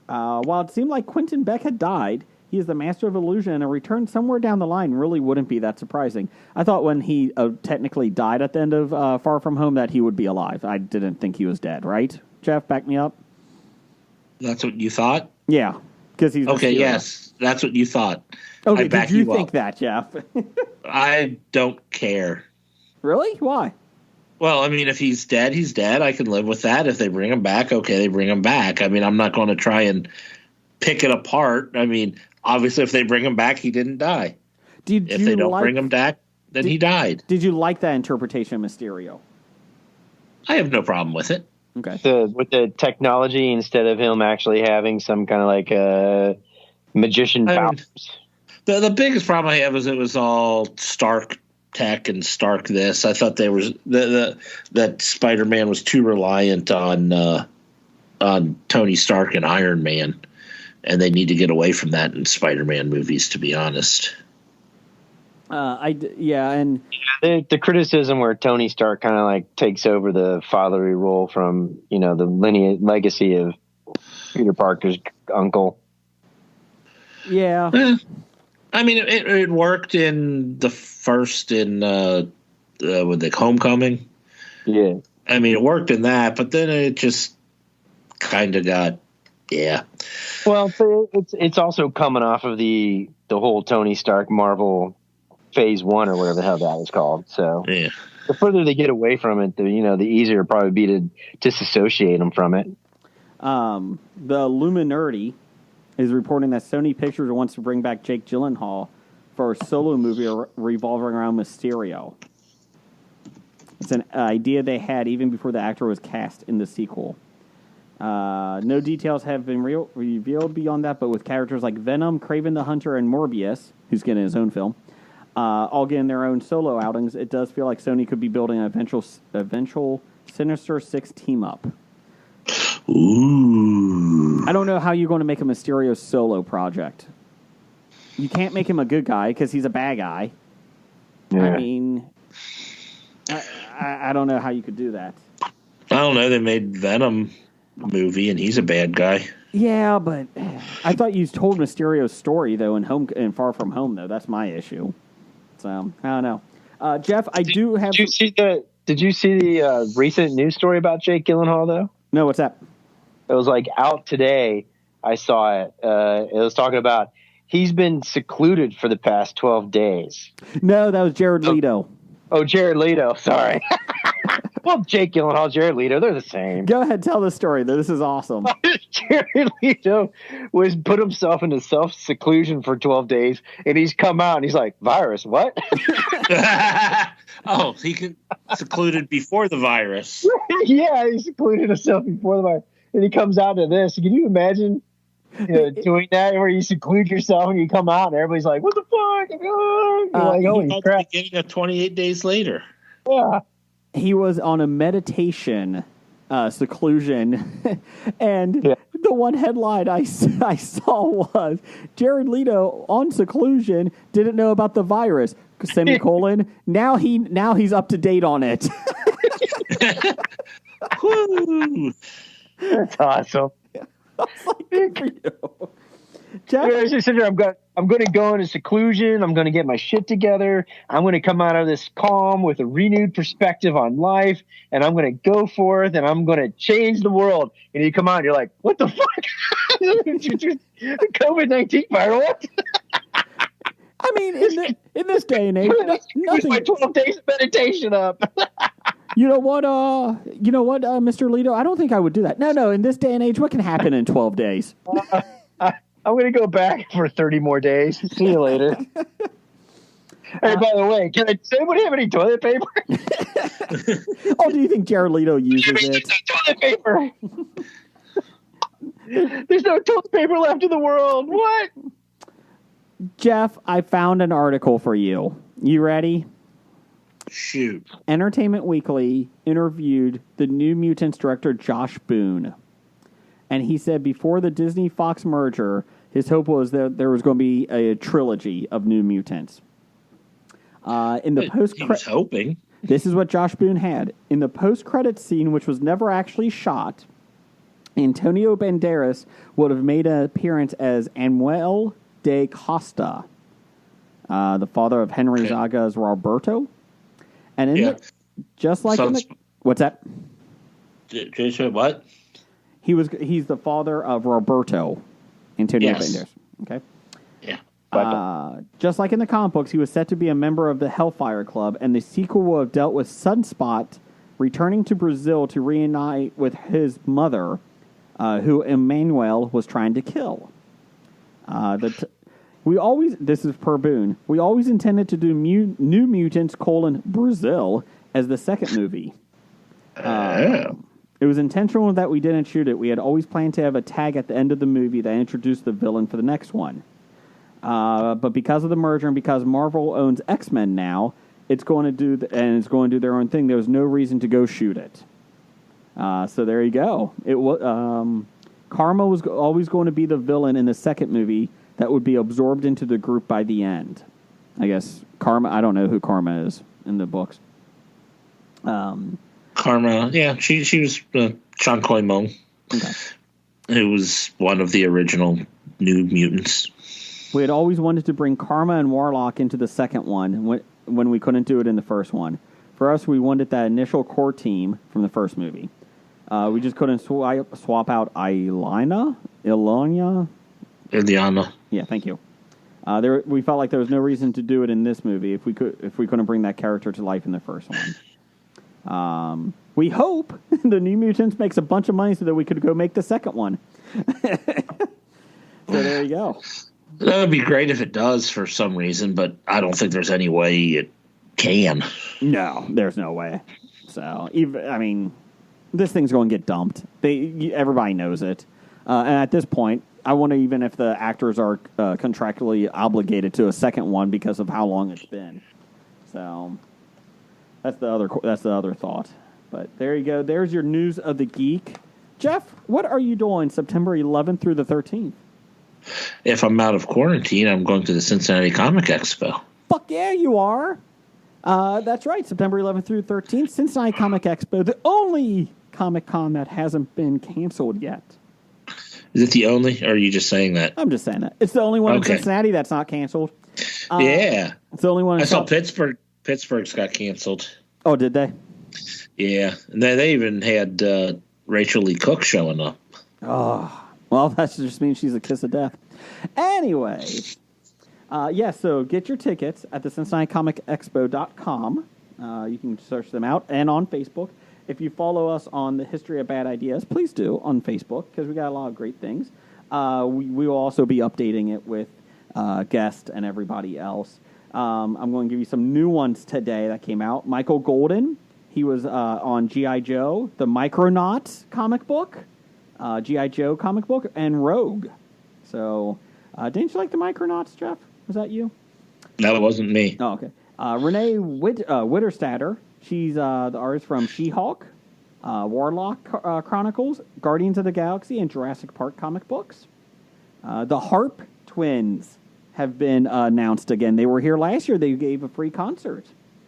While it seemed like Quentin Beck had died, he is the master of illusion, and a return somewhere down the line really wouldn't be that surprising. I thought when he technically died at the end of Far From Home that he would be alive. I didn't think he was dead, right? Jeff, back me up. That's what you thought? Yeah, because he's okay. Yes, that's what you thought. Okay, I back did you think up. that, Jeff? I don't care. Really? Why? Well, I mean, if he's dead, he's dead. I can live with that. If they bring him back, okay, they bring him back. I mean, I'm not going to try and pick it apart. I mean, obviously, if they bring him back, he didn't die. If they don't bring him back, then he died. Did you like that interpretation of Mysterio? I have no problem with it. Okay. With the technology, instead of him actually having some kind of like magician powers. The biggest problem I have is it was all Stark tech and Stark this. I thought there was that Spider-Man was too reliant on Tony Stark and Iron Man, and they need to get away from that in Spider-Man movies, to be honest. And The criticism where Tony Stark kind of like takes over the fatherly role from, the legacy of Peter Parker's uncle. Yeah. I mean, it worked in the first with the Homecoming. Yeah. I mean, it worked in that, but then it just kind of got, yeah. Well, it's also coming off of the whole Tony Stark Marvel Phase 1 or whatever the hell that was called. So Yeah. the further they get away from it, the easier it'll probably be to disassociate them from it. The Luminati is reporting that Sony Pictures wants to bring back Jake Gyllenhaal for a solo movie revolving around Mysterio. It's an idea they had even before the actor was cast in the sequel. No details have been revealed beyond that, but with characters like Venom, Kraven the Hunter, and Morbius, who's getting his own film, all getting their own solo outings, it does feel like Sony could be building an eventual Sinister Six team-up. Ooh. I don't know how you're going to make a Mysterio solo project. You can't make him a good guy because he's a bad guy. Yeah. I mean, I don't know how you could do that. I don't know. They made Venom movie, and he's a bad guy. Yeah, but I thought you told Mysterio's story though in Far From Home though. That's my issue. So I don't know. Jeff, I do have. Did you see the recent news story about Jake Gyllenhaal though? No, what's that? It was like out today. I saw it. It was talking about he's been secluded for the past 12 days. No, that was Jared Leto. Oh, Jared Leto. Sorry. Well, Jake Gyllenhaal, Jared Leto, they're the same. Go ahead, tell the story. This is awesome. Jared Leto put himself into self-seclusion for 12 days, and he's come out, and he's like, virus, what? Oh, he can secluded before the virus. Yeah, he secluded himself before the virus. And he comes out to this. Can you imagine doing that where you seclude yourself and you come out and everybody's like, what the fuck? You're like, holy crap. Beginning of 28 days later. Yeah. He was on a meditation seclusion, and the one headline I saw was Jared Leto on seclusion didn't know about the virus. Semicolon. Now he's up to date on it. Woo. That's awesome. I was like, good for you. Jeff? I just sit there, I'm going to go into seclusion. I'm going to get my shit together. I'm going to come out of this calm with a renewed perspective on life, and I'm going to go forth, and I'm going to change the world. And you come out, and you're like, what the fuck? COVID-19 viral? I mean, in this day and age, nothing. My 12 days of meditation up. You know what, Mr. Lito? I don't think I would do that. No. In this day and age, what can happen in 12 days? I'm going to go back for 30 more days. See you later. Hey, by the way, does anybody have any toilet paper? Oh, do you think Jared Leto uses it? Toilet paper. There's no toilet paper left in the world. What? Jeff, I found an article for you. You ready? Shoot. Entertainment Weekly interviewed the New Mutants director Josh Boone. And he said before the Disney-Fox merger, his hope was that there was going to be a trilogy of New Mutants. In the He was hoping. This is what Josh Boone had. In the post-credits scene, which was never actually shot, Antonio Banderas would have made an appearance as Anuel de Costa, the father of Henry Zaga's Roberto. And in just like in the... What's that? Jason, what? He's the father of Roberto, Antonio Banderas. Okay. Yeah. Just like in the comic books, he was set to be a member of the Hellfire Club, and the sequel will have dealt with Sunspot returning to Brazil to reunite with his mother, who Emmanuel was trying to kill. This is per Boone, we always intended to do New Mutants, Brazil as the second movie. It was intentional that we didn't shoot it. We had always planned to have a tag at the end of the movie that introduced the villain for the next one. But because of the merger and because Marvel owns X-Men now, it's going to do their own thing. There was no reason to go shoot it. So there you go. Karma was always going to be the villain in the second movie that would be absorbed into the group by the end. I guess Karma. I don't know who Karma is in the books. Karma, yeah, she was Sean Coy Mong, who was one of the original New Mutants. We had always wanted to bring Karma and Warlock into the second one when we couldn't do it in the first one. For us, we wanted that initial core team from the first movie. We just couldn't swap out Ilana. Yeah, thank you. We felt like there was no reason to do it in this movie if we couldn't bring that character to life in the first one. We hope the New Mutants makes a bunch of money so that we could go make the second one. So there you go. That would be great if it does for some reason, but I don't think there's any way it can. No, there's no way. So, this thing's going to get dumped. Everybody knows it. And at this point, I wonder even if the actors are contractually obligated to a second one because of how long it's been. So that's the other thought. But there you go. There's your news of the geek. Jeff, what are you doing September 11th through the 13th? If I'm out of quarantine, I'm going to the Cincinnati Comic Expo. Fuck yeah, you are. That's right. September 11th through 13th, Cincinnati Comic Expo, the only Comic-Con that hasn't been canceled yet. Is it the only, or are you just saying that? I'm just saying that. It's the only one in Cincinnati that's not canceled. Yeah. It's the only one. I saw Pittsburgh. Pittsburgh's got canceled. Oh, did they? Yeah. And they even had Rachel Lee Cook showing up. Oh. Well, that just means she's a kiss of death. Anyway. So get your tickets at the CincinnatiComicExpo.com. You can search them out. And on Facebook. If you follow us on the History of Bad Ideas, please do on Facebook, because we got a lot of great things. We will also be updating it with guests and everybody else. I'm going to give you some new ones today that came out. Michael Golden, he was on G.I. Joe, the Micronauts comic book, G.I. Joe comic book, and Rogue. So, didn't you like the Micronauts, Jeff? Was that you? No, it wasn't me. Oh, okay. Renee Witterstatter. She's the artist from She-Hulk, Warlock Chronicles, Guardians of the Galaxy, and Jurassic Park comic books. The Harp Twins have been announced again. They were here last year. They gave a free concert.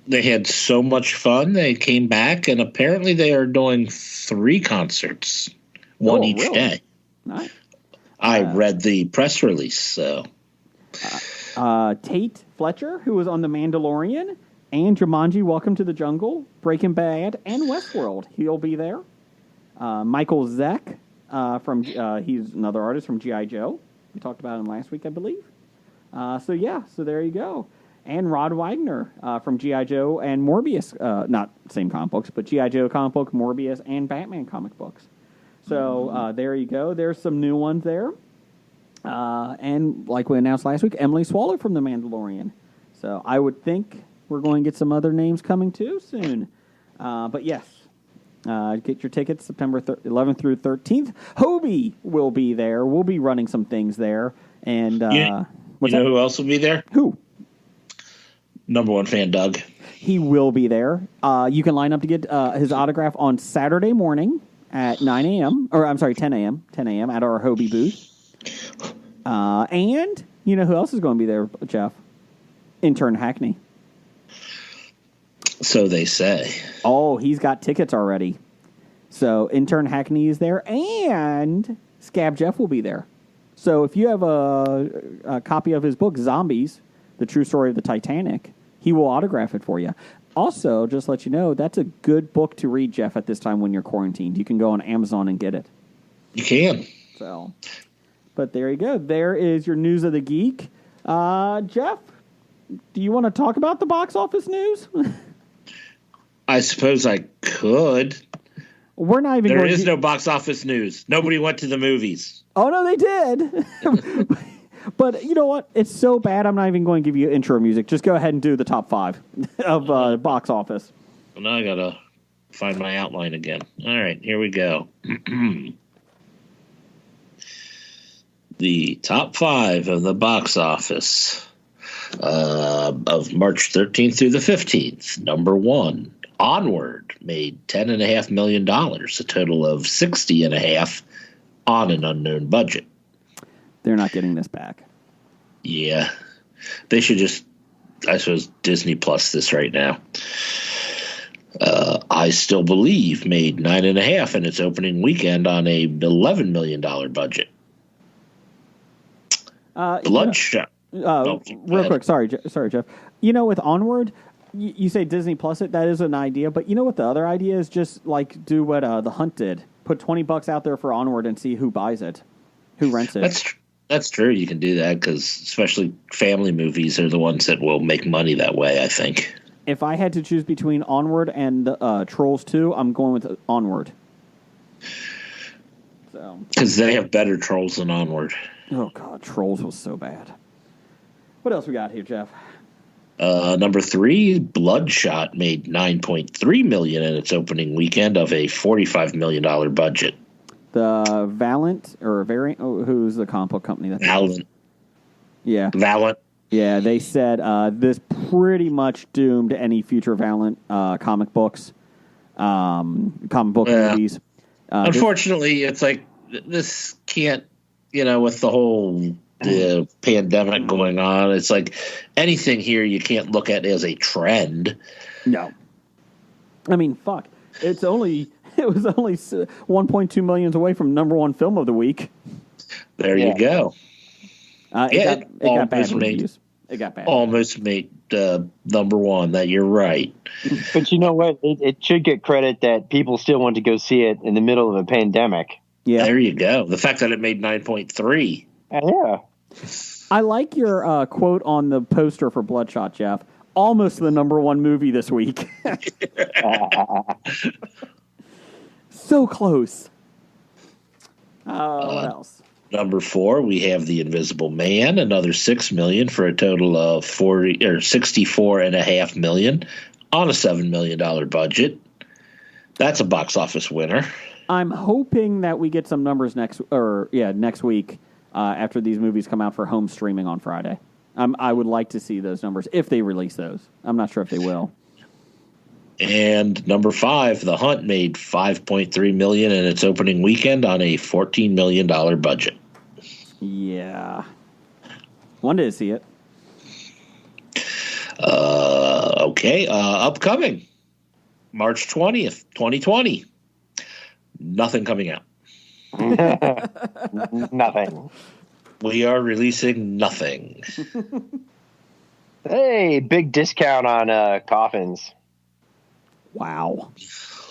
They had so much fun. They came back, and apparently they are doing 3 concerts, one each day. Nice. I read the press release, so. Tate Fletcher, who was on The Mandalorian, and Jumanji, Welcome to the Jungle, Breaking Bad, and Westworld. He'll be there. Michael Zeck, he's another artist from G.I. Joe. We talked about him last week, I believe. So there you go. And Rod Wagner from G.I. Joe and Morbius, not same comic books, but G.I. Joe comic book, Morbius, and Batman comic books. So there you go. There's some new ones there. And like we announced last week, Emily Swallow from The Mandalorian. So I would think we're going to get some other names coming too soon. But yes, get your tickets September 11th through 13th. Hobie will be there. We'll be running some things there. And who else will be there? Who? Number one fan, Doug. He will be there. You can line up to get his autograph on Saturday morning at 9 a.m. Or I'm sorry, 10 a.m. 10 a.m. at our Hobie booth. And you know who else is going to be there, Jeff? Intern Hackney. So they say. Oh, he's got tickets already. So Intern Hackney is there, and Scab Jeff will be there. So if you have a copy of his book, Zombies, The True Story of the Titanic, he will autograph it for you. Also, just to let you know, that's a good book to read, Jeff, at this time when you're quarantined. You can go on Amazon and get it. You can. So, but there you go. There is your News of the Geek. Jeff, do you want to talk about the box office news? I suppose I could. We're not even. There is no box office news. Nobody went to the movies. Oh no, they did. But you know what? It's so bad. I'm not even going to give you intro music. Just go ahead and do the top 5 of box office. Well, now I gotta find my outline again. All right, here we go. The top 5 of the box office of March 13th through the 15th. Number 1, Onward made $10.5 million, a total of $60.5 million on an unknown budget. They're not getting this back. Yeah. They should just, I suppose, Disney Plus this right now. I Still Believe made $9.5 million in its opening weekend on a $11 million budget. Bloodshot. Real quick, sorry, Jeff. You know, with Onward, you say Disney Plus it. That is an idea, but you know what? The other idea is just like do what The Hunt did. Put $20 out there for Onward and see who buys it, who rents it. That's true. You can do that because especially family movies are the ones that will make money that way, I think. If I had to choose between Onward and Trolls 2, I'm going with Onward. Because they have better Trolls than Onward. Oh, God. Trolls was so bad. What else we got here, Jeff? Number 3, Bloodshot made $9.3 million in its opening weekend of a $45 million budget. The Valiant or Variant? Oh, who's the comic book company? Valiant. Yeah. Valiant. Yeah, they said this pretty much doomed any future Valiant comic books, movies. Unfortunately, it's like this can't, with the whole pandemic going on, it's like anything here you can't look at as a trend. No. I mean, fuck. It was only 1.2 million away from number 1 film of the week. There you go. It got bad reviews. It got bad. Almost made number 1. That you're right. But you know what? It should get credit that people still want to go see it in the middle of a pandemic. Yeah. There you go. The fact that it made 9.3. Yeah. I like your quote on the poster for Bloodshot, Jeff. Almost the number 1 movie this week. So close. What else? Number 4, we have The Invisible Man, another $6 million for a total of $64.5 million on a $7 million budget. That's a box office winner. I'm hoping that we get some numbers next week after these movies come out for home streaming on Friday. I would like to see those numbers if they release those. I'm not sure if they will. And number 5, The Hunt made $5.3 million in its opening weekend on a $14 million budget. Yeah. Wanted to see it. Okay. Upcoming March 20th, 2020. Nothing coming out. Nothing. We are releasing nothing. Hey, big discount on coffins. Wow.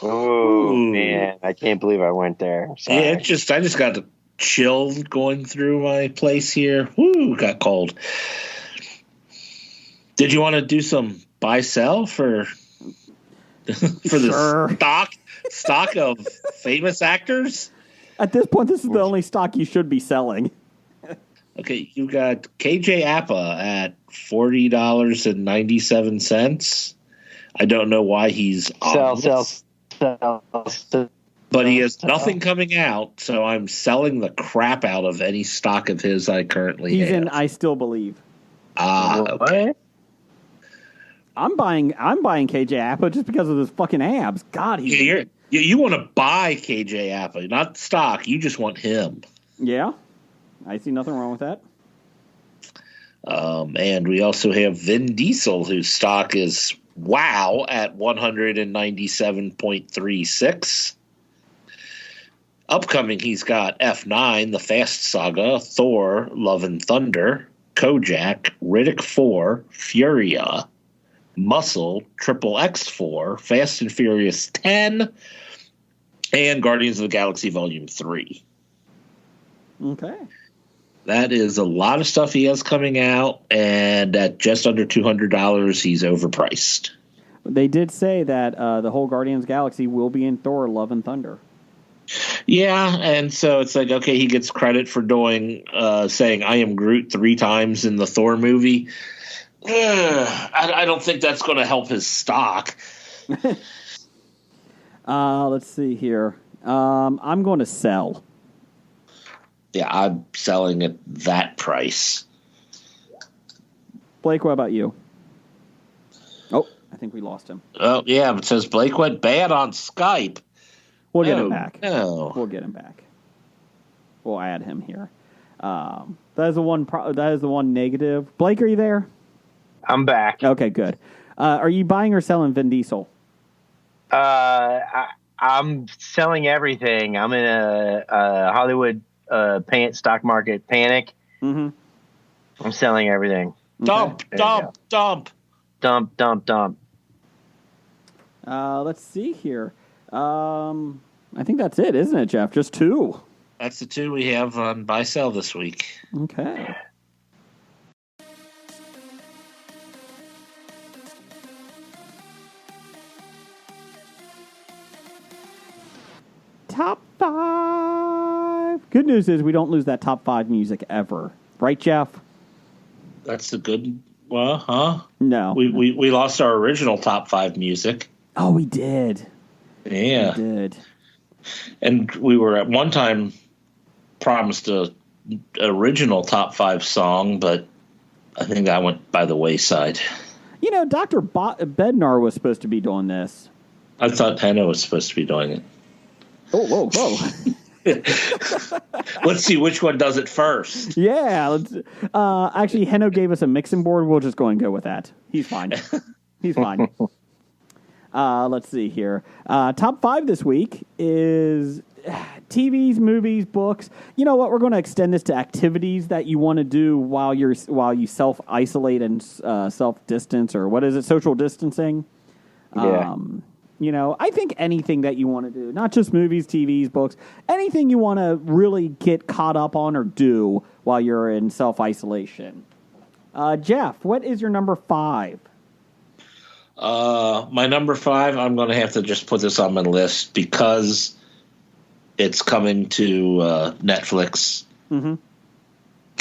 Oh, Ooh. man. I can't believe I went there. Sorry. Yeah, I just got the chill going through my place here. Woo, got cold. Did you want to do some buy sell for Sure. the stock of famous actors? At this point, this is the only stock you should be selling. Okay, you got KJ Appa at $40.97. I don't know why he's on Sell. this, but he has nothing coming out, so I'm selling the crap out of any stock of his I currently He's have. in I Still Believe. Okay. I'm buying KJ Appa just because of his fucking abs. God, he's You want to buy KJ Appa, not stock. You just want him. yeah. I see nothing wrong with that. And we also have Vin Diesel, whose stock is wow at 197.36. Upcoming, he's got F9, The Fast Saga, Thor, Love and Thunder, Kojak, Riddick 4, Furia, Muscle, Triple X4, Fast and Furious 10, and Guardians of the Galaxy Volume 3. Okay. That is a lot of stuff he has coming out, and at just under $200, he's overpriced. They did say that the whole Guardians Galaxy will be in Thor: Love and Thunder. Yeah, and so it's like, okay, he gets credit for saying "I am Groot" 3 times in the Thor movie. I don't think that's going to help his stock. Let's see here. I'm going to sell. Yeah, I'm selling at that price. Blake, what about you? Oh, I think we lost him. Oh, yeah, it says Blake went bad on Skype. We'll get him back. No. We'll get him back. We'll add him here. That is the one. That is the one negative. Blake, are you there? I'm back. Okay, good. Are you buying or selling Vin Diesel? I'm selling everything. I'm in a Hollywood stock market panic. Mm-hmm. I'm selling everything. Dump. Let's see here. I think that's it, isn't it, Jeff? Just 2. That's the 2 we have on buy sell this week. Okay. Top 5. Good news is we don't lose that top 5 music ever. Right, Jeff? That's the good. Well, huh? No. We lost our original top 5 music. Oh, we did. Yeah. We did. And we were at one time promised a original top 5 song, but I think that went by the wayside. You know, Dr. Bednar was supposed to be doing this. I thought Henna was supposed to be doing it. Oh, whoa. Let's see which one does it first. Yeah. Actually, Henno gave us a mixing board. We'll just go and go with that. He's fine. He's fine. Let's see here. Top 5 this week is TVs, movies, books. You know what? We're going to extend this to activities that you want to do while you self-isolate and self-distance, or what is it? Social distancing. Yeah. You know, I think anything that you want to do, not just movies, TVs, books, anything you want to really get caught up on or do while you're in self-isolation. Jeff, what is your number 5? My number 5, I'm going to have to just put this on my list because it's coming to Netflix. Mm-hmm.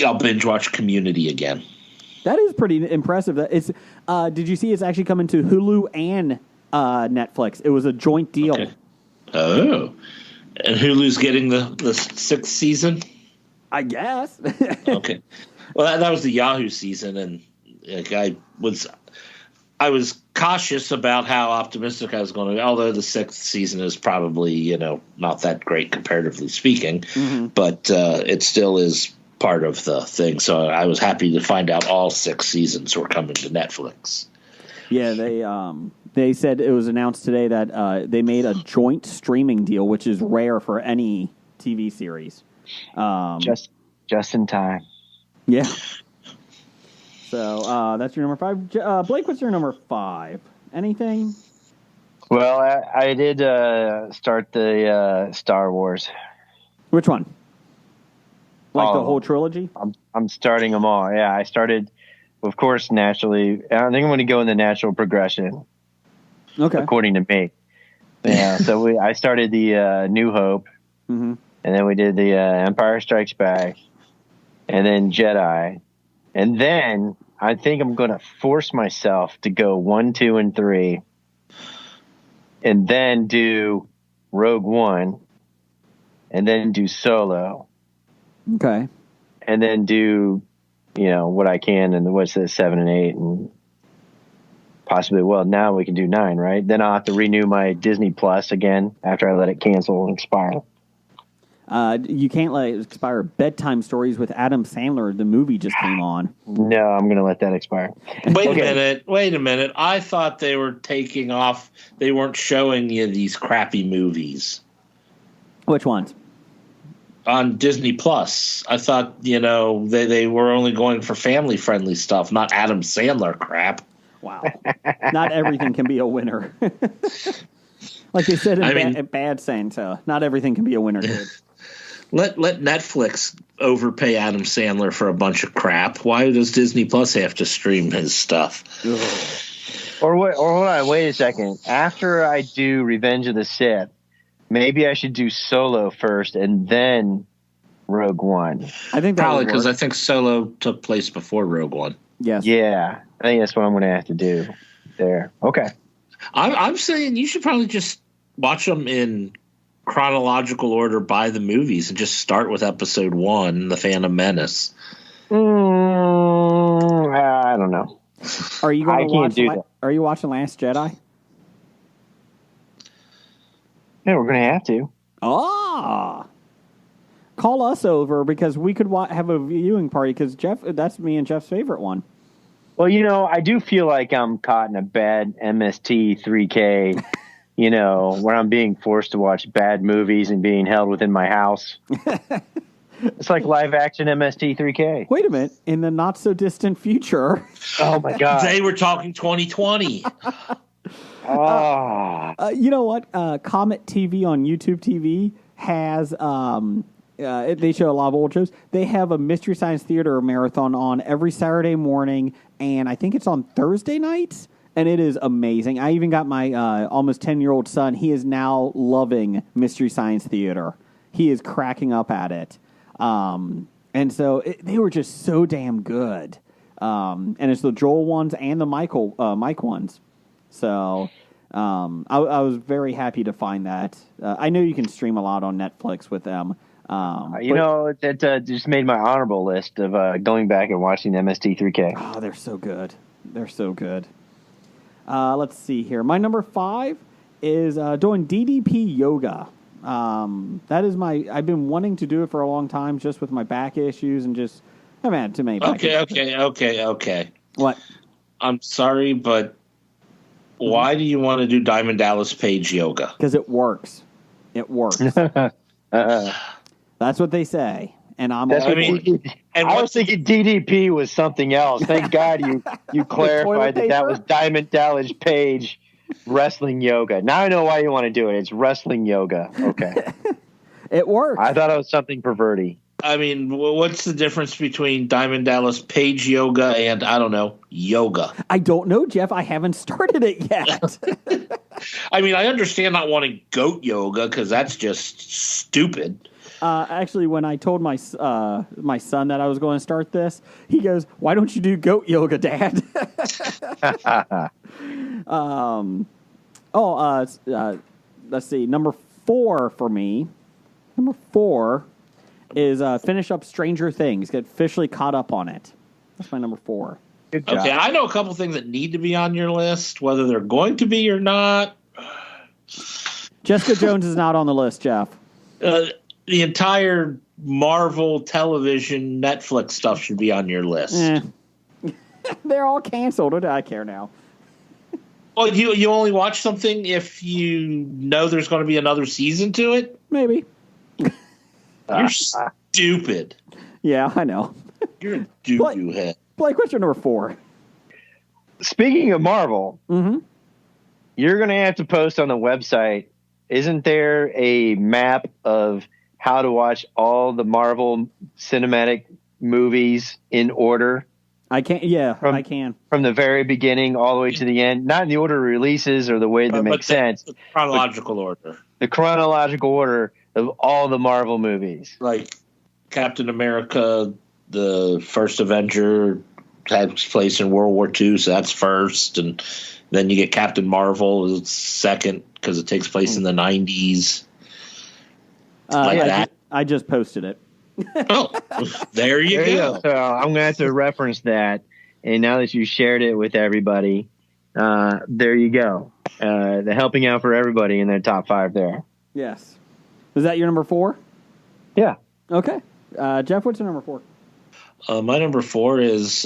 I'll binge watch Community again. That is pretty impressive. It's did you see it's actually coming to Hulu and Netflix? It was a joint deal. Okay. Oh. And Hulu's getting the 6th season? I guess. Okay. Well, that was the Yahoo season, and like, I was cautious about how optimistic I was going to be, although the 6th season is probably, not that great comparatively speaking, but it still is part of the thing. So I was happy to find out all 6 seasons were coming to Netflix. Yeah, they said it was announced today that they made a joint streaming deal, which is rare for any TV series. Just in time. Yeah. So that's your number 5. Blake, what's your number 5? Anything? Well, I did start the Star Wars. Which one? Like the Oh. whole trilogy? I'm starting them all. Yeah, I started, of course, naturally. I think I'm going to go in the natural progression, Okay. according to me. Yeah, so I started the New Hope, Mm-hmm. and then we did the Empire Strikes Back, and then Jedi, and then I think I'm going to force myself to go 1, 2, and 3, and then do Rogue One, and then do Solo. Okay. And then do, what I can, and what's this, 7 and 8, and possibly, well, now we can do 9, right? Then I'll have to renew my Disney Plus again after I let it cancel and expire. You can't let it expire. Bedtime Stories with Adam Sandler. The movie just came on. No, I'm going to let that expire. Wait Okay. a minute. I thought they were taking off. They weren't showing you these crappy movies Which ones? on Disney Plus. I thought, they were only going for family-friendly stuff, not Adam Sandler crap. Wow. Not everything can be a winner. Like they said in Bad Santa, not everything can be a winner, kid. Let Netflix overpay Adam Sandler for a bunch of crap. Why does Disney Plus have to stream his stuff? Or hold on, wait a second. After I do Revenge of the Sith, maybe I should do Solo first and then Rogue One. I think that Probably would because I work. think Solo took place before Rogue One. Yes. Yeah, I think that's what I'm going to have to do there. Okay. I'm saying you should probably just watch them in chronological order by the movies and just start with Episode 1, The Phantom Menace. I don't know. Are you I going to can't watch? do that. Are you watching Last Jedi? Yeah, we're going to have to. Call us over because we could have a viewing party because that's me and Jeff's favorite one. Well, I do feel like I'm caught in a bad MST 3K, where I'm being forced to watch bad movies and being held within my house. It's like live action MST 3K. Wait a minute. In the not so distant future, Oh my God. They were talking 2020. you know what? Comet TV on YouTube TV has they show a lot of old shows. They have a Mystery Science Theater marathon on every Saturday morning, and I think it's on Thursday nights, and it is amazing. I even got my almost 10-year-old son. He is now loving Mystery Science Theater. He is cracking up at it. And so they were just so damn good. And it's the Joel ones and the Mike ones. So I was very happy to find that. I know you can stream a lot on Netflix with them. That just made my honorable list of going back and watching MST3K. Oh, they're so good. They're so good. Let's see here. My number 5 is doing DDP yoga. That is I've been wanting to do it for a long time just with my back issues and just I haven't had too many back issues. Okay. What? I'm sorry, but why do you want to do Diamond Dallas Page yoga? Because it works. It works. That's what they say. And I'm That's all what for it. I was thinking DDP was something else. Thank God you clarified that was Diamond Dallas Page wrestling yoga. Now I know why you want to do it. It's wrestling yoga. Okay. It works. I thought it was something perverty. I mean, what's the difference between Diamond Dallas Page yoga and, I don't know, yoga? I don't know, Jeff. I haven't started it yet. I mean, I understand not wanting goat yoga because that's just stupid. Actually, when I told my son that I was going to start this, he goes, "Why don't you do goat yoga, Dad?" Let's see. Number 4 for me. Number 4 is finish up Stranger Things. Get officially caught up on it. That's my number 4. Good job. Okay, I know a couple things that need to be on your list, whether they're going to be or not. Jessica Jones is not on the list, Jeff. The entire Marvel television Netflix stuff should be on your list. They're all canceled. What do I care now? Well, you only watch something if you know there's going to be another season to it? Maybe. You're stupid. Yeah, I know. You're a doo-doo head. Blake, what's your number 4? Speaking of Marvel, Mm-hmm. you're going to have to post on the website. Isn't there a map of how to watch all the Marvel cinematic movies in order? I can't. Yeah, From- I can. From the very beginning all the way to the end, not in the order of releases or the way that makes sense. The chronological order. The chronological order of all the Marvel movies. Like Captain America, the first Avenger, takes place in World War II, so that's first. And then you get Captain Marvel, it's second, because it takes place in the 90s. Like that. I just posted it. Oh, there you go. So I'm going to have to reference that. And now that you shared it with everybody, there you go. The helping out for everybody in their top 5 there. Yes. Is that your number 4? Yeah. Okay. Jeff, what's your number 4? My number 4 is,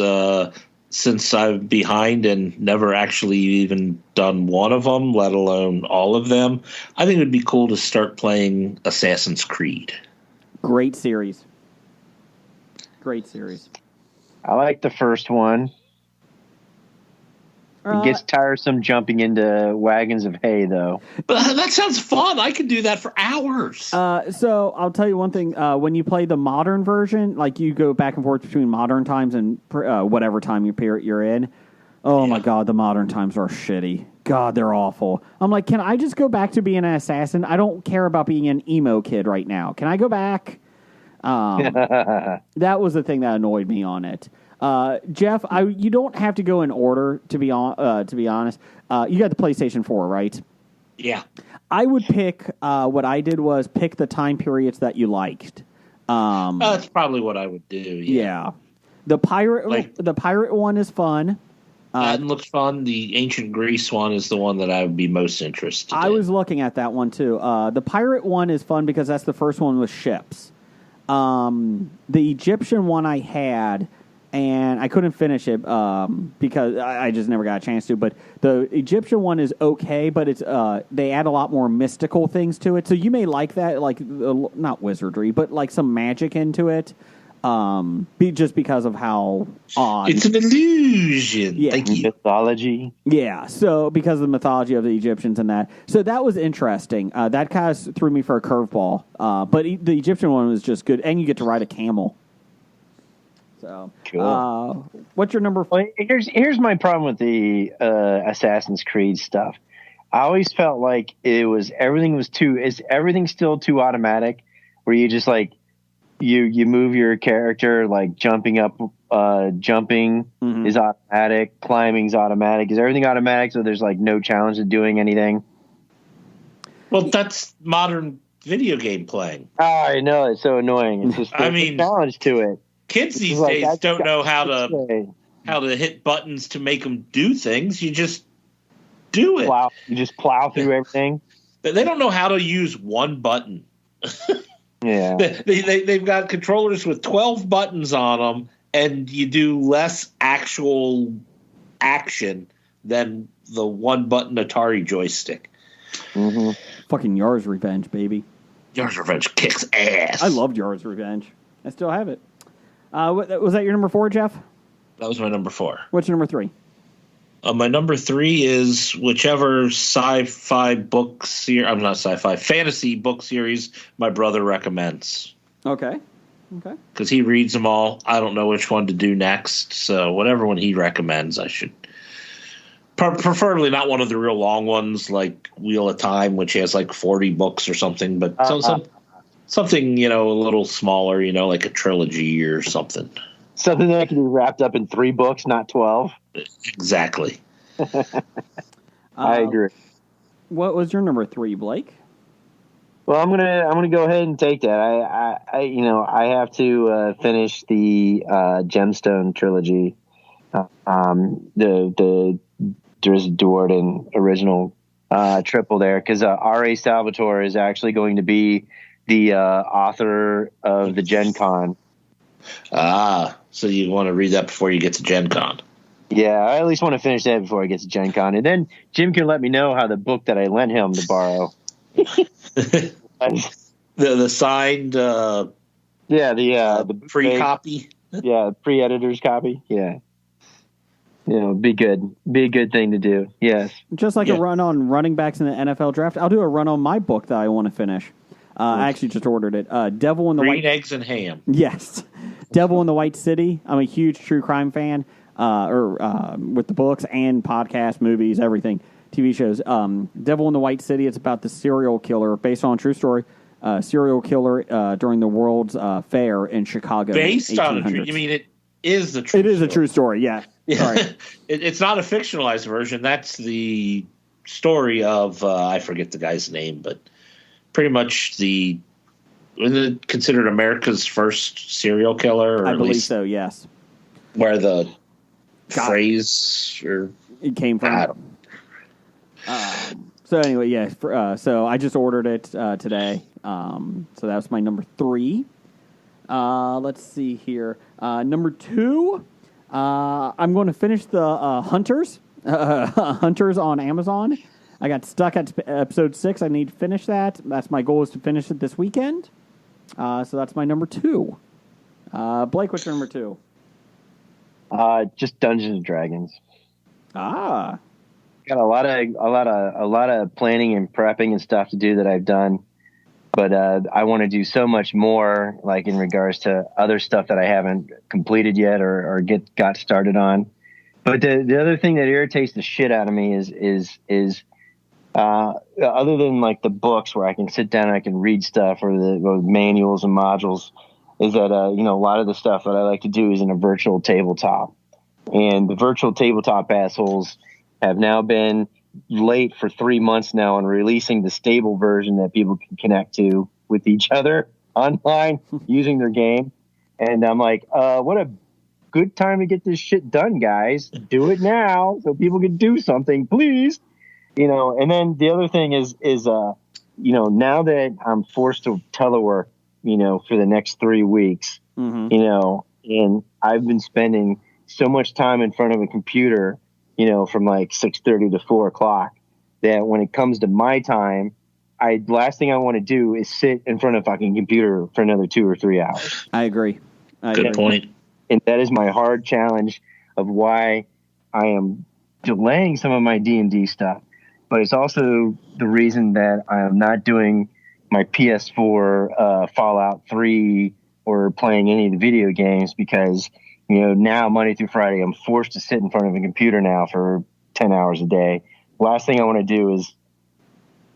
since I'm behind and never actually even done one of them, let alone all of them, I think it would be cool to start playing Assassin's Creed. Great series. Great series. I like the first one. It gets tiresome jumping into wagons of hay, though. But that sounds fun. I could do that for hours. So I'll tell you one thing. When you play the modern version, like you go back and forth between modern times and whatever time you're in. Oh my God, the modern times are shitty. God, they're awful. I'm like, can I just go back to being an assassin? I don't care about being an emo kid right now. Can I go back? That was the thing that annoyed me on it. Jeff, you don't have to go in order to be honest. You got the PlayStation 4, right? Yeah. I would pick. What I did was pick the time periods that you liked. That's probably what I would do. Yeah. The pirate one is fun. That looks fun. The ancient Greece one is the one that I would be most interested in. I was looking at that one too. The pirate one is fun because that's the first one with ships. The Egyptian one I had, and I couldn't finish it because I just never got a chance to. But the Egyptian one is okay, but it's they add a lot more mystical things to it. So you may like that, like not wizardry, but like some magic into it. Just because of how odd it's an illusion. Yeah. Thank you. Mythology. Yeah, so because of the mythology of the Egyptians and that. So that was interesting. That kind of threw me for a curveball. But the Egyptian one was just good. And you get to ride a camel. So, Cool. What's your number 4? Well, here's my problem with the Assassin's Creed stuff. I always felt like everything's still too automatic, where you just like you move your character, like jumping is automatic, climbing's automatic. Is everything automatic? So there's like no challenge to doing anything. Well, that's modern video game playing. Oh, I know, it's so annoying. It's just there's a challenge to it. Kids these days don't know how to hit buttons to make them do things. You just do it. You just plow through everything. They don't know how to use one button. Yeah. They've got controllers with 12 buttons on them, and you do less actual action than the one button Atari joystick. Mm-hmm. Fucking Yar's Revenge, baby. Yar's Revenge kicks ass. I loved Yar's Revenge. I still have it. Was that your number 4, Jeff? That was my number 4. What's your number 3? My number 3 is whichever fantasy book series my brother recommends. Okay. Because he reads them all. I don't know which one to do next, so whatever one he recommends, I should. Preferably not one of the real long ones like Wheel of Time, which has like 40 books or something, but something, a little smaller, like a trilogy or something. Something that can be wrapped up in 3 books, not 12. Exactly. I agree. What was your number 3, Blake? Well, I'm gonna go ahead and take that. I have to finish the Gemstone trilogy, the Drizzt Do'Urden original triple there, because R.A. Salvatore is actually going to be the author of the Gen Con. So you want to read that before you get to Gen Con? Yeah, I at least want to finish that before I get to Gen Con. And then Jim can let me know how the book that I lent him to borrow. The signed the free copy. Yeah, pre-editor's copy. Yeah. Be good. Be a good thing to do. Yes. Just like a run on running backs in the NFL draft, I'll do a run on my book that I want to finish. I actually just ordered it. Devil in the Green White... Eggs and Ham. Yes. Devil in the White City. I'm a huge true crime fan, with the books and podcasts, movies, everything, TV shows. Devil in the White City, it's about the serial killer, based on a true story, serial killer during the World's Fair in Chicago. Based on a true... You mean it is the true It is story. A true story, yeah. Sorry. It's not a fictionalized version. That's the story of, I forget the guy's name, but pretty much considered America's first serial killer, or I at believe least so. Yes, where the phrase it came from. So anyway, yeah. So I just ordered it today. So that's my number 3. Let's see here. Number 2. I'm going to finish the Hunters. Hunters on Amazon. I got stuck at episode 6. I need to finish that. That's my goal, is to finish it this weekend. So that's my number 2. Blake, what's your number 2? Just Dungeons and Dragons. Got a lot of planning and prepping and stuff to do that I've done, but I want to do so much more, like in regards to other stuff that I haven't completed yet or got started on. But the other thing that irritates the shit out of me is other than like the books where I can sit down and I can read stuff, or the manuals and modules, is that a lot of the stuff that I like to do is in a virtual tabletop, and the virtual tabletop assholes have now been late for 3 months now on releasing the stable version that people can connect to with each other online using their game. And I'm like, what a good time to get this shit done, guys. Do it now so people can do something, please. And then the other thing is now that I'm forced to telework, for the next 3 weeks, and I've been spending so much time in front of a computer, from like 6:30 to 4:00, that when it comes to my time, last thing I want to do is sit in front of a fucking computer for another 2 or 3 hours. I agree. Good point. And that is my hard challenge of why I am delaying some of my D&D stuff. But it's also the reason that I am not doing my PS4 Fallout 3 or playing any of the video games, because now Monday through Friday, I'm forced to sit in front of a computer now for 10 hours a day. Last thing I want to do is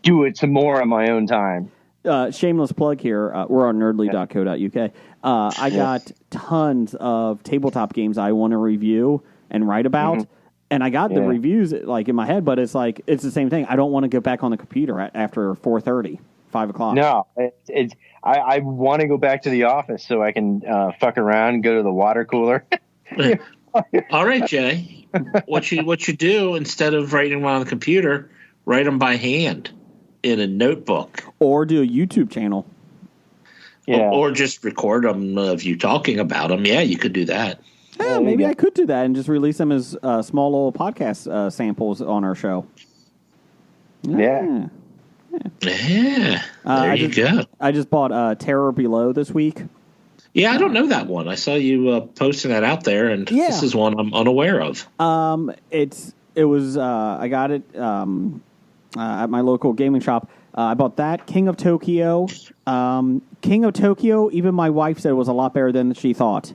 do it some more on my own time. Shameless plug here. We're on nerdly.co.uk. I got tons of tabletop games I want to review and write about. Mm-hmm. And I got the reviews like in my head, but it's like, it's the same thing. I don't want to get back on the computer after 4:30, 5 o'clock. No, I want to go back to the office so I can fuck around, go to the water cooler. All right, Jay. What you do, instead of writing them on the computer, write them by hand in a notebook, or do a YouTube channel. Yeah, or just record them of you talking about them. Yeah, you could do that. Yeah, maybe I could do that and just release them as small little podcast samples on our show. Yeah. There you go. I just bought Terror Below this week. Yeah, I don't know that one. I saw you posting that out there, and this is one I'm unaware of. It was I got it at my local gaming shop. I bought that. King of Tokyo. King of Tokyo, even my wife said it was a lot better than she thought.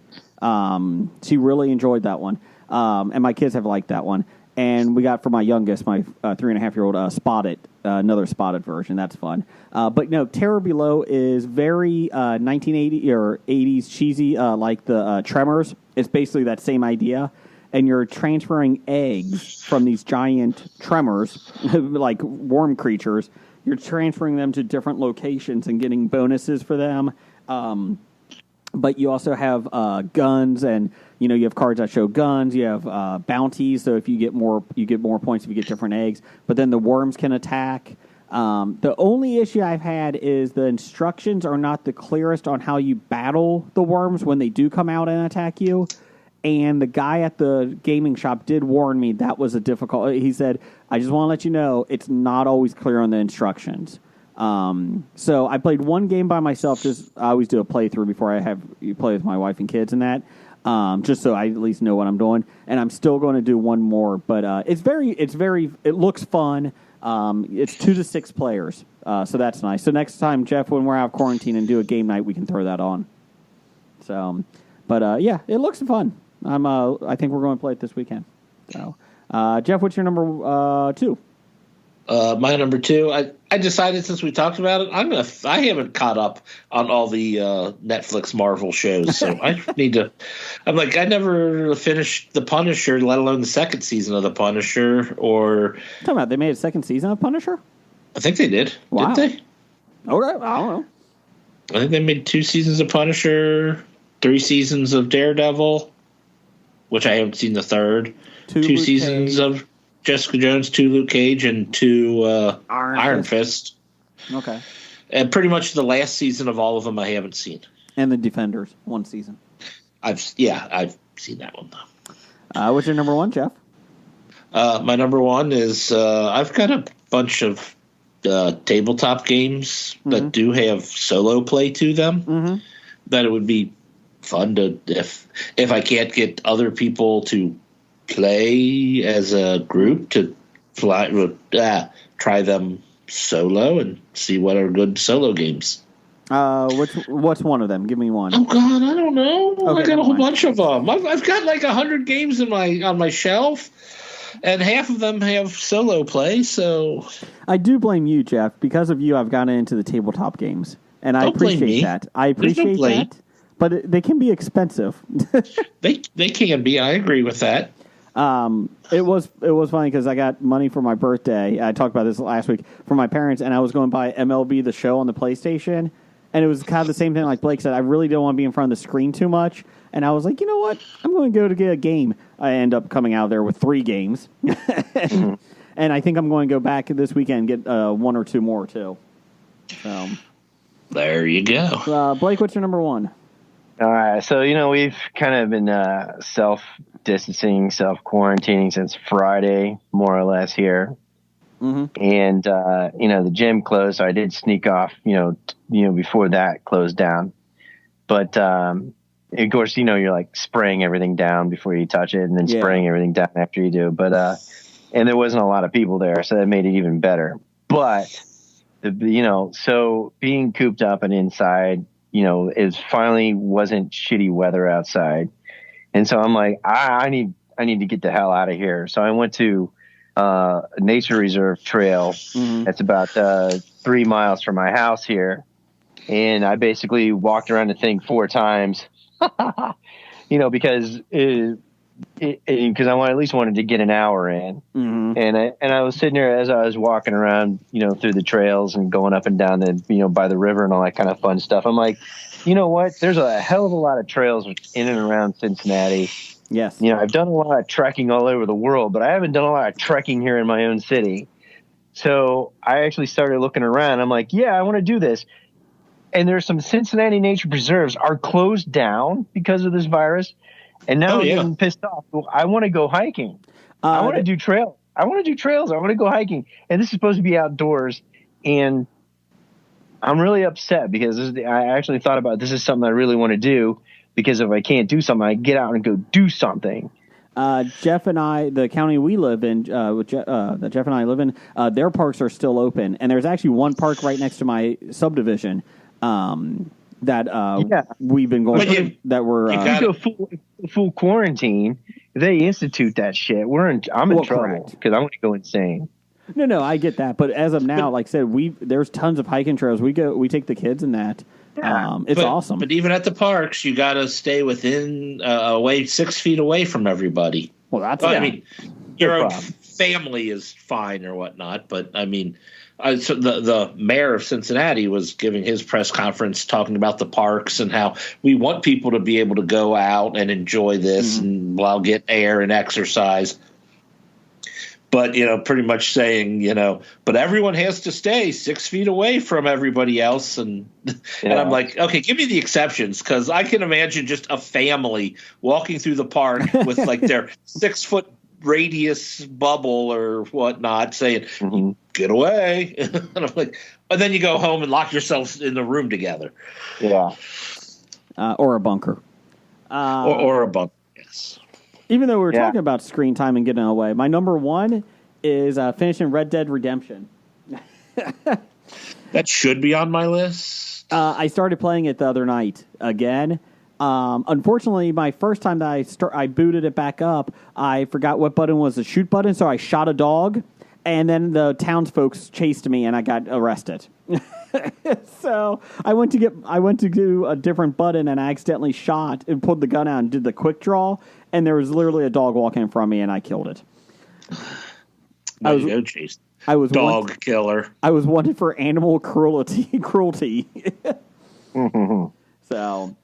She really enjoyed that one. And my kids have liked that one. And we got for my youngest, my 3.5-year-old, Spotted, another Spotted version. That's fun. But no, Terror Below is very 1980 or 80s cheesy, like the Tremors. It's basically that same idea. And you're transferring eggs from these giant tremors, like worm creatures. You're transferring them to different locations and getting bonuses for them. But you also have guns, and you have cards that show guns. You have bounties, so if you get more points if you get different eggs. But then the worms can attack. The only issue I've had is the instructions are not the clearest on how you battle the worms when they do come out and attack you. And the guy at the gaming shop did warn me that was a difficult. He said, "I just want to let you know it's not always clear on the instructions." So I played one game by myself. I always do a playthrough before I have you play with my wife and kids and that. Just so I at least know what I'm doing. And I'm still going to do one more, but it looks fun. It's 2 to 6 players, so that's nice. So next time, Jeff, when we're out of quarantine and do a game night, we can throw that on. So, but yeah, it looks fun. I think we're going to play it this weekend. So, Jeff, what's your number 2? My number 2, I decided since we talked about it, I haven't caught up on all the Netflix Marvel shows, so I need to. I'm like, I never finished The Punisher, let alone the second season of The Punisher. Or talking about they made a second season of Punisher? I think they did. Wow. Did they? Okay, I don't know. I think they made 2 seasons of Punisher, 3 seasons of Daredevil, which I haven't seen the third. 2 seasons of Jessica Jones, 2 Luke Cage, and 2 Iron Fist. Okay. And pretty much the last season of all of them I haven't seen. And the Defenders, 1 season. I've seen that one though. What's your number 1, Jeff? My number 1 is I've got a bunch of tabletop games that do have solo play to them. That it would be fun to if I can't get other people to play as a group to try them solo and see what are good solo games. What's one of them? Give me one. Oh God, I don't know. Okay, I got a whole bunch of them. I've got like 100 games on my shelf, and half of them have solo play. So I do blame you, Jeff. Because of you, I've gotten into the tabletop games, and I appreciate that. I appreciate that, but they can be expensive. They can be. I agree with that. It was funny because I got money for my birthday. I talked about this last week for my parents, and I was going to buy MLB The Show on the PlayStation, and it was kind of the same thing like Blake said. I really don't want to be in front of the screen too much, and I was like, you know what? I'm going to go to get a game. I end up coming out there with 3 games, and I think I'm going to go back this weekend and get 1 or 2 more too. So there you go. Blake, what's your number 1? All right, so we've kind of been self-distancing, self-quarantining since Friday, more or less here. And the gym closed, so I did sneak off, before that closed down. But of course, you're like spraying everything down before you touch it, and then spraying everything down after you do. But and there wasn't a lot of people there, so that made it even better. But so being cooped up and inside, it finally wasn't shitty weather outside. And so I'm like, I need to get the hell out of here. So I went to a nature reserve trail. That's about 3 miles from my house here. And I basically walked around the thing 4 times, because I at least wanted to get an hour in. And I was sitting there as I was walking around, through the trails and going up and down the, by the river and all that kind of fun stuff. I'm like, you know what? There's a hell of a lot of trails in and around Cincinnati. Yes. I've done a lot of trekking all over the world, but I haven't done a lot of trekking here in my own city. So I actually started looking around. I'm like, yeah, I want to do this. And there's some Cincinnati nature preserves are closed down because of this virus. And now I'm getting pissed off. I want to go hiking. I want to do trails. I want to go hiking. And this is supposed to be outdoors. And I'm really upset because I actually thought about this is something I really want to do, because if I can't do something, I get out and go do something. Jeff and I, the county we live in, that Jeff and I live in, their parks are still open. And there's actually one park right next to my subdivision that we've been going through, that we're go full quarantine. If they institute that shit, I'm in trouble because I'm going to go insane. No, I get that, but as of now, like I said, there's tons of hiking trails. We take the kids in that. It's awesome. But even at the parks, you got to stay within 6 feet away from everybody. Well, that's I mean, your own family is fine or whatnot, but I mean, so the mayor of Cincinnati was giving his press conference talking about the parks and how we want people to be able to go out and enjoy this and get air and exercise. But, pretty much saying, but everyone has to stay 6 feet away from everybody else. And I'm like, okay, give me the exceptions, because I can imagine just a family walking through the park with like their 6 foot radius bubble or whatnot, saying, Mhm. "Get away!" And I'm like, and then you go home and lock yourselves in the room together, Yeah. Or a bunker. or a bunk. Yes. Even though we were Yeah. talking about screen time and getting away, my number one is finishing Red Dead Redemption. That should be on my list. I started playing it the other night again. Unfortunately, my first time that I booted it back up, I forgot what button was the shoot button, so I shot a dog, and then the townsfolk chased me, and I got arrested. So I went to do a different button, and I accidentally shot and pulled the gun out and did the quick draw, and there was literally a dog walking in front of me, and I killed it. Way to go, Chase. I was Dog killer. I was wanted for animal cruelty. So,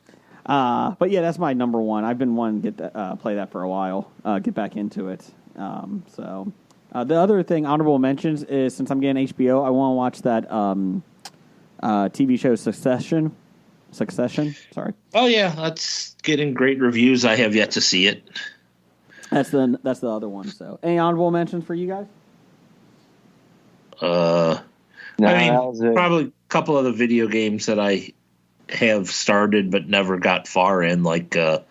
but yeah, that's my number one. I've been wanting to get play that for a while. Get back into it. The other thing, honorable mentions, is since I'm getting HBO, I want to watch that TV show Succession. Sorry, Oh yeah, that's getting great reviews. I have yet to see it. that's the other one. So, any honorable mentions for you guys? No, I that was mean, it. probably a couple of the video games that I have started but never got far in, like The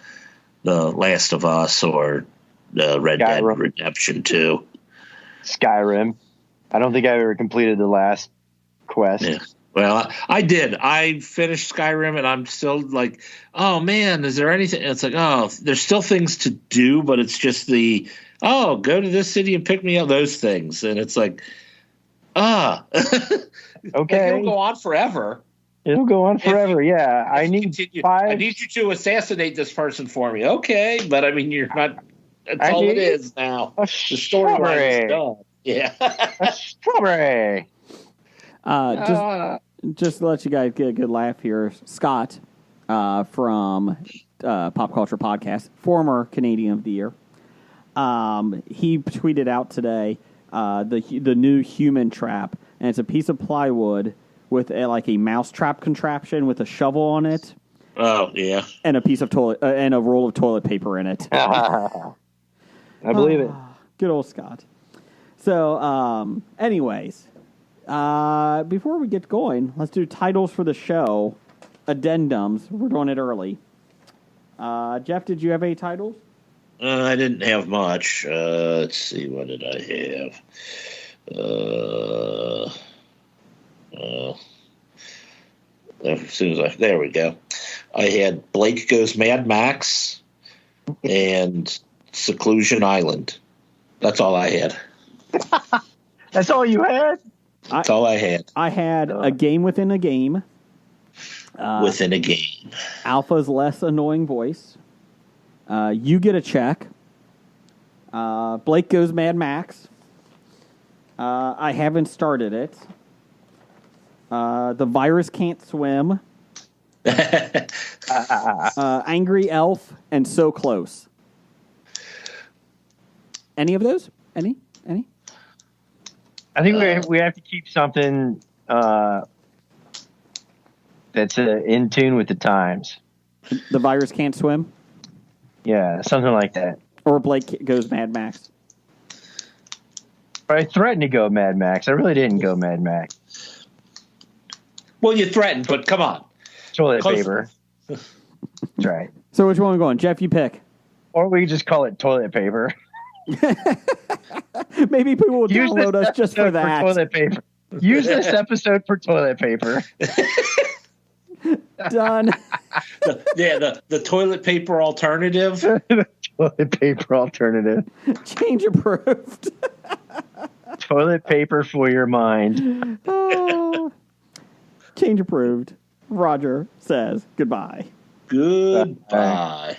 Last of Us or Red Dead Skyrim. Redemption 2. Skyrim. I don't think I ever completed the last quest. Yeah. Well, I did. I finished Skyrim, and I'm still like, oh man, is there anything? It's like, oh, there's still things to do, but it's just go to this city and pick me up, those things, and it's like, Okay. it'll go on forever. It'll go on forever. Yeah. I need Continue. 5. I need you to assassinate this person for me. Okay, but I mean, you're not. That's I all it need is now. a The storyline is strawberry. done. Yeah. A strawberry. Just to let you guys get a good laugh here, Scott from Pop Culture Podcast, former Canadian of the Year, he tweeted out today the new human trap, and it's a piece of plywood with a mouse trap contraption with a shovel on it Oh yeah. and a piece of toilet and a roll of toilet paper in it. I believe it. Good old Scott. So, anyways, before we get going, let's do titles for the show. Addendums. We're doing it early. Jeff, did you have any titles? I didn't have much. Let's see. What did I have? As soon as there we go. I had Blake Goes Mad Max and Seclusion Island. That's all I had. That's all you had? That's all I had I had a game within a game. within a game. Alpha's less annoying voice. You get a check. Blake Goes Mad Max. I haven't started it. The virus can't swim. Angry Elf and So Close. Any of those? Any? I think we have to keep something that's in tune with the times. The virus can't swim? Yeah, something like that. Or Blake Goes Mad Max? But I threatened to go Mad Max. I really didn't go Mad Max. Well, you threatened, but come on. Toilet Close paper. That's right. So which one are we going? Jeff, you pick. Or we could just call it toilet paper. Maybe people will Use download this us just for episode that. toilet paper. Use this episode for toilet paper. Done. The toilet paper alternative. Toilet paper alternative. Change approved. Toilet paper for your mind. Oh. Change approved. Roger says goodbye. Goodbye.